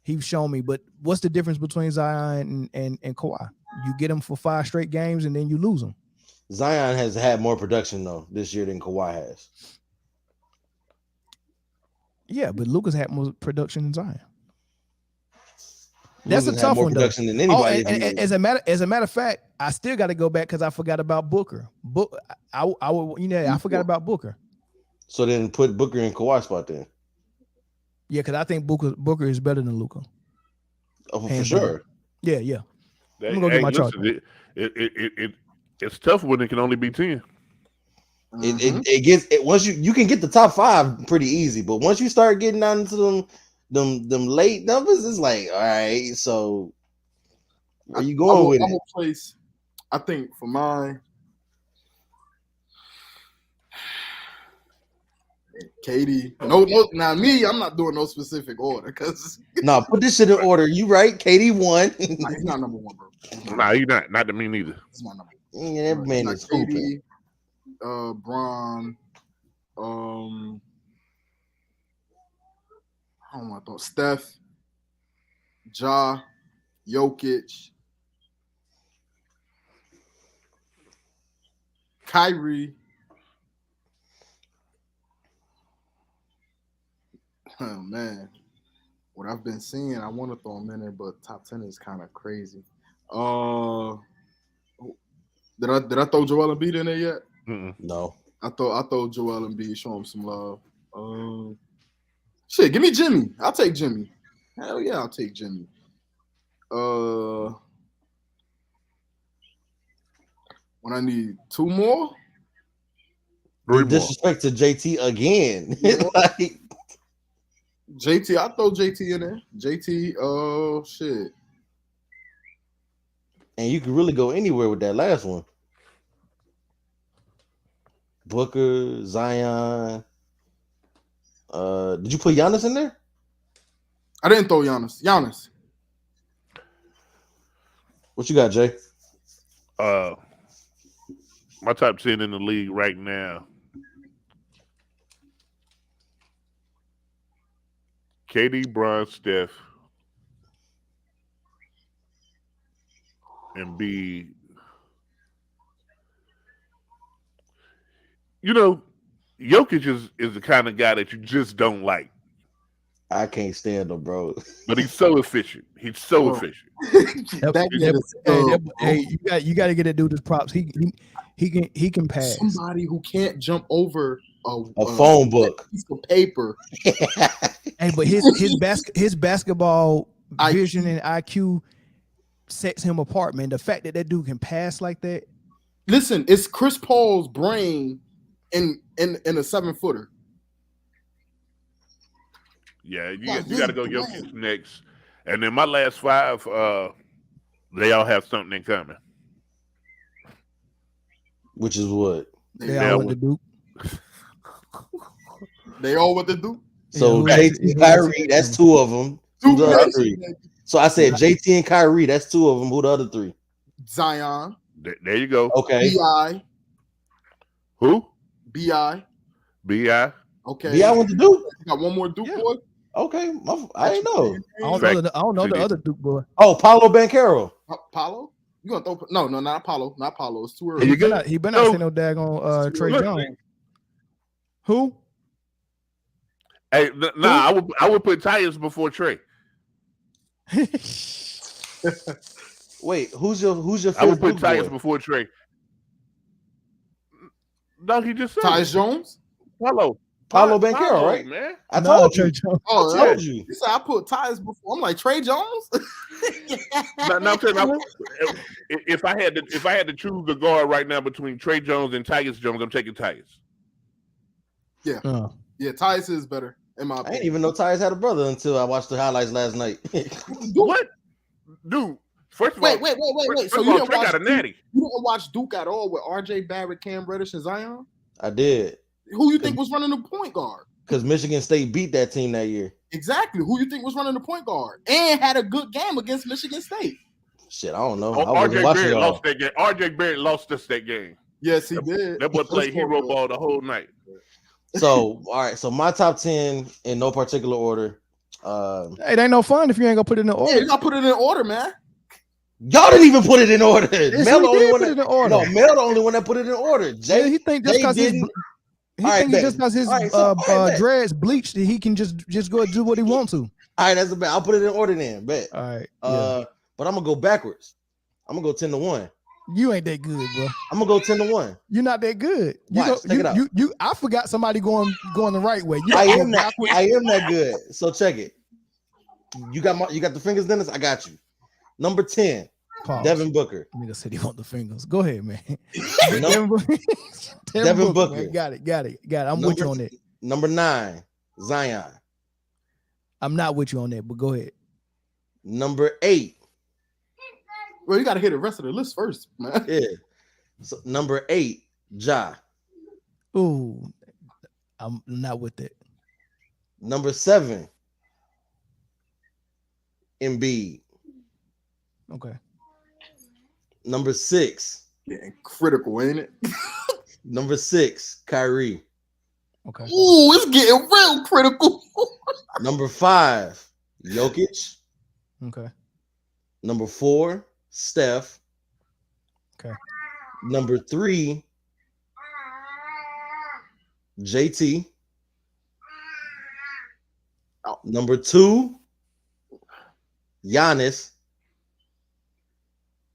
He's shown me. But what's the difference between Zion and Kawhi? You get him for 5 straight games and then you lose him. Zion has had more production though this year than Kawhi has. Yeah, but Luka's had more production than Zion. That's Luka's a had tough more one, though. production than anybody. Oh, and as a matter of fact, I still got to go back because I forgot about Booker. I forgot about Booker. So then put Booker in Kawhi's spot then. Yeah, because I think Booker is better than Luka. Oh, for Hands sure. Yeah, yeah. Hey, I'm gonna go get my chart. It's tough when it can only be 10. It gets once you can get the top 5 pretty easy, but once you start getting down into them late numbers, it's like, all right, so where you going with I'm it? a place. I think for mine, Katie. No, now me, I'm not doing no specific order because No, put this shit in order. You right, KD won. he's not number one, bro. Nah, you not to me neither. He's not number Yeah, that one. man It's is not hooping. KD, Bron, I don't want to throw Steph, Ja, Jokic, Kyrie. Oh man, what I've been seeing, I want to throw him in there, but top 10 is kind of crazy. Did I throw Joel Embiid in there yet? Mm-mm. No. I thought Joel Embiid, show him some love. Shit, give me Jimmy. I'll take Jimmy. Hell yeah, I'll take Jimmy. When I need 2 more. 3 more. Disrespect to JT again. Like, JT, I'll throw JT in there. JT, shit. and you can really go anywhere with that last one. Booker, Zion. Did you put Giannis in there? I didn't throw Giannis. Giannis. What you got, Jay? My top 10 in the league right now. KD, Bron, Steph, and B. You know, Jokic is the kind of guy that you just don't like. I can't stand him, bro. But he's so efficient. He's so efficient. You got to get that dude his props. He can pass. Somebody who can't jump over A phone book. piece of paper. Hey, but his basketball vision and IQ sets him apart, man. The fact that that dude can pass like that. Listen, it's Chris Paul's brain in a 7-footer. Yeah, you got to go Jokic next. And then my last 5, they all have something in common. Which is what? They all went to Duke. They all what they do. So Yeah, JT, Kyrie, that's 2 of them. Who the other 3? So I said JT and Kyrie, that's 2 of them. Who the other 3? Zion. There you go. Okay. BI. Who? BI. B.I. Okay. Yeah, I went to Duke. You got one more Duke boy. Okay, I didn't know. I don't know the other Duke boy. Oh, Paolo Banchero. Paulo? You gonna throw? No, not Paulo. Not Paulo. It's too early. Here you go. He better not say no daggone Trey Look, Jones. Who? Hey, nah, I would put Tyus before Trey. Wait, who's your I would fifth put Duke Tyus boy? before Trey. No, he just said Tyus Jones. Paulo Banchero, right? man. I No, told Trey you. Jones. Oh, I told you. You said I put Tyus before. I'm like Trey Jones. No, I'm saying, if I had to choose the guard right now between Trey Jones and Tyus Jones, I'm taking Tyus. Yeah, Oh. yeah. Tyus is better in my I didn't opinion. even know Tyus had a brother until I watched the highlights last night. What, dude? First of all, Wait. First So of you all, didn't Trey watch got a natty. You didn't watch Duke at all with R.J. Barrett, Cam Reddish, and Zion? I did. Who you think was running the point guard? Because Michigan State beat that team that year. Exactly. Who you think was running the point guard and had a good game against Michigan State? Shit, I don't know. Oh, I wasn't watching Barrett y'all. lost that game. R.J. Barrett lost us that game. Yes, he did. That boy played hero ball the whole night. So, all right. So my top 10 in no particular order. Hey, it ain't no fun if you ain't gonna put it in the Yeah, order. you gotta put it in order, man. Y'all didn't even put it in order. Yes, Mel we the only did one put it in that, order. no, Mel the only one that put it in order. Yeah, Jay, he think just Jay because his didn't. he All right, think bet. just because his All right, so- all right, bet. dreads bleached, he can just go and do what he wants to. All right, that's a bet. I'll put it in order then. Bet. All right. But I'm gonna go backwards. I'm gonna go 10-1. You ain't that good, bro. I'm gonna go 10-1. You're not that good. Watch, check it out. I forgot somebody going the right way. You I gotta am go that. backwards. I am that good. So check it. You got the fingers, Dennis. I got you. Number 10, Pause. Devin Booker. Nigga said he want the fingers. Go ahead, man. Devin Booker. Man. Got it. I'm with you on that. Number 9, Zion. I'm not with you on that, but go ahead. Number 8, Well, you gotta hear the rest of the list first, man. yeah. So number 8, Ja. Ooh, I'm not with that. Number 7, Embiid. Okay. Number 6, Getting critical, ain't it? Number 6, Kyrie. Okay. Ooh, it's getting real critical. Number 5, Jokic. Okay. Number 4, Steph. Okay. Number 3, JT. Number 2, Giannis.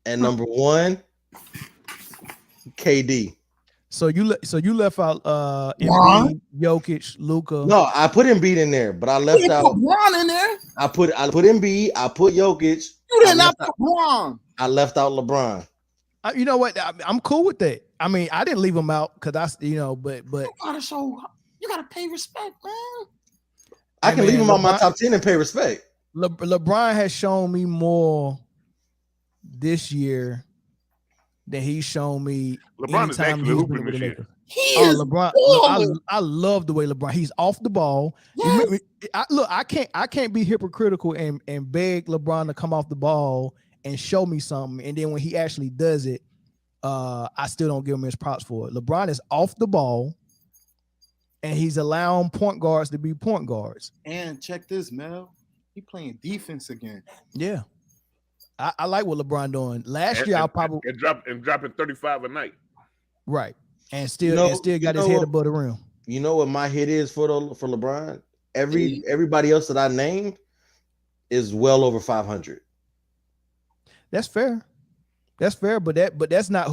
And number 1, KD. So you left out Bron? Embiid, Jokic, Luka. No, I put Embiid in there, but I left You out. put Bron in there. I put Embiid. I put Jokic. You did not put Bron. I left out LeBron. You know what? I'm cool with that. I mean, I didn't leave him out because but You gotta show. You gotta pay respect, man. I can leave him on my top 10 and pay respect. LeBron has shown me more this year than he's shown me. LeBron is anytime actually he's hooping been with this the year. Lakers. He is LeBron. balling. I love the way LeBron. He's off the ball. Yes. I can't be hypocritical and beg LeBron to come off the ball and show me something. And then when he actually does it, I still don't give him his props for it. LeBron is off the ball, and he's allowing point guards to be point guards. And check this, Mel. He playing defense again. Yeah, I like what LeBron doing. Last year, I probably dropping 35 a night. right, and still got his know head what? above the rim. You know what my hit is for LeBron? Everybody else that I named is well over 500. That's fair. That's fair, but that's not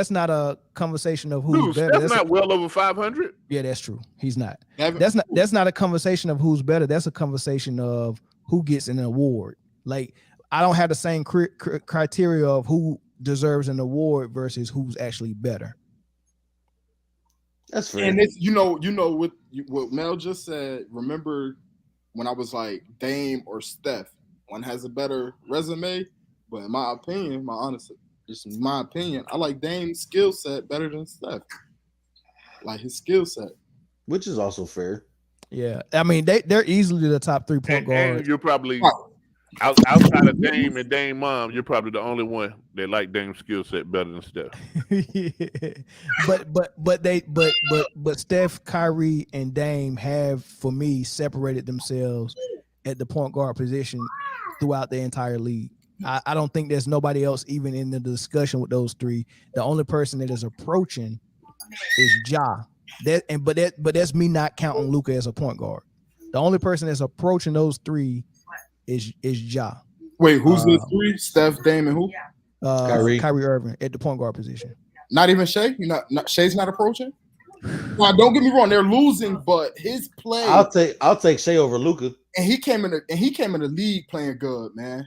not a conversation of who's Dude, better. Steph's not well over 500. Yeah, that's true. He's not. Evan- That's not a conversation of who's better. That's a conversation of who gets an award. Like I don't have the same criteria of who deserves an award versus who's actually better. That's fair. And it's what Mel just said. Remember when I was like Dame or Steph, one has a better resume, but in my opinion, my opinion, I like Dame's skill set better than Steph. Like his skill set, which is also fair. Yeah, I mean they're easily the top 3 point guards. And you're probably outside of Dame and Dame mom, you're probably the only one that like Dame's skill set better than Steph. But Steph, Kyrie, and Dame have for me separated themselves at the point guard position throughout the entire league. I don't think there's nobody else even in the discussion with those 3. The only person that is approaching is Ja. But that's me not counting Luka as a point guard. The only person that's approaching those 3 is Ja. Wait, who's the 3? Steph, Dame, and who? Kyrie Irving at the point guard position. Not even Shea. Shea's not approaching. Now, don't get me wrong; they're losing, but his play. I'll take Shea over Luka. And he came in the league playing good, man.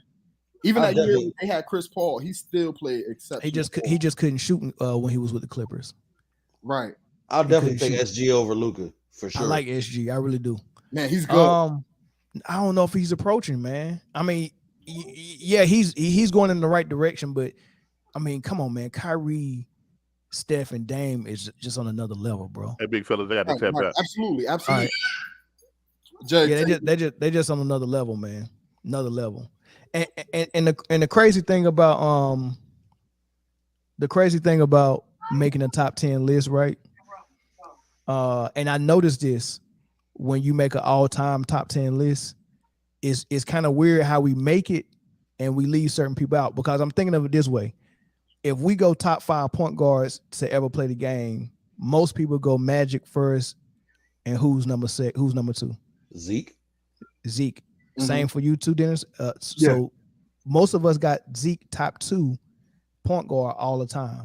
Even that year they had Chris Paul, he still played exceptional. He just couldn't shoot when he was with the Clippers. Right. I'll definitely take SG over Luka for sure. I like SG. I really do. Man, he's good. I don't know if he's approaching, man. I mean, yeah, he's going in the right direction, but I mean, come on, man. Kyrie, Steph, and Dame is just on another level, bro. That big fella, they got to tap out. Absolutely. Right. Yeah, they just on another level, man. Another level. And the crazy thing about making a top 10 list, right? And I noticed this when you make an all-time top 10 list, it's kind of weird how we make it and we leave certain people out, because I'm thinking of it this way. If we go top 5 point guards to ever play the game, most people go Magic first, and who's number 2? Zeke. Mm-hmm. Same for you too, Dennis. So most of us got Zeke top 2 point guard all the time.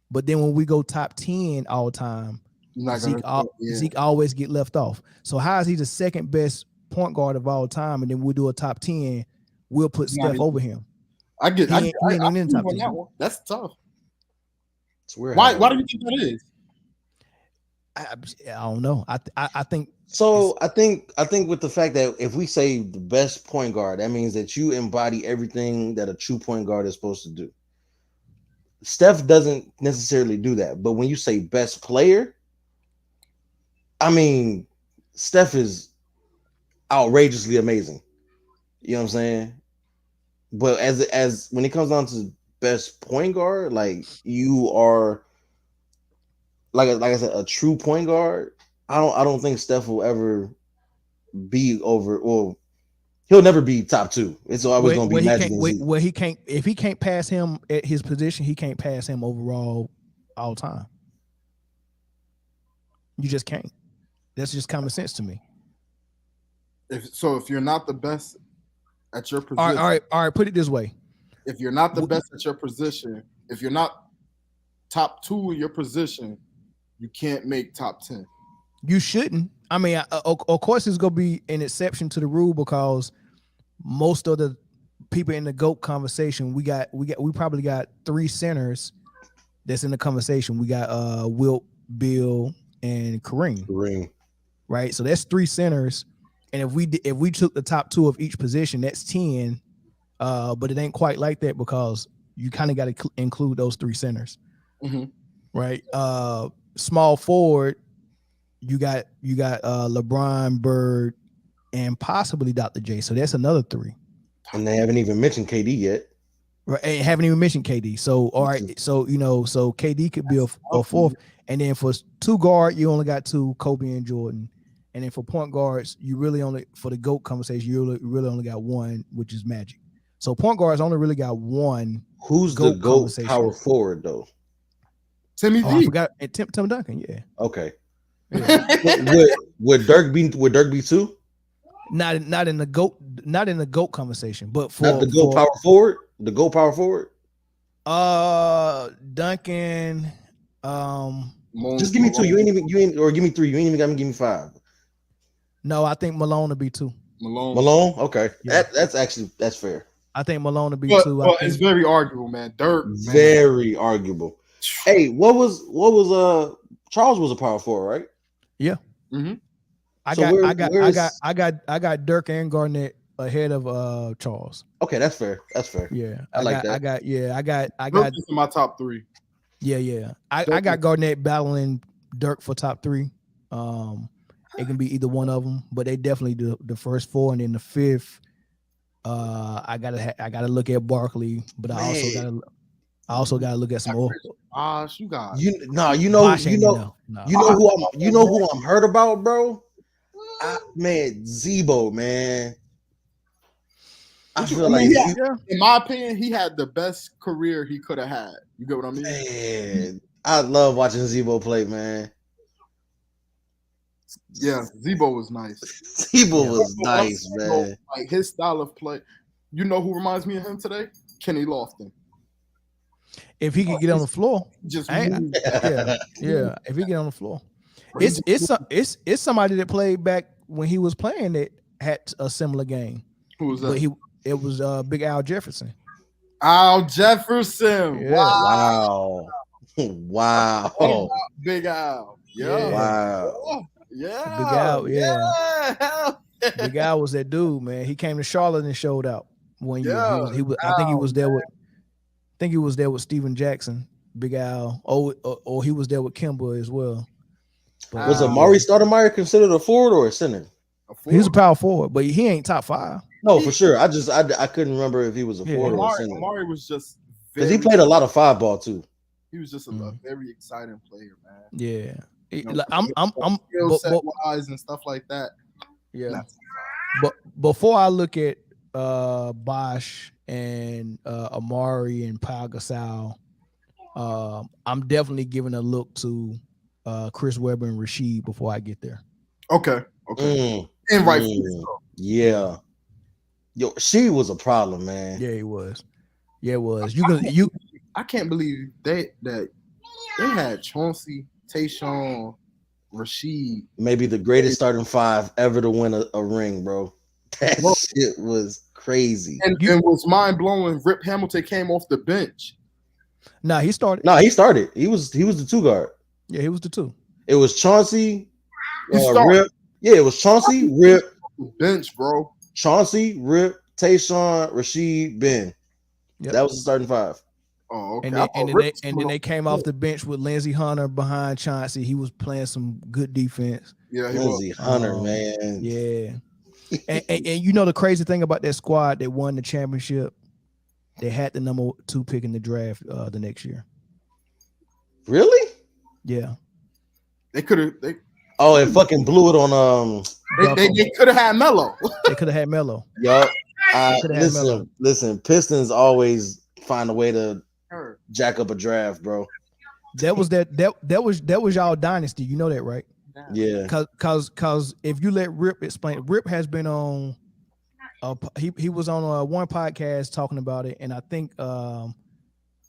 But then when we go top 10 all time, Zeke always get left off. So how is he the second best point guard of all time? And then we'll do a top 10. We'll put Steph over him. I get I in top 10. That one. That's tough. It's weird. Why do you think that is? I don't know. I think so. I think with the fact that if we say the best point guard, that means that you embody everything that a true point guard is supposed to do. Steph doesn't necessarily do that, but when you say best player, I mean, Steph is outrageously amazing. You know what I'm saying? But as when it comes down to best point guard, like you are, like I said, a true point guard. I don't think Steph will ever be over. Well, he'll never be top 2. It's always going to be Magic. If he can't pass him at his position, he can't pass him overall all time. You just can't. That's just common sense to me. If you're not the best at your position, all right. Put it this way: if you're not the best at your position, if you're not top 2 in your position, you can't make top 10. You shouldn't. I mean, of course, it's gonna be an exception to the rule because most of the people in the GOAT conversation, we probably got 3 centers that's in the conversation. We got Wilt, Bill, and Kareem. Right? So that's 3 centers. And if we took the top 2 of each position, that's 10. But it ain't quite like that because you kind of got to include those 3 centers. Mm-hmm. Right? Small forward, you got LeBron, Bird, and possibly Dr. J. So that's another 3. And they haven't even mentioned KD yet. Right, and haven't even mentioned KD. So all right, so so KD could be a 4th, and then for 2 guard, you only got 2, Kobe and Jordan, and then for point guards, you really only for the GOAT conversation, you really only got 1, which is Magic. So point guards only really got 1. Who's the GOAT power forward though? Timmy D. I forgot Tim Duncan. Yeah. Okay. Yeah. would Dirk be 2? Not in the GOAT conversation, but for not the GOAT power forward. The GOAT power forward. Duncan. Just give me 2. You ain't or give me 3. You ain't even got to give me 5. No, I think Malone will be 2. Malone. Okay, Yeah. that's fair. I think Malone will be 2. Well, it's very arguable, man. Dirk, very arguable. Hey, what was Charles was a power forward, right? Yeah. Mm-hmm. I got Dirk and Garnett ahead of Charles. Okay, that's fair. Yeah, I like that. I got Dirk is in my top 3. Yeah. I got Garnett battling Dirk for top 3. It can be either one of them, but they definitely do the first 4, and then the 5th. I gotta look at Barkley, but I also gotta look at some more. You got you know who I'm hurt about, bro. Man, Zebo, man. I feel like in my opinion, he had the best career he could have had. You get what I mean? Man, I love watching Zebo play, man. Yeah, Zebo was nice. Zebo was nice, man. Like his style of play. You know who reminds me of him today? Kenny Lofton. If he could get on the floor, just yeah. If he get on the floor, it's somebody that played back when he was playing that had a similar game. Who was that? It was Big Al Jefferson. Al Jefferson. Yeah. Wow. Big Al. Yeah. Wow. Yeah. Big Al. Yeah. Big Al was that dude, man. He came to Charlotte and showed out one year. He was. I think he was there with Steven Jackson. Big Al. Or he was there with Kimba as well. But, was Amari Stoudemire considered a forward or a center? He was a power forward, but he ain't top 5. No, for sure. I couldn't remember if he was a forward or a center. Amari was just because he played a lot of 5 ball too. He was just a very exciting player, man. Yeah, I'm skill set wise and stuff like that. Yeah, but before I look at Bosh and Amari and Pau Gasol, I'm definitely giving a look to Chris Webber and Rasheed before I get there. Okay. And rightfully so. Yeah. Yo, she was a problem, man. Yeah, it was. Yeah, it was. I can't believe that they had Chauncey, Tayshaun, Rasheed. Maybe the greatest starting 5 ever to win a ring, bro. That shit was crazy. And was mind blowing. Rip Hamilton came off the bench. Nah, he started. He was the 2 guard. Yeah, he was the 2. It was Chauncey, Rip. Yeah, it was Chauncey, Rip, bench, bro. Chauncey, Rip, Tayshaun, Rasheed, Ben. Yep. That was the starting 5. Oh, okay. And then they came off the bench with Lindsey Hunter behind Chauncey. He was playing some good defense. Yeah, Lindsey Hunter, man. Yeah. and you know the crazy thing about that squad that won the championship, they had the number 2 pick in the draft the next year. Really? Yeah. They could have. It fucking blew it on. They could have had Melo. They could have had Melo. Yup. Listen. Pistons always find a way to jack up a draft, bro. That was y'all dynasty. You know that, right? Yeah. Cause if you let Rip explain, Rip has been on. He was on one podcast talking about it, and I think I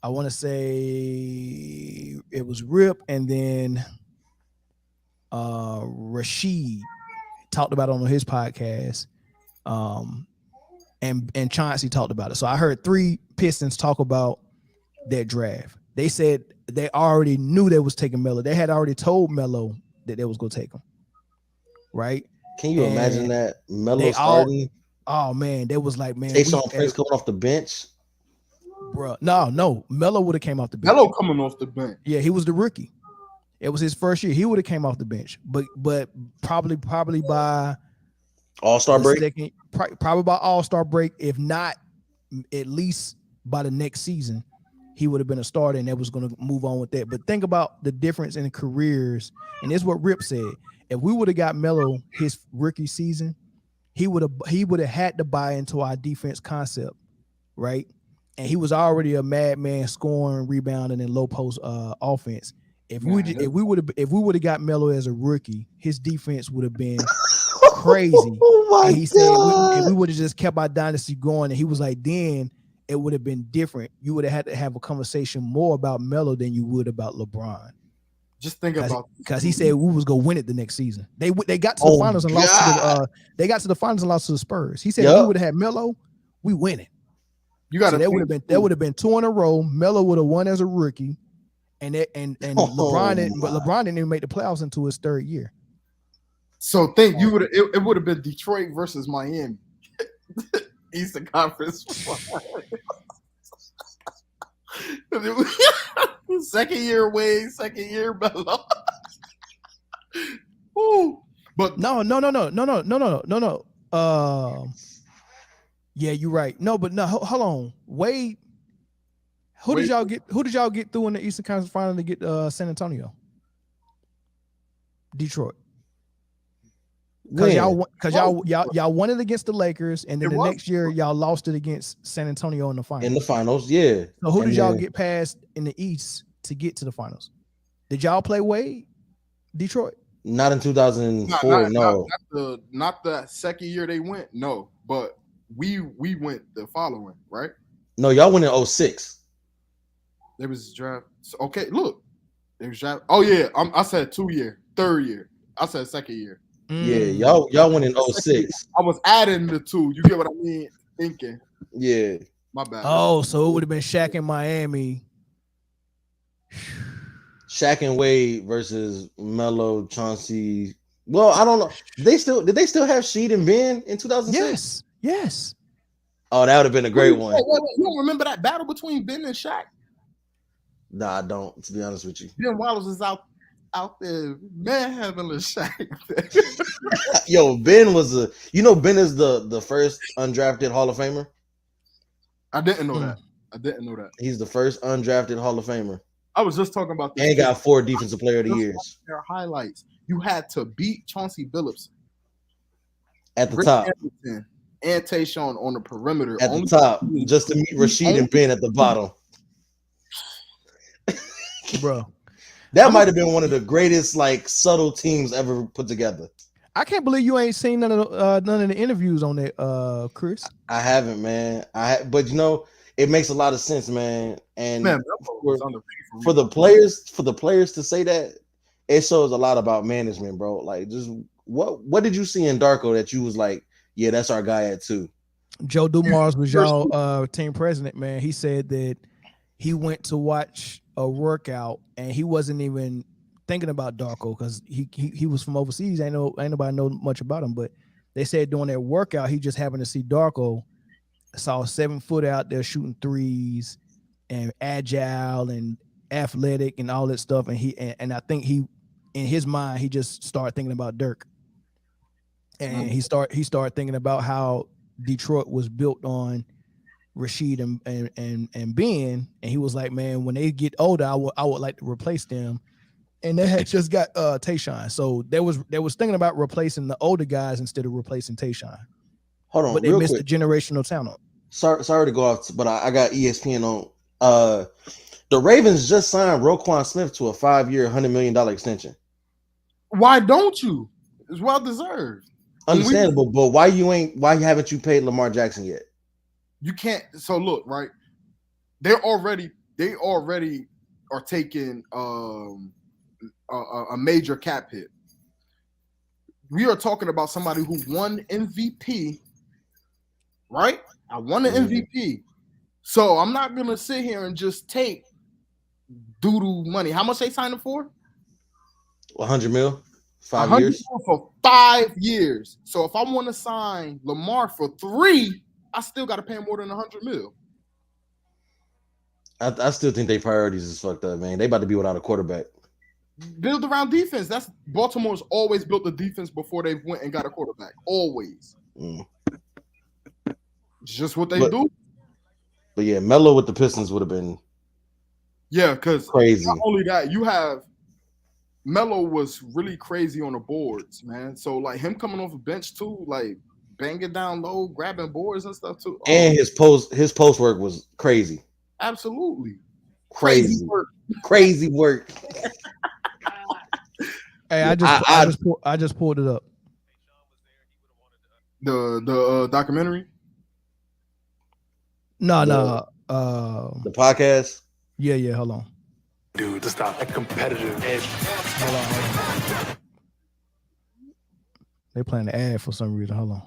want to say it was Rip, and then Rashid talked about it on his podcast, and Chauncey talked about it. So I heard 3 Pistons talk about that draft. They said they already knew they was taking Melo. They had already told Melo that they was gonna take him. Right? Can you imagine And that Melo they all- starting? Oh man, they was like, man, Tayshaun Prince coming off the bench. bro. No, Melo would have came off the bench. Melo coming off the bench. Yeah, he was the rookie. It was his first year. He would have came off the bench, but probably by All-Star the break. second, probably by All-Star break. If not, at least by the next season, he would have been a starter, and they was going to move on with that. But think about the difference in careers, and this is what Rip said. If we would have got Melo his rookie season, he would have had to buy into our defense concept, right? And he was already a madman scoring, rebounding, and low post offense. If we would have got Melo as a rookie, his defense would have been crazy. Oh my And he said God. if we would have just kept our dynasty going, and he was like, then it would have been different. You would have had to have a conversation more about Melo than you would about LeBron. Just think about Because he said we was gonna win it the next season. They got to the finals and lost to the Spurs. He said if we would have had Melo, we win it. you got So to. that would have been 2 in a row. Melo would have won as a rookie, and LeBron didn't even make the playoffs until his 3rd year. So think you would it would have been Detroit versus Miami, Eastern Conference. Second year Wade, second year Melo. Ooh, but No. Yeah, you're right. No, but no, hold on. Wade, who did y'all get through in the Eastern Conference Final to get San Antonio? Detroit. Because y'all won it against the Lakers, and then the next year y'all lost it against San Antonio in the finals. In the finals, yeah. So who did y'all get past in the East to get to the finals? Did y'all play Wade? Detroit? Not in 2004, no. Not the second year they went, no. But we went the following, right? No, y'all went in 06. There was draft. Okay, look. There was draft. Oh yeah, I said 2 year, 3rd year. I said 2nd year. Yeah, y'all went in 06. I was adding the 2. You get what I mean? Thinking. Yeah. My bad. Oh, so it would have been Shaq in Miami. Shaq and Wade versus Melo, Chauncey. Well, I don't know. Did they still have Sheed and Ben in 2006? Yes. Oh, that would have been a great one. Wait, you don't remember that battle between Ben and Shaq? Nah, I don't, to be honest with you. Ben Wallace is out there, man, having a Shaq. Yo, Ben was Ben is the first undrafted Hall of Famer. I didn't know that. He's the first undrafted Hall of Famer. I was just talking about this. And got 4 Defensive Player of the Years. Their highlights. You had to beat Chauncey Billups At the top. Anderson, and Tayshaun on the perimeter. At the top. Just to meet Rashid and Ben at the bottom. Bro. That might have been one of the greatest subtle teams ever put together. I can't believe you ain't seen none of the interviews on that, Chris. I haven't, man. But it makes a lot of sense, man. And for the players to say that, it shows a lot about management, bro. Like, just what did you see in Darko that you was like, yeah, that's our guy at 2? Joe Dumars was y'all team president, man. He said that he went to watch a workout and he wasn't even thinking about Darko because he was from overseas. Ain't nobody know much about him, but they said during that workout he just happened to see Darko, saw a 7-foot out there shooting threes and agile and athletic and all that stuff, and I think he in his mind he just started thinking about Dirk, and he started thinking about how Detroit was built on Rashid and Ben, and he was like, man, when they get older, I would like to replace them. And they had just got Tayshaun, so they was thinking about replacing the older guys instead of replacing Tayshaun. Hold on, but they missed the generational talent. Sorry to go off, but I got ESPN on. The Ravens just signed Roquan Smith to a 5-year, $100 million extension. Why don't you? It's well deserved. Understandable, but why haven't you paid Lamar Jackson yet? You can't. So look, right? They already are taking a major cap hit. we are talking about somebody who won MVP, right? I won the MVP. So I'm not gonna sit here and just take doodoo money. How much they signed him for? 100 mil, 5 100 years. mil for 5 years. So if I want to sign Lamar for 3, I still got to pay him more than 100 mil. I still think their priorities is fucked up, man. They about to be without a quarterback. Build around defense. That's Baltimore's always built the defense before they went and got a quarterback. Always. Mm. It's just what they But- do. But yeah, Melo with the Pistons would have been Yeah, because crazy. not only that, you have Melo was really crazy on the boards, man. So like him coming off the bench too, like banging down low, grabbing boards and stuff too. Oh, And his post work was crazy. absolutely Crazy. work. Crazy work. Hey, I just pulled it up. The documentary. No. The podcast. Yeah. Hold on. Dude, to stop that competitive edge. Hold on. They playing the ad for some reason. Hold on.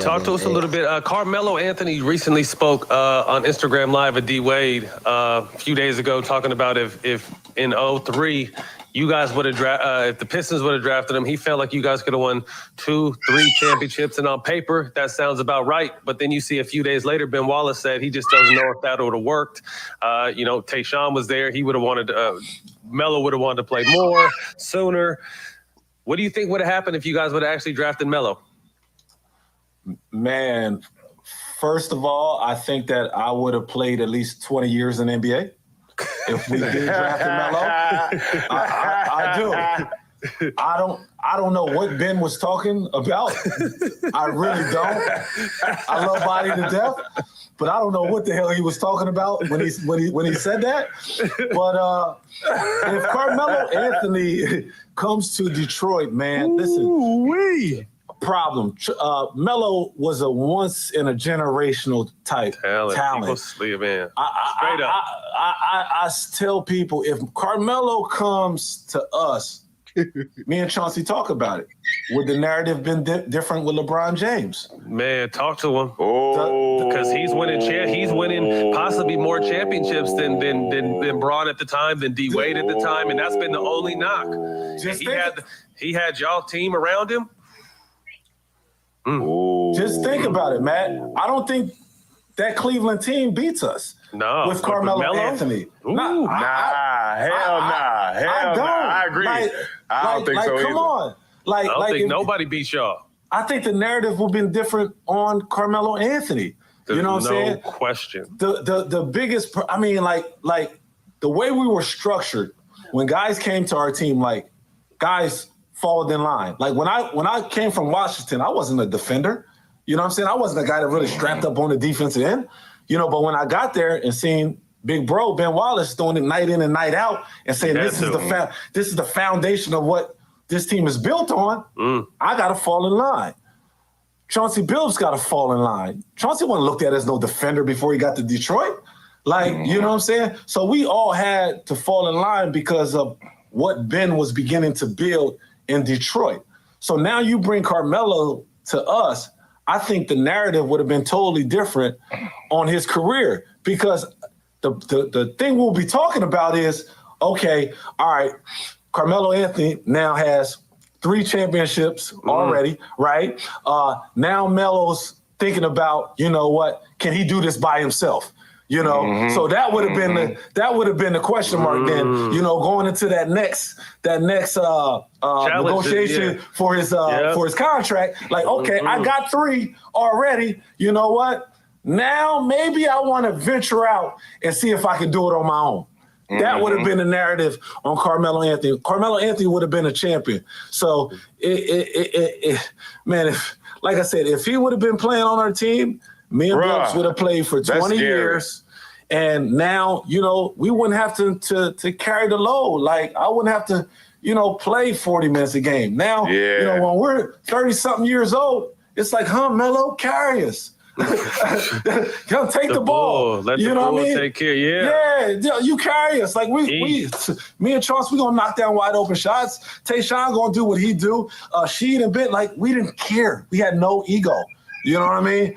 Talk to us a little bit. Carmelo Anthony recently spoke on Instagram Live at D Wade a few days ago, talking about if in 03 you guys would have if the Pistons would have drafted him, he felt like you guys could have won 2-3 championships. And on paper, that sounds about right. But then you see a few days later, Ben Wallace said he just doesn't know if that would have worked. Tayshaun was there. He would have wanted Melo would have wanted to play more sooner. What do you think would have happened if you guys would have actually drafted Melo? Man, first of all, I think that I would have played at least 20 years in the NBA if we did draft Melo. I do. I don't know what Ben was talking about. I really don't. I love Body to death, but I don't know what the hell he was talking about when he said that. But if Carmelo Anthony comes to Detroit, man, listen. Problem. Melo was a once in a generational type talent. Man. Straight up. I tell people if Carmelo comes to us, me and Chauncey talk about it. Would the narrative been different with LeBron James? Man, talk to him. Oh, because he's winning possibly more championships than Braun at the time, than D Wade at the time, and that's been the only knock. He had y'all team around him. Just think about it, Matt. I don't think that Cleveland team beats us. No, with Carmelo Anthony. Hell nah. I agree. I don't think so either. Come on. I don't think nobody beats y'all. I think the narrative would have been different on Carmelo Anthony. There's you know what I'm saying? No question. The biggest, I mean, like the way we were structured when guys came to our team, like guys followed in line. Like when I came from Washington, I wasn't a defender. You know what I'm saying? I wasn't a guy that really strapped up on the defensive end. But when I got there and seen Big Bro Ben Wallace doing it night in and night out and saying this is the foundation of what this team is built on, I got to fall in line. Chauncey Billups got to fall in line. Chauncey wasn't looked at as no defender before he got to Detroit. You know what I'm saying? So we all had to fall in line because of what Ben was beginning to build in Detroit. So now you bring Carmelo to us, I think the narrative would have been totally different on his career because the thing we'll be talking about is, okay, all right, Carmelo Anthony now has 3 championships already, right? Now Melo's thinking about, you know what, can he do this by himself? So that would have been the question mark then, going into that next negotiation for his contract. Like, okay, I got 3 already. You know what? Now maybe I want to venture out and see if I can do it on my own. That would have been the narrative on Carmelo Anthony. Carmelo Anthony would have been a champion. So man, like I said, if he would have been playing on our team, me and Brooks would have played for 20 years. And now, we wouldn't have to carry the load. Like, I wouldn't have to, play 40 minutes a game. Now, when we're 30-something years old, it's like, Melo, carry us. Come take the ball. Let you the know bull what I mean? take care. Yeah. Yeah, you carry us. Like me and Charles, we gonna knock down wide open shots. Tayshaun gonna do what he do. Sheed and Bit, like we didn't care. We had no ego. You know what I mean?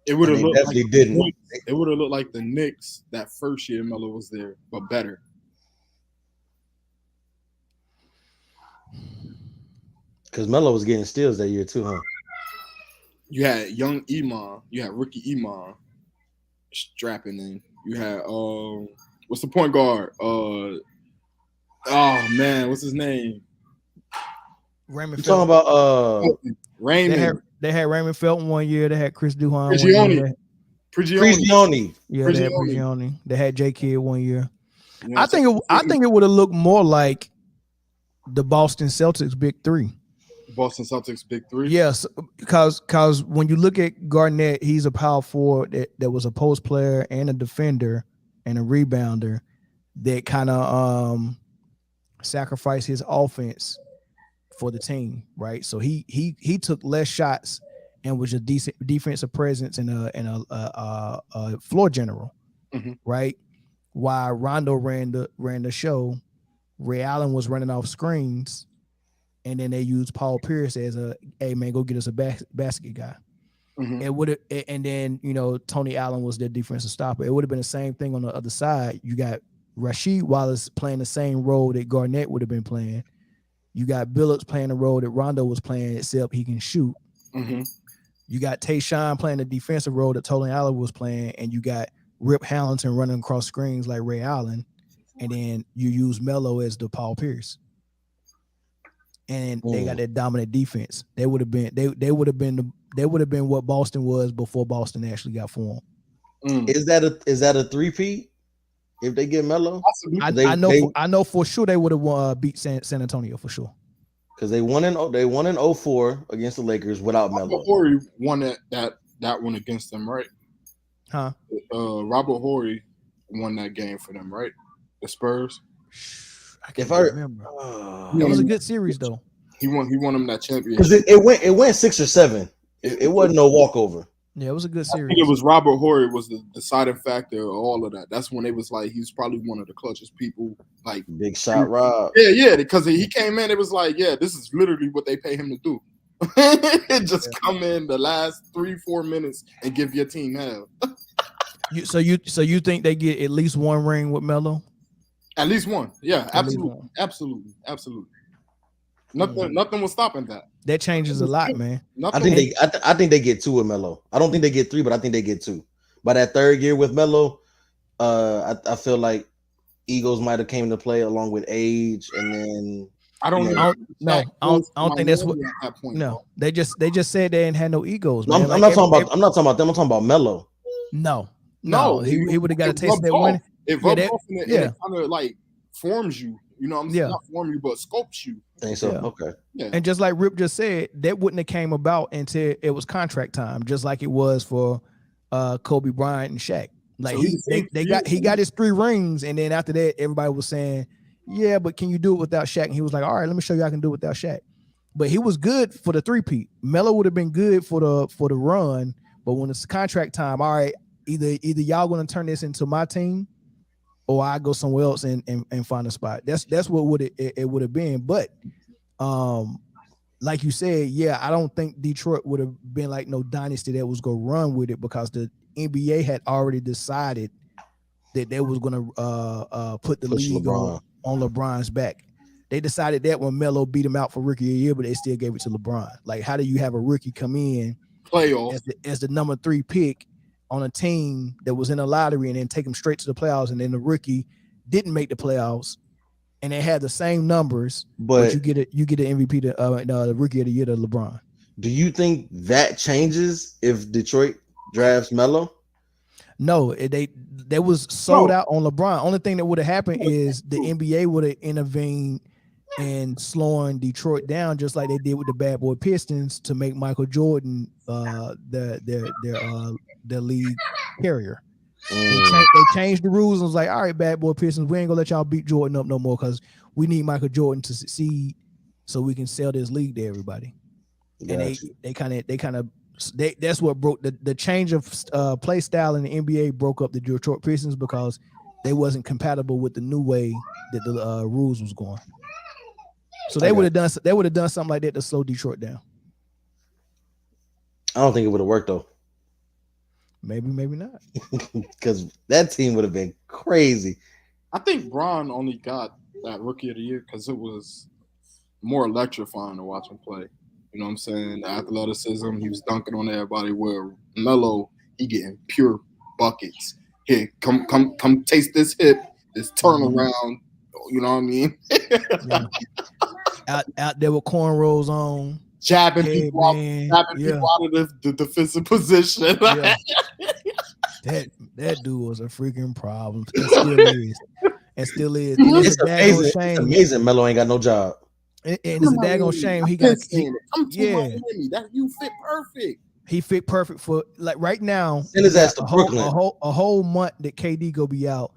It would have looked definitely like didn't. It would have looked like the Knicks that first year Melo was there, but better. Because Melo was getting steals that year too, huh? You had young Iman, you had rookie Iman strapping in. You had what's the point guard? Oh man, what's his name? Raymond You talking Felton. about Raymond. They had Raymond Felton 1 year. They had Chris Duhon 1 Prigioni. year. Prigioni? Yeah, they had Prigioni. They had J Kidd 1 year. Yeah, I think it would have looked more like the Boston Celtics big three. Boston Celtics big three. Yes, because when you look at Garnett, he's a power forward that was a post player and a defender and a rebounder that kind of sacrificed his offense for the team, right? So he took less shots and was a decent defensive presence and a floor general, right? While Rondo ran the show, Ray Allen was running off screens. And then they used Paul Pierce as a, hey man, go get us a basket guy. It would have, and then Tony Allen was their defensive stopper. It would have been the same thing on the other side. You got Rasheed Wallace playing the same role that Garnett would have been playing. You got Billups playing the role that Rondo was playing, except he can shoot. You got Tayshaun playing the defensive role that Tony Allen was playing, and you got Rip Hamilton running across screens like Ray Allen, and then you use Melo as the Paul Pierce. And they got that dominant defense. They would have been what Boston was before Boston actually got formed. Is that a 3-peat if they get Melo? I know for sure they would have beat San Antonio for sure. Because they won in 04 against the Lakers without Melo. Horry won that one against them, right? Huh? Robert Horry won that game for them, right? The Spurs. I can't remember. It was a good series though. He won them that championship. Because it went 6 or 7. It wasn't no walkover. Yeah, it was a good series. I think it was Robert Horry was the deciding factor of all of that. That's when it was like he was probably one of the clutchest people. Like big shot, Rob. Yeah, because he came in. It was like, yeah, this is literally what they pay him to do. Just come in the last 3-4 minutes and give your team hell. So you think they get at least one ring with Melo? At least one. Yeah, absolutely. Nothing was stopping that. That changes a lot, man. I think they get 2 with Melo. I don't think they get 3, but I think they get 2. By that third year with Melo, I feel like egos might have came into play along with age, and then I don't think that's what. At that point, no, they just said they didn't have no egos. Man. I'm not talking about them. I'm talking about Melo. No, he would have got a taste of that win. It rubbed off and it kind of like forms you. You know what I'm saying? Not form you, but sculpts you. Think so? Yeah. Okay. Yeah. And just like Rip just said, that wouldn't have came about until it was contract time, just like it was for Kobe Bryant and Shaq. Like so he got his 3 rings, and then after that, everybody was saying, yeah, but can you do it without Shaq? And he was like, all right, let me show you I can do it without Shaq. But he was good for the 3-peat. Melo would have been good for the run, but when it's contract time, all right, either y'all gonna turn this into my team, or I go somewhere else and find a spot. That's what it would have been. But like you said, yeah, I don't think Detroit would have been like no dynasty that was gonna run with it, because the NBA had already decided that they was gonna put the league on LeBron's back. They decided that when Melo beat him out for rookie of the year, but they still gave it to LeBron. Like, how do you have a rookie come in playoff as the number 3 pick on a team that was in a lottery, and then take them straight to the playoffs, and then the rookie didn't make the playoffs, and they had the same numbers, but you get an MVP to the rookie of the year to LeBron. Do you think that changes if Detroit drafts Melo? No, they was sold out on LeBron. Only thing that would have happened is the NBA would have intervened and slowing Detroit down, just like they did with the Bad Boy Pistons, to make Michael Jordan their league carrier. They changed the rules and was like, all right, Bad Boy Pistons, we ain't gonna let y'all beat Jordan up no more, because we need Michael Jordan to succeed so we can sell this league to everybody. And they kind of That's what broke the change of play style in the NBA broke up the Detroit Pistons because they wasn't compatible with the new way that the rules was going. So they would have done something like that to slow Detroit down. I don't think it would have worked though. Maybe not. Because that team would have been crazy. I think Bron only got that Rookie of the Year because it was more electrifying to watch him play. You know what I'm saying? The athleticism, he was dunking on everybody. Where Melo, he getting pure buckets. Here, come taste this hip, this turnaround. You know what I mean? Yeah. Out there with cornrows on, jabbing people out of the defensive position. Yeah. That dude was a freaking problem. It still is. And still is. It's amazing Melo ain't got no job. And it's a daggone shame he got. Miami. That you fit perfect. He fit perfect for like right now. Send his ass to Brooklyn. A whole month that KD go be out.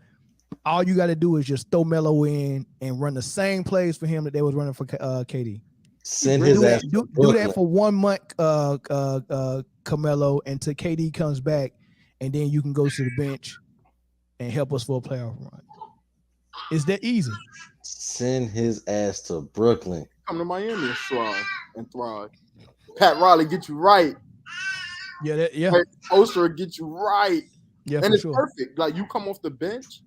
All you got to do is just throw Melo in and run the same plays for him that they was running for KD. Send his ass. Do that for 1 month, Carmelo, until KD comes back, and then you can go to the bench and help us for a playoff run. It's that easy. Send his ass to Brooklyn. Come to Miami and thrive. Pat Riley get you right. Yeah. Oster get you right. Yeah, and it's perfect. Like you come off the bench,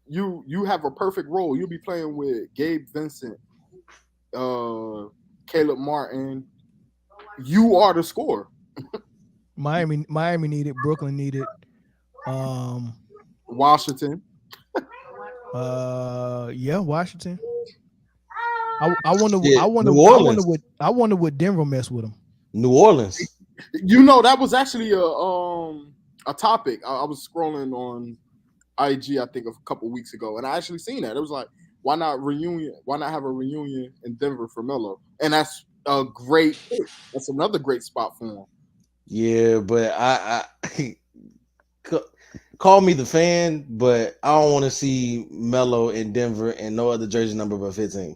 you have a perfect role. You'll be playing with Gabe Vincent, Caleb Martin. You are the scorer. Miami needed. Brooklyn needed. Washington. Washington. I wonder what Denver messed with them. New Orleans. You know, that was actually a topic. I was scrolling on IG, I think, a couple weeks ago, and I actually seen that. It was like, why not reunion? Why not have a reunion in Denver for Melo? And that's a great. That's another great spot for him. Yeah, but I call me the fan, but I don't want to see Melo in Denver and no other jersey number but 15.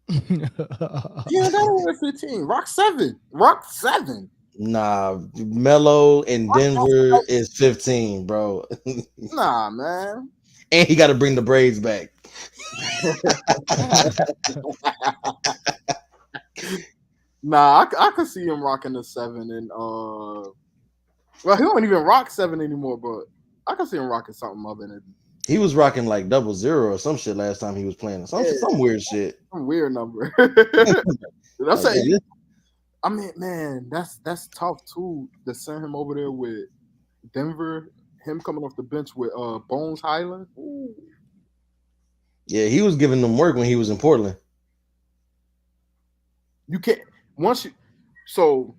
Yeah, that was 15. Rock 7. Nah, Melo in Denver is 15, bro. Nah, man. And he got to bring the braids back. Nah, I could see him rocking the 7 and well, he don't even rock 7 anymore, but I could see him rocking something other than. He was rocking like 00 or some shit last time he was playing. Some weird shit. Some weird number. That's like, I mean, man, that's tough too to send him over there with Denver. Him coming off the bench with Bones Highland. Ooh. Yeah, he was giving them work when he was in Portland. You can't so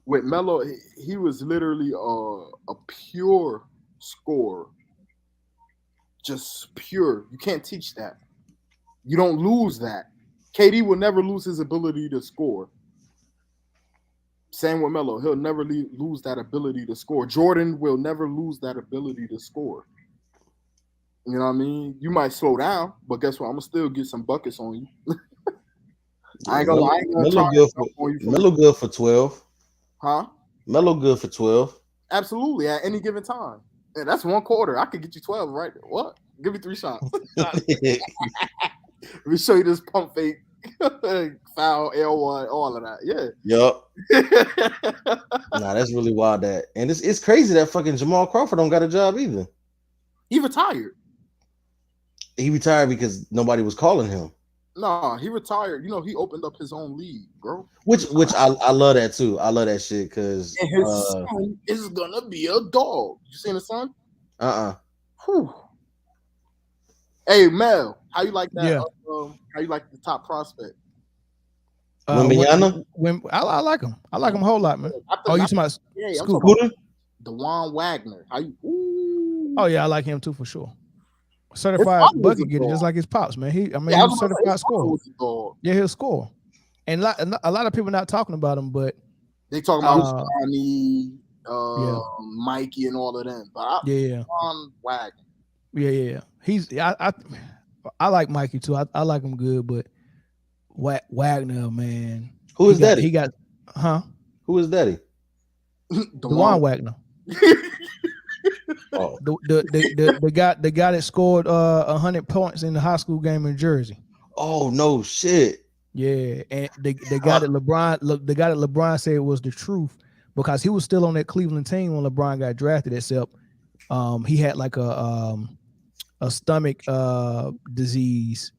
with Melo, he was literally a pure scorer. Just pure. You can't teach that. You don't lose that. KD will never lose his ability to score. Same with Melo. He'll never lose that ability to score. Jordan will never lose that ability to score. You know what I mean? You might slow down, but guess what? I'm going to still get some buckets on you. I ain't gonna lie. Melo good for 12. Huh? Melo good for 12. Absolutely, at any given time. And that's 1 quarter. I could get you 12 right there. What? Give me 3 shots. Let me show you this pump fake, foul, L1, all of that. Yeah. Yup. Nah, that's really wild. That and it's crazy that fucking Jamal Crawford don't got a job either. He retired. He retired because nobody was calling him. No, he retired. You know, he opened up his own league, bro. Which I love that too. I love that shit because his son is gonna be a dog. You seen his son? Whew. Hey Mel, how you like that? Yeah. How you like the top prospect? Wembanyama? I like him. I like him a whole lot, man. You talking about Scoot? DeJuan Wagner. How you? Oh yeah, I like him too for sure. Certified bucket getter, just like his pops, man. He's a certified scorer. Yeah, he'll score. And a lot of people not talking about him, but they talking about Johnny, Mikey, and all of them. But Wagner. Yeah. He's I like Mikey too. I like him good, but Wagner, man. Who is that? He got Who Who is Daddy? DeJuan Wagner. Oh, The guy that scored 100 points in the high school game in Jersey. oh no shit. Yeah, and the guy that LeBron said was the truth because he was still on that Cleveland team when LeBron got drafted. Except he had like a stomach disease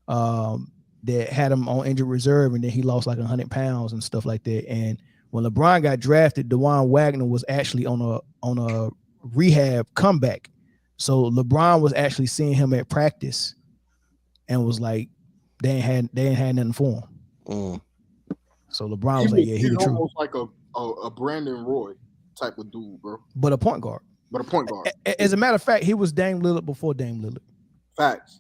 that had him on injured reserve, and then he lost like 100 pounds and stuff like that. And when LeBron got drafted, DeJuan Wagner was actually on a rehab comeback. So LeBron was actually seeing him at practice and was like, they ain't had nothing for him. So LeBron was like, yeah, he the truth. Almost like a Brandon Roy type of dude, bro. But a point guard. As a matter of fact, he was Dame Lillard before Dame Lillard. Facts.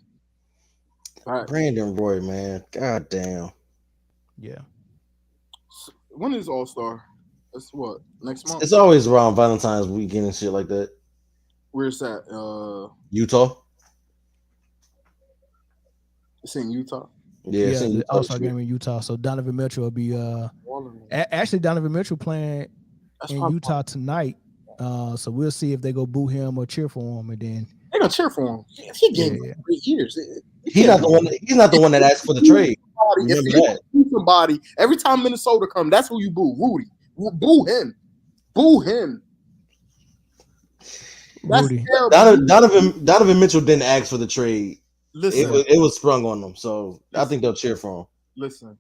Brandon Roy, man. God damn. Yeah. When is All-Star? That's what? Next month? It's always around Valentine's weekend and shit like that. Where's that? Utah. It's in Utah. Yeah, it's in the Utah. All-Star game in Utah. So Donovan Mitchell will be actually Donovan Mitchell playing in Utah tonight. So we'll see if they go boo him or cheer for him, and then they're gonna cheer for him. He gave 3 years. He's not the one that asked for the trade. If you boo somebody, every time Minnesota come, that's who you boo. Rudy. Boo him. Boo him. That's Rudy. Donovan Mitchell didn't ask for the trade. Listen, it was sprung on them, so I think they'll cheer for him. Listen,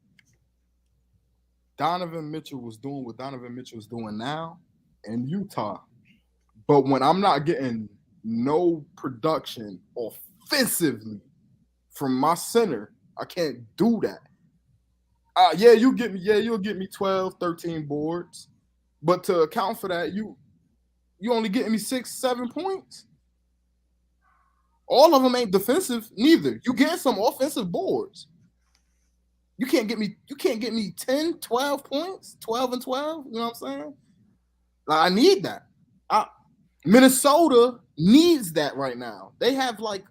Donovan Mitchell was doing what Donovan Mitchell is doing now in Utah, but when I'm not getting no production offensively from my center, I can't do that. You'll get me 12, 13 boards, but to account for that, you only getting me 6, 7 points. All of them ain't defensive neither. You get some offensive boards. You can't get me 10, 12 points, 12 and 12. You know what I'm saying? I need that. Minnesota needs that right now. They have like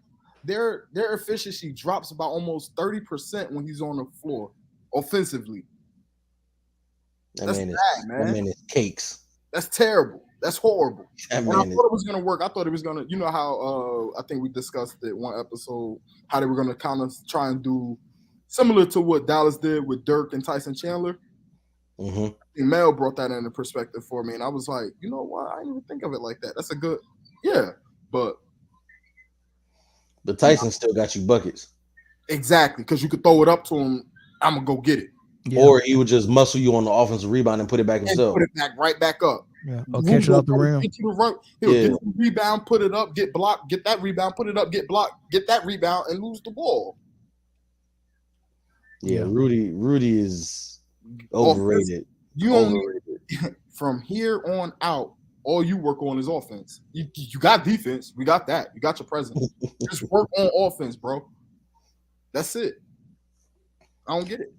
their efficiency drops about almost 30% when he's on the floor offensively. That's bad, man. That man is cakes. That's terrible. That's horrible. And I thought it was going to work. I thought it was going to, you know how I think we discussed it one episode, how they were going to kind of try and do similar to what Dallas did with Dirk and Tyson Chandler. Mm-hmm. Mel brought that into perspective for me, and I was like, you know what? I didn't even think of it like that. That's a good, but Tyson still got you buckets. Exactly, because you could throw it up to him. I'm gonna go get it, or he would just muscle you on the offensive rebound and put it back himself. Put it right back up. Yeah, or catch it off the rim. He'll get the rebound, put it up, get blocked, get that rebound, put it up, get blocked, get that rebound, and lose the ball. Yeah, Rudy is overrated. You only from here on out, all you work on is offense. You got defense, we got that. You got your presence. Just work on offense, bro. That's it. I don't get it.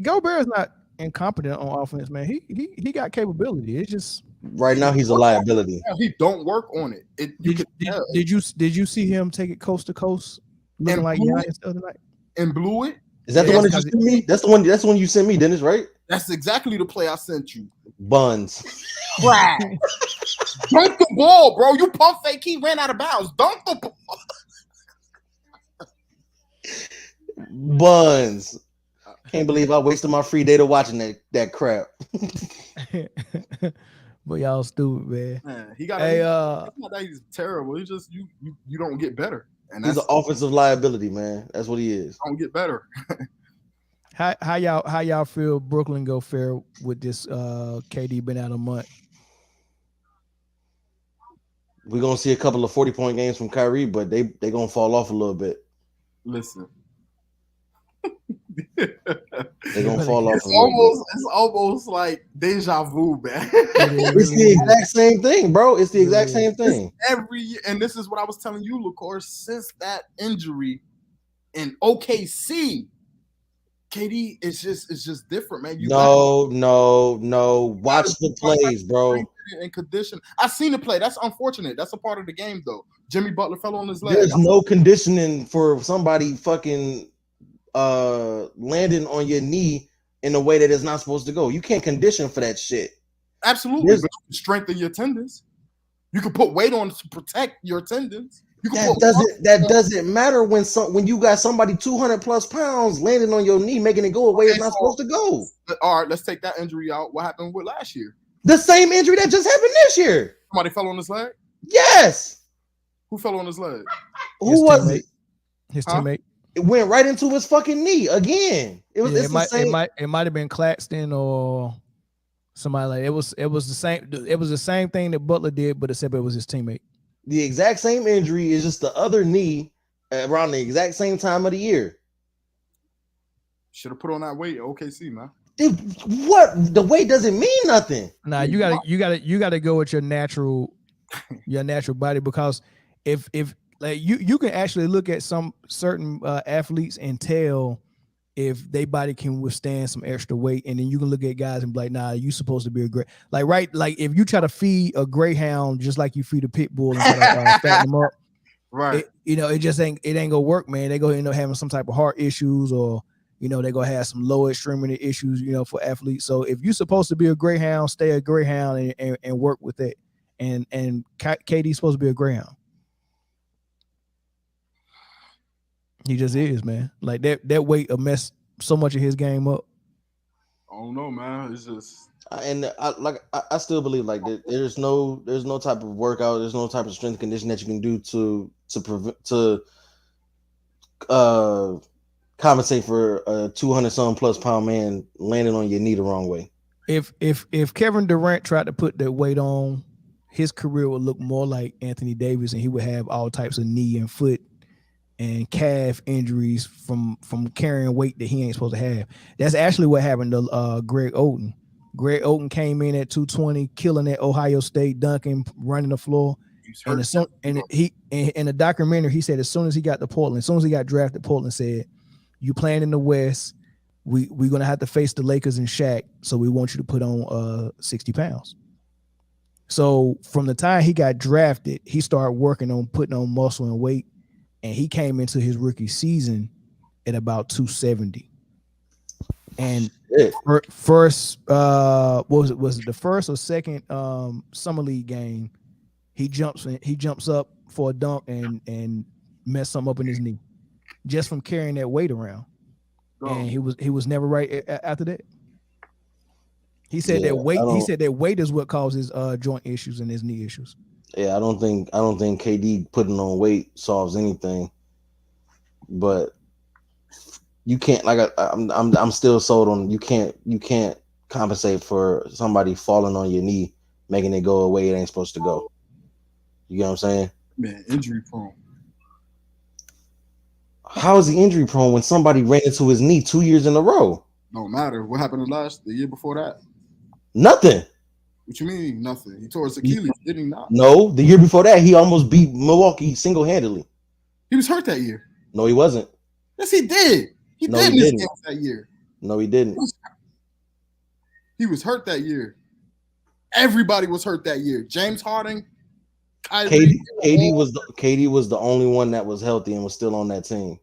Gobert's not incompetent on offense, man. He got capability. It's just right now he's a liability. He don't work on it. Did you see him take it coast to coast, looking like Giannis the other night? And blew it. Is that the one that you sent me? That's the one you sent me, Dennis, right? That's exactly the play I sent you. Buns. Right. Dunk the ball, bro. You pump fake. He ran out of bounds. Dunk the ball. Buns. Can't believe I wasted my free day to watching that crap. But y'all stupid, man. He got. It's not that he's terrible. It's just you don't get better. And he's an offensive liability, man. That's what he is. Don't get better. How y'all feel Brooklyn go fare with this KD been out a month? We're gonna see a couple of 40-point games from Kyrie, but they gonna fall off a little bit. Listen. They're gonna fall off. It's almost like deja vu, man. It's the exact same thing, bro. It's the exact same thing. Every year, and this is what I was telling you, LaCour, since that injury in OKC, KD is just different, man. No. Watch the plays, bro. In condition, I've seen it play. That's unfortunate. That's a part of the game, though. Jimmy Butler fell on his leg. There's no conditioning for somebody fucking landing on your knee in a way that it's not supposed to go. You can't condition for that shit. Absolutely, There's- but you can strengthen your tendons. You can put weight on to protect your tendons. You can That doesn't matter when you got somebody 200 plus pounds landing on your knee, making it go away. It's not supposed to go. All right, let's take that injury out. What happened with last year? The same injury that just happened this year. Somebody fell on his leg. Yes. Who fell on his leg? Who was it? His teammate. It went right into his fucking knee again. It was. Yeah, It's the same. it might have been Claxton or somebody like it was the same. It was the same thing that Butler did, but except it was his teammate. The exact same injury is just the other knee around the exact same time of the year. Should have put on that weight at OKC, man. Dude, what? The weight doesn't mean nothing. Nah, you gotta go with your natural body, because if like you can actually look at some certain athletes and tell if their body can withstand some extra weight, and then you can look at guys and be like, nah, you supposed to be a great like if you try to feed a greyhound just like you feed a pit bull and try to fatten them up, right? It just ain't gonna work, man. They gonna end up having some type of heart issues, or they're gonna have some lower extremity issues, for athletes. So if you're supposed to be a greyhound, stay a greyhound and work with it. And KD's supposed to be a greyhound. He just is, man. Like that weight will mess so much of his game up. I don't know, man. It's just I still believe like there's no type of workout, there's no type of strength condition that you can do to compensate for a 200-some plus pound man landing on your knee the wrong way. If Kevin Durant tried to put that weight on, his career would look more like Anthony Davis, and he would have all types of knee and foot and calf injuries from carrying weight that he ain't supposed to have. That's actually what happened to Greg Oden. Greg Oden came in at 220, killing at Ohio State, dunking, running the floor. In the documentary, he said as soon as he got to Portland, as soon as he got drafted, Portland said, "You playing in the West, we're gonna have to face the Lakers and Shaq, so we want you to put on 60 pounds." So from the time he got drafted, he started working on putting on muscle and weight, and he came into his rookie season at about 270. And first, was it the first or second summer league game? He jumps up for a dunk and messed something up in his knee, just from carrying that weight around. And he was never right after that. He said that weight. He said that weight is what causes joint issues and his knee issues. Yeah, I don't think KD putting on weight solves anything. But you can't, like I'm still sold on you can't compensate for somebody falling on your knee, making it go away. It ain't supposed to go. You get what I'm saying? Man, injury prone. How is he injury prone when somebody ran into his knee 2 years in a row? Don't matter. What happened the year before that? Nothing. What you mean nothing? He tore his Achilles, did he not? No, the year before that, he almost beat Milwaukee single-handedly. He was hurt that year. No, he wasn't. Yes, he did. He did miss games that year. No, he didn't. He was hurt that year. Everybody was hurt that year. James Harden, Kyrie. KD was the only one that was healthy and was still on that team.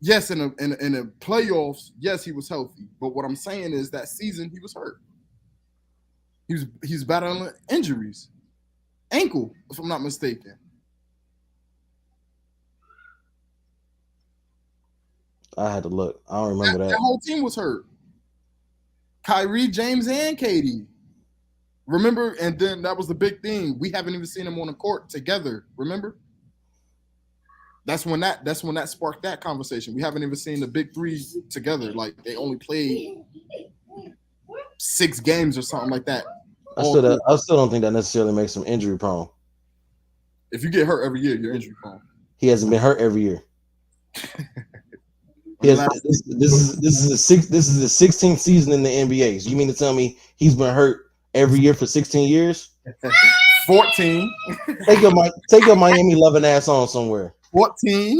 Yes, in the playoffs, yes, he was healthy. But what I'm saying is that season he was hurt. He's battling injuries, ankle, if I'm not mistaken. I had to look. I don't remember that. That whole team was hurt. Kyrie, James, and KD. Remember? And then that was the big thing. We haven't even seen them on the court together. Remember? That's when that sparked that conversation. We haven't even seen the big three together. Like they only played 6 games or something like that. I still don't think that necessarily makes him injury prone. If you get hurt every year, you're injury prone. He hasn't been hurt every year. This is the 16th season in the NBA. So you mean to tell me he's been hurt every year for 16 years? 14. Take your Miami loving ass on somewhere. 14.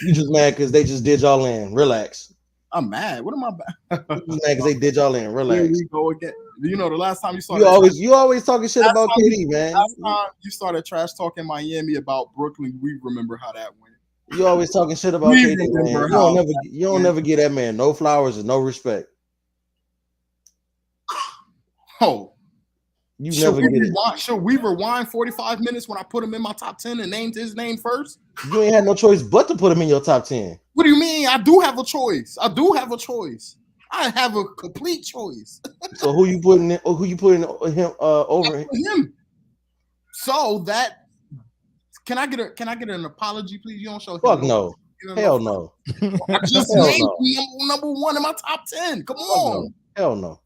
You just mad because they just did y'all in. Relax. I'm mad. What am I mad because they did y'all in. Relax. Here we go again. You know, the last time you saw you always talking shit about KD, man. Last time you started trash talking Miami about Brooklyn, we remember how that went. You always talking shit about We KD, man. remember You don't never give that man no flowers and no respect. Oh, You should never we, get it. rewind, should we rewind 45 minutes when I put him in my top 10 and named his name first? You ain't had no choice but to put him in your top 10. What do you mean? I do have a choice. I have a complete choice. So who you putting him over him? Him. So that can I get an apology, please? You don't show him. Fuck no. Hell no. I just Hell named no. number one in my top 10. Come Fuck on. no. Hell no.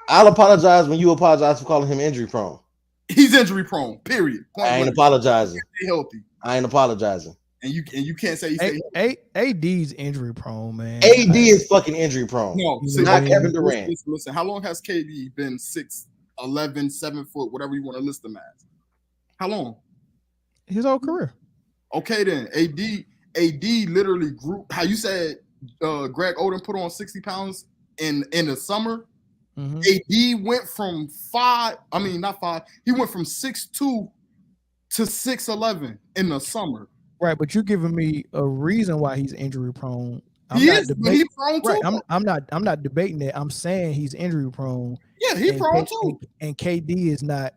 I'll apologize when you apologize for calling him injury prone. He's injury prone. Period. I ain't apologizing. Stay healthy. I ain't apologizing. And you can't say he's AD's injury prone, man. AD is fucking injury prone. No, not Kevin Durant. Listen, how long has KD been 6'11", 7 foot, whatever you want to list him as? How long? His whole career. Okay, then AD literally grew. How you said Greg Oden put on 60 pounds in the summer. Mm-hmm. AD went from he went from 6'2" to 6'11" in the summer. Right, but you're giving me a reason why he's injury prone. He's prone too. Right, I'm not debating that. I'm saying he's injury prone. Yeah, he's prone too. And KD is not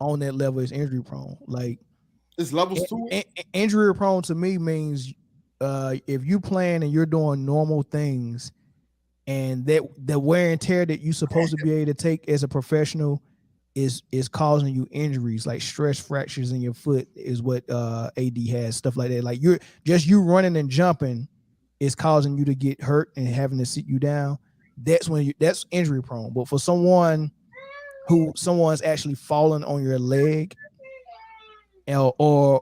on that level as injury prone. Like it's levels too. Injury prone to me means if you playing and you're doing normal things, and that the wear and tear that you're supposed to be able to take as a professional is causing you injuries, like stress fractures in your foot is what AD has, stuff like that. Like you running and jumping is causing you to get hurt and having to sit you down. That's injury prone. But for someone's actually falling on your leg, or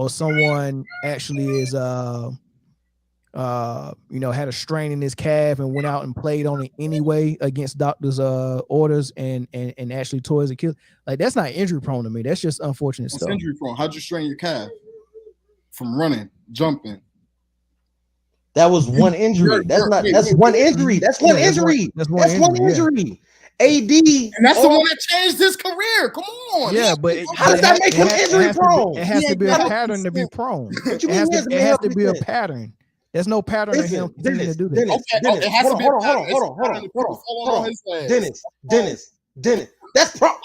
someone actually is had a strain in his calf and went out and played on it anyway against doctors' orders and actually tore his Achilles. Like that's not injury prone to me. That's just unfortunate stuff. Injury prone. How'd you strain your calf? From running, jumping. That was one injury. That's one injury. That's one injury. That's one injury. AD, and that's the one that changed his career. Come on. Yeah, but how does that make him injury prone? It has to be a pattern to be prone. It has to be a pattern. There's no pattern of him to do that. Dennis. That's prone.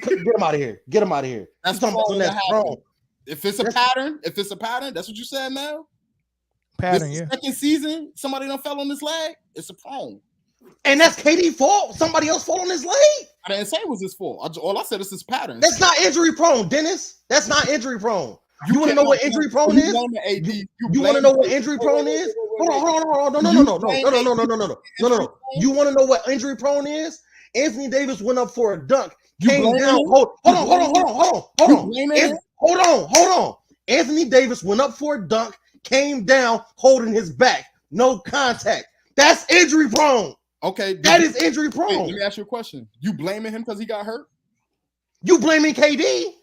Get him out of here. That's prone. If it's a pattern, that's what you said now. Pattern, yeah. Second season, somebody done fell on his leg. It's a prone. And that's KD's fault. Somebody else fall on his leg. I didn't say it was his fault. All I said is his pattern. That's not injury prone, Dennis. That's not injury prone. You want to know what injury prone is? You want to know what injury prone is? Hold on. No. You want to know what injury prone is? Anthony Davis went up for a dunk. Came down. Hold on. Anthony Davis went up for a dunk. Came down holding his back. No contact. That's injury prone. Okay. That is injury prone. Let me ask you a question. You blaming him because he got hurt? You blaming KD?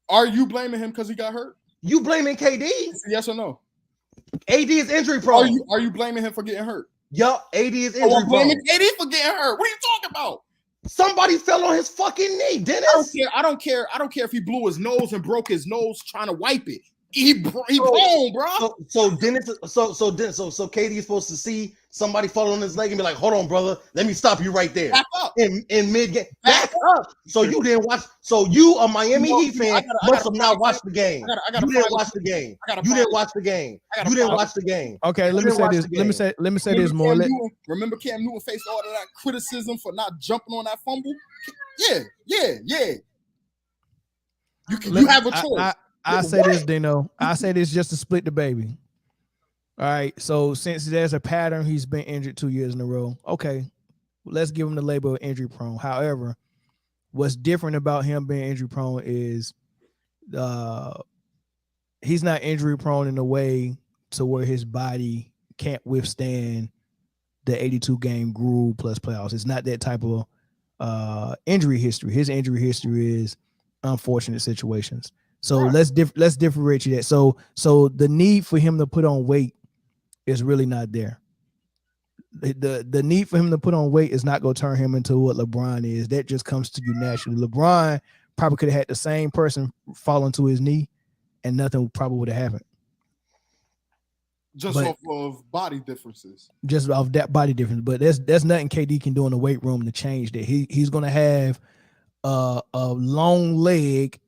Are you blaming him because he got hurt? You blaming KD? Yes or no? AD is injury prone. Are you blaming him for getting hurt? Yup, AD is injury prone. Blaming KD for getting hurt. What are you talking about? Somebody fell on his fucking knee, Dennis. I don't care if he blew his nose and broke his nose trying to wipe it. He prone, bro. So KD is supposed to see somebody fall on his leg and be like, "Hold on, brother, let me stop you right there." Back up. In mid game. Back up. So you didn't watch. So you, a Miami Heat fan, must have not watched the game. You didn't watch the game. You didn't watch the game. You didn't watch the game. Okay, let me say this. Let me say this more. Remember Cam Newton faced all of that criticism for not jumping on that fumble? Yeah. You have a choice. I say this, Dino. I say this just to split the baby. All right. So since there's a pattern, he's been injured 2 years in a row. Okay. Let's give him the label of injury prone. However, what's different about him being injury prone is he's not injury prone in a way to where his body can't withstand the 82 game groove plus playoffs. It's not that type of injury history. His injury history is unfortunate situations. So let's differentiate that. So the need for him to put on weight is really not there. The need for him to put on weight is not going to turn him into what LeBron is. That just comes to you naturally. LeBron probably could have had the same person fall into his knee and nothing probably would have happened. Just But- off of body differences. Just off that body difference. But there's nothing KD can do in the weight room to change that. He's gonna have a long leg,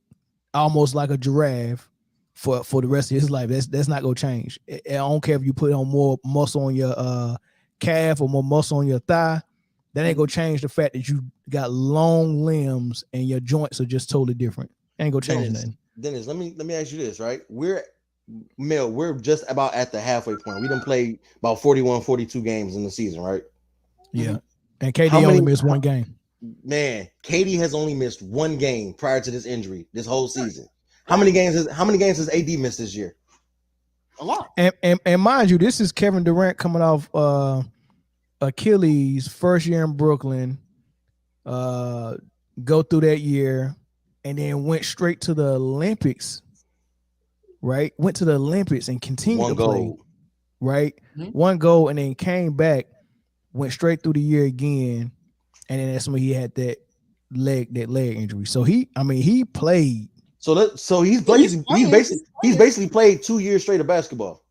almost like a giraffe, for the rest of his life. That's not gonna change. I don't care if you put on more muscle on your calf or more muscle on your thigh. That ain't gonna change the fact that you got long limbs and your joints are just totally different. Ain't gonna change nothing. Dennis, let me ask you this, right? We're just about at the halfway point. We done played about 41, 42 games in the season, right? Yeah. And KD How only many- missed one game. Man, KD has only missed one game prior to this injury this whole season. How many games has AD missed this year? A lot. And mind you, this is Kevin Durant coming off Achilles first year in Brooklyn, go through that year, and then went straight to the Olympics. Right, went to the Olympics and continued One to play. goal. Right, one goal, and then came back, went straight through the year again, and then that's when he had that leg injury. So he played. So he's basically played 2 years straight of basketball.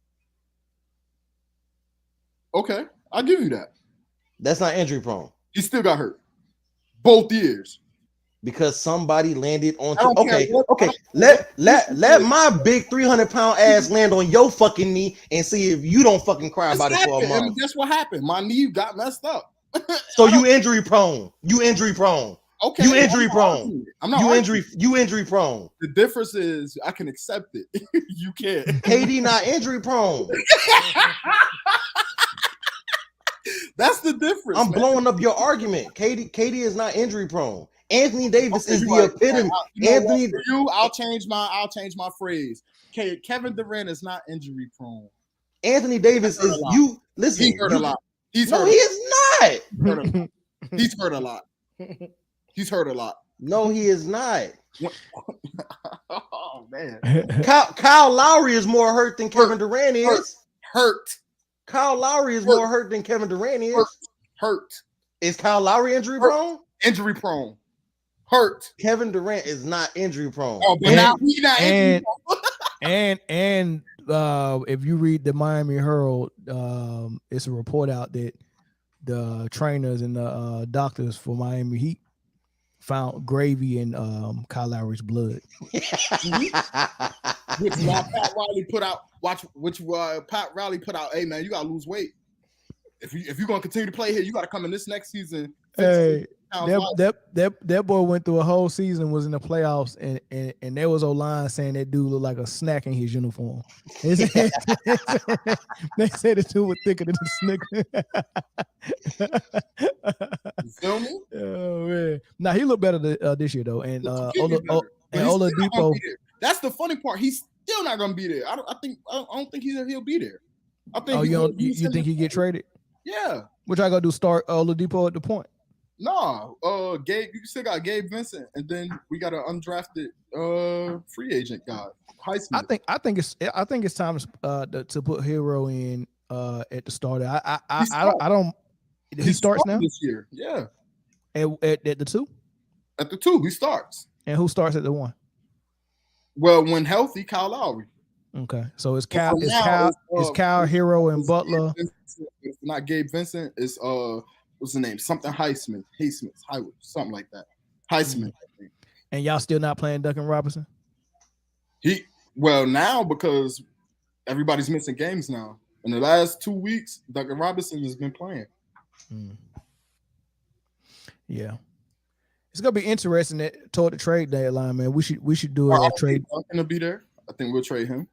Okay, I'll give you that. That's not injury prone. He still got hurt. Both years. Because somebody landed on. I don't care Okay, what- okay. Let my big 300-pound ass land on your fucking knee and see if you don't fucking cry about it for a And month. guess what happened? My knee got messed up. So you injury prone. You injury prone. Okay, You injury I'm not prone. arguing it. I'm not You arguing it. injury prone. The difference is I can accept it. You can't. KD not injury prone. That's the difference. I'm man. blowing up your argument. KD is not injury prone. Anthony Davis is You the right. epitome. You know what? Anthony, For you, I'll change my phrase. Okay, Kevin Durant is not injury prone. Anthony Davis He hurt is a lot. you. Listen, He hurt a lot. He's No, hurt. he is not. hurt a lot. He's hurt a lot. He's hurt a lot. No, he is not. Oh man, Kyle Lowry is more hurt than Kevin Durant is. hurt, Kyle Lowry is more hurt than Kevin Durant is. hurt, Is Kyle Lowry injury Hurt. prone? injury prone, hurt. Kevin Durant is not injury prone. Oh, but And- now he's not injury and prone. and if you read the Miami Herald, it's a report out that the trainers and the doctors for Miami Heat found gravy in Kyle Lowry's blood. Which Pat Riley put out. Pat Riley put out. Hey man, you gotta lose weight. If you're gonna continue to play here, you gotta come in this next season. 15 Hey, pounds lighter. that boy went through a whole season, was in the playoffs, and there was a line saying that dude looked like a snack in his uniform. They said the dude was thicker than a Snicker. You feel me? Oh man, now he looked better this year though, and Completely better. But and he's still not gonna Oladipo. be there. That's the funny part. He's still not gonna be there. I don't think he'll be there. I think. Oh, he's you gonna don't, do you something think he get different. traded? Yeah. What y'all gonna do? Start Oladipo at the point? No. Gabe. You still got Gabe Vincent, and then we got an undrafted free agent guy, Highsmith. I think it's time to put Hero in at the starter. I don't. He starts now this year. Yeah. at the 2, At the 2, he starts. and who starts at the 1? Well, when healthy, Kyle Lowry. Okay, so it's But Kyle, for it's now, Kyle, it's, it's Kyle, Hero, and it's Butler. Gabe Vincent. It's not Gabe Vincent. It's what's the name? Something Highsmith, something like that. Highsmith. I think. And y'all still not playing Duncan Robinson? Now because everybody's missing games now. In the last 2 weeks, Duncan Robinson has been playing. Yeah, it's gonna be interesting toward the trade deadline, man. We should do I a don't trade. think Duncan will be there. I think we'll trade him.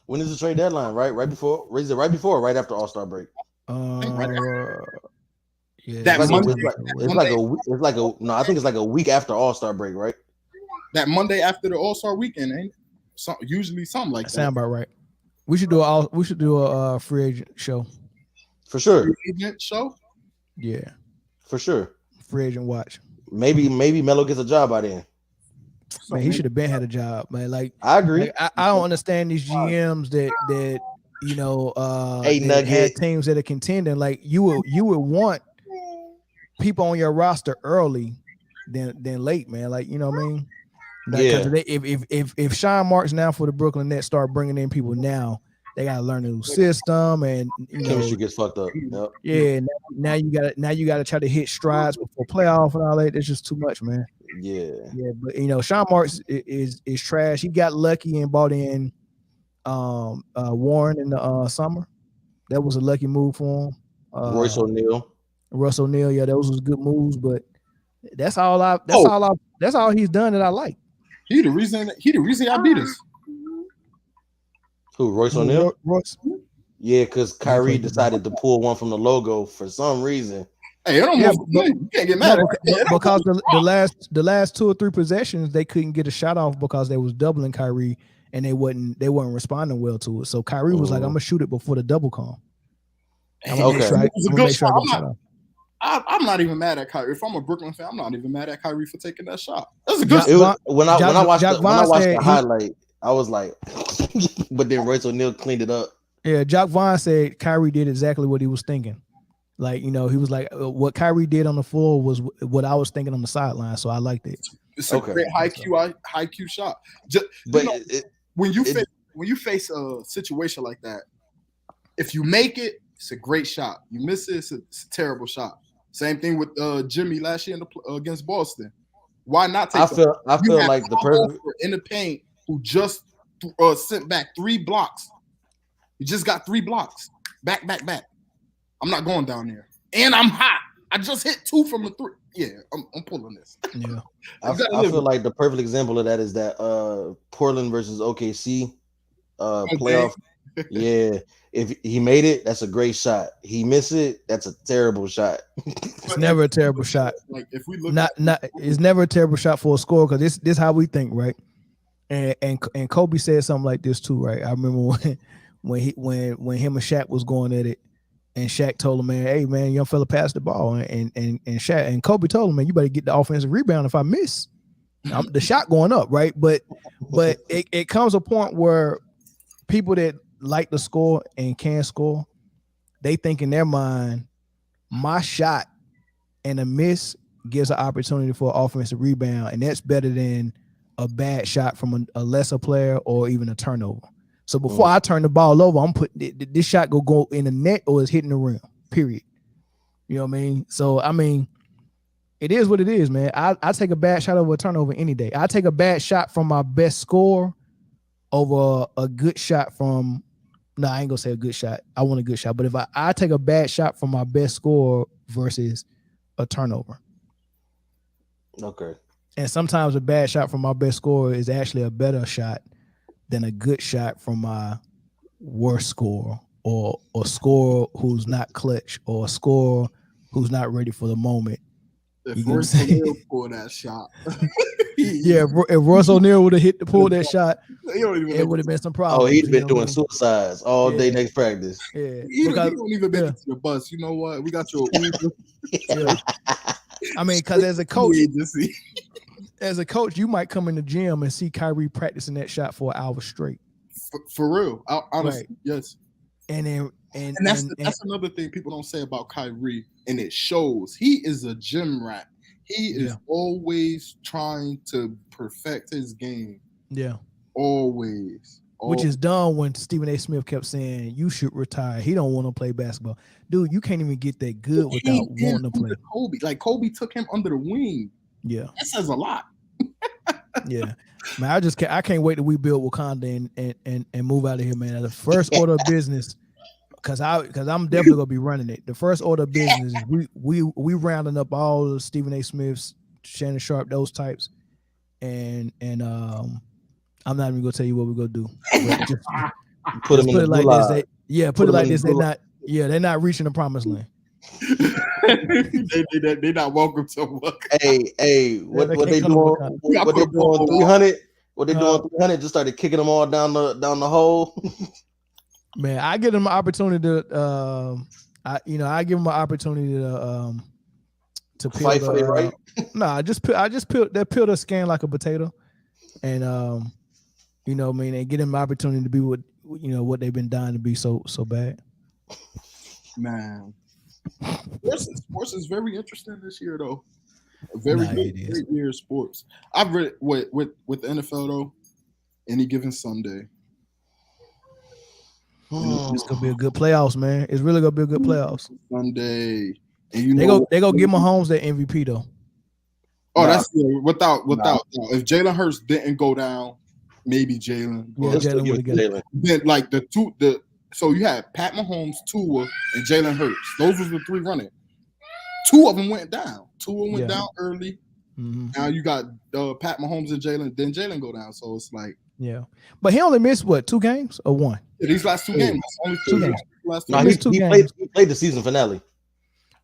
When is the trade deadline? Right before? Is it right before or right after All-Star break? Yeah, That It's Monday- no, I think it's like a week after All-Star break, right? That Monday after the All-Star weekend, ain't it? Usually something like that that. sound about right. We should do a free agent show. For sure. Free agent show. Yeah, For sure. free agent watch. Maybe Melo gets a job by then. Man, he should have been had a job, man. Like I agree. like, I don't understand these GMs that Hey, that Nugget. had teams that are contending. Like you would want people on your roster early than late, man. Like, you know what I mean? Yeah. If Sean Marks now for the Brooklyn Nets start bringing in people now, they gotta learn a new system, and chemistry gets fucked up. Yep. Yeah, now you gotta try to hit strides before playoff and all that. It's just too much, man. Yeah. But Sean Marks is trash. He got lucky and bought in Warren in the summer. That was a lucky move for him. Royce O'Neal. Russ O'Neal, yeah, those was good moves, but that's all he's done that I like. He the reason y'all beat us. Who, Royce O'Neal? Royce. Yeah, because Kyrie decided to pull one from the logo for some reason. Hey, I don't know. You can't get mad at that. Because the last 2 or 3 possessions they couldn't get a shot off because they was doubling Kyrie and they weren't responding well to it. So Kyrie was like, "I'm gonna shoot it before the double come." Okay. I'm not even mad at Kyrie. If I'm a Brooklyn fan, I'm not even mad at Kyrie for taking that shot. That's a good shot. When I watched the highlight, I was like, but then Royce O'Neal cleaned it up. Yeah, Jock Vaughn said Kyrie did exactly what he was thinking. Like, he was like, what Kyrie did on the floor was what I was thinking on the sideline. So I liked it. It's a great high Q shot. When you face a situation like that, if you make it, it's a great shot. You miss it, it's a terrible shot. Same thing with Jimmy last year against Boston. Why not take? I feel like the perfect in the paint who just sent back 3 blocks. He just got 3 blocks back. I'm not going down there, and I'm hot. I just hit 2 from the 3. Yeah, I'm pulling this. Yeah, I feel like the perfect example of that is that Portland versus OKC playoff. Yeah, if he made it, that's a great shot. He missed it, that's a terrible shot. It's never a terrible shot. Like if we look, it's never a terrible shot for a score because this how we think, right? And Kobe said something like this too, right? I remember when him and Shaq was going at it, and Shaq told him, "Man, hey man, young fella, pass the ball." And Shaq and Kobe told him, "Man, you better get the offensive rebound if I miss." The shot going up, right? But it comes a point where people that like to score and can score, they think in their mind, my shot and a miss gives an opportunity for an offensive rebound, and that's better than a bad shot from a lesser player or even a turnover. So before I turn the ball over, I'm putting this shot go in the net or it's hitting the rim, period. You know what I mean? So, I mean, it is what it is, man. I take a bad shot over a turnover any day. I take a bad shot from my best score over a good shot from – no, I ain't going to say a good shot. I want a good shot. But if I take a bad shot from my best score versus a turnover. Okay. And sometimes a bad shot from my best scorer is actually a better shot than a good shot from my worst scorer or a scorer who's not clutch or a scorer who's not ready for the moment. If Royce O'Neal pulled that shot. Yeah, if Royce O'Neal would have pull that shot, it would have been some problems. Oh, he'd been doing suicides all day next practice. Yeah. He don't even make it to the bus. You know what? We got your Uber. I mean, because as a coach, you might come in the gym and see Kyrie practicing that shot for an hour straight. For real. Honestly, right. Yes. And that's another thing people don't say about Kyrie, and it shows. He is a gym rat. He is always trying to perfect his game. Yeah. Always. Which is done when Stephen A. Smith kept saying, you should retire. He don't want to play basketball. Dude, you can't even get that good without wanting to play. Kobe. Like, Kobe took him under the wing. Yeah. That says a lot. Yeah. Man, I can't wait till we build Wakanda and move out of here, man. The first order of business, because I'm definitely gonna be running it. The first order of business is we rounding up all the Stephen A. Smiths, Shannon Sharp, those types, and I'm not even gonna tell you what we're gonna do. Just put them in the like this. Put it like this. They're not reaching the promised land. They're not welcome to work. Hey, what they doing? What they doing? 300? What they doing? 300? Just started kicking them all down the hole. Man, I give them an opportunity to. I give them an opportunity to fight for it, right? I just peel their skin like a potato, and and get them an opportunity to be what they've been dying to be so bad. Man, sports is very interesting this year, though. Very Nah, good, it is. great year of sports. I've read with the NFL though. Any given Sunday, It's gonna be a good playoffs, man. It's really gonna be a good playoffs. Sunday, and you They know go give Mahomes that MVP though. Oh, Nah. that's without. If Jalen Hurts didn't go down, maybe Jalen. Yeah, But Jalen would have got it. then like so you had Pat Mahomes, Tua, and Jalen Hurts. Those was the three running. Two of them went down. Tua went down early. Mhm. Now you got Pat Mahomes and Jalen. Then Jalen go down. So it's like Yeah, but he only missed what, 2 games or 1? these last two games. That's only 2 games. Last two No, games. he played the season finale.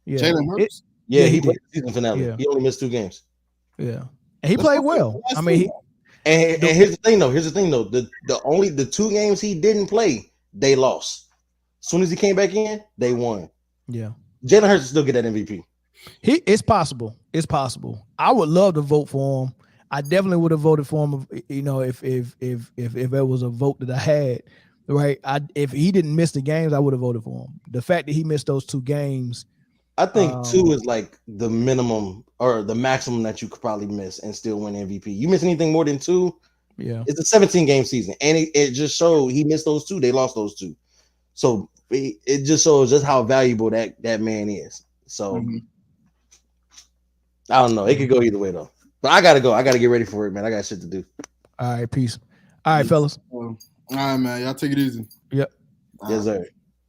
Yeah, Jalen Hurts. Yeah, Yeah, he he played the season finale. Yeah. He only missed 2 games. yeah, and he played well. I mean, And here's the thing though. The 2 games he didn't play, they lost. As soon as he came back in, they won. yeah, Jalen Hurts still get that MVP. it's possible. It's possible. I would love to vote for him. I definitely would have voted for him. You know, if there was a vote that I had, right? If he didn't miss the games, I would have voted for him. The fact that he missed those 2 games. I think 2 is like the minimum or the maximum that you could probably miss and still win MVP. You miss anything more than 2, Yeah, it's a 17-game season, and it just showed he missed those 2. They lost those 2, so it just shows just how valuable that man is. So I don't know. It could go either way though. But I gotta go. I gotta get ready for it, man. I got shit to do. all right, peace. All right, fellas. All right, man. Y'all take it easy. Yep. Yes, sir.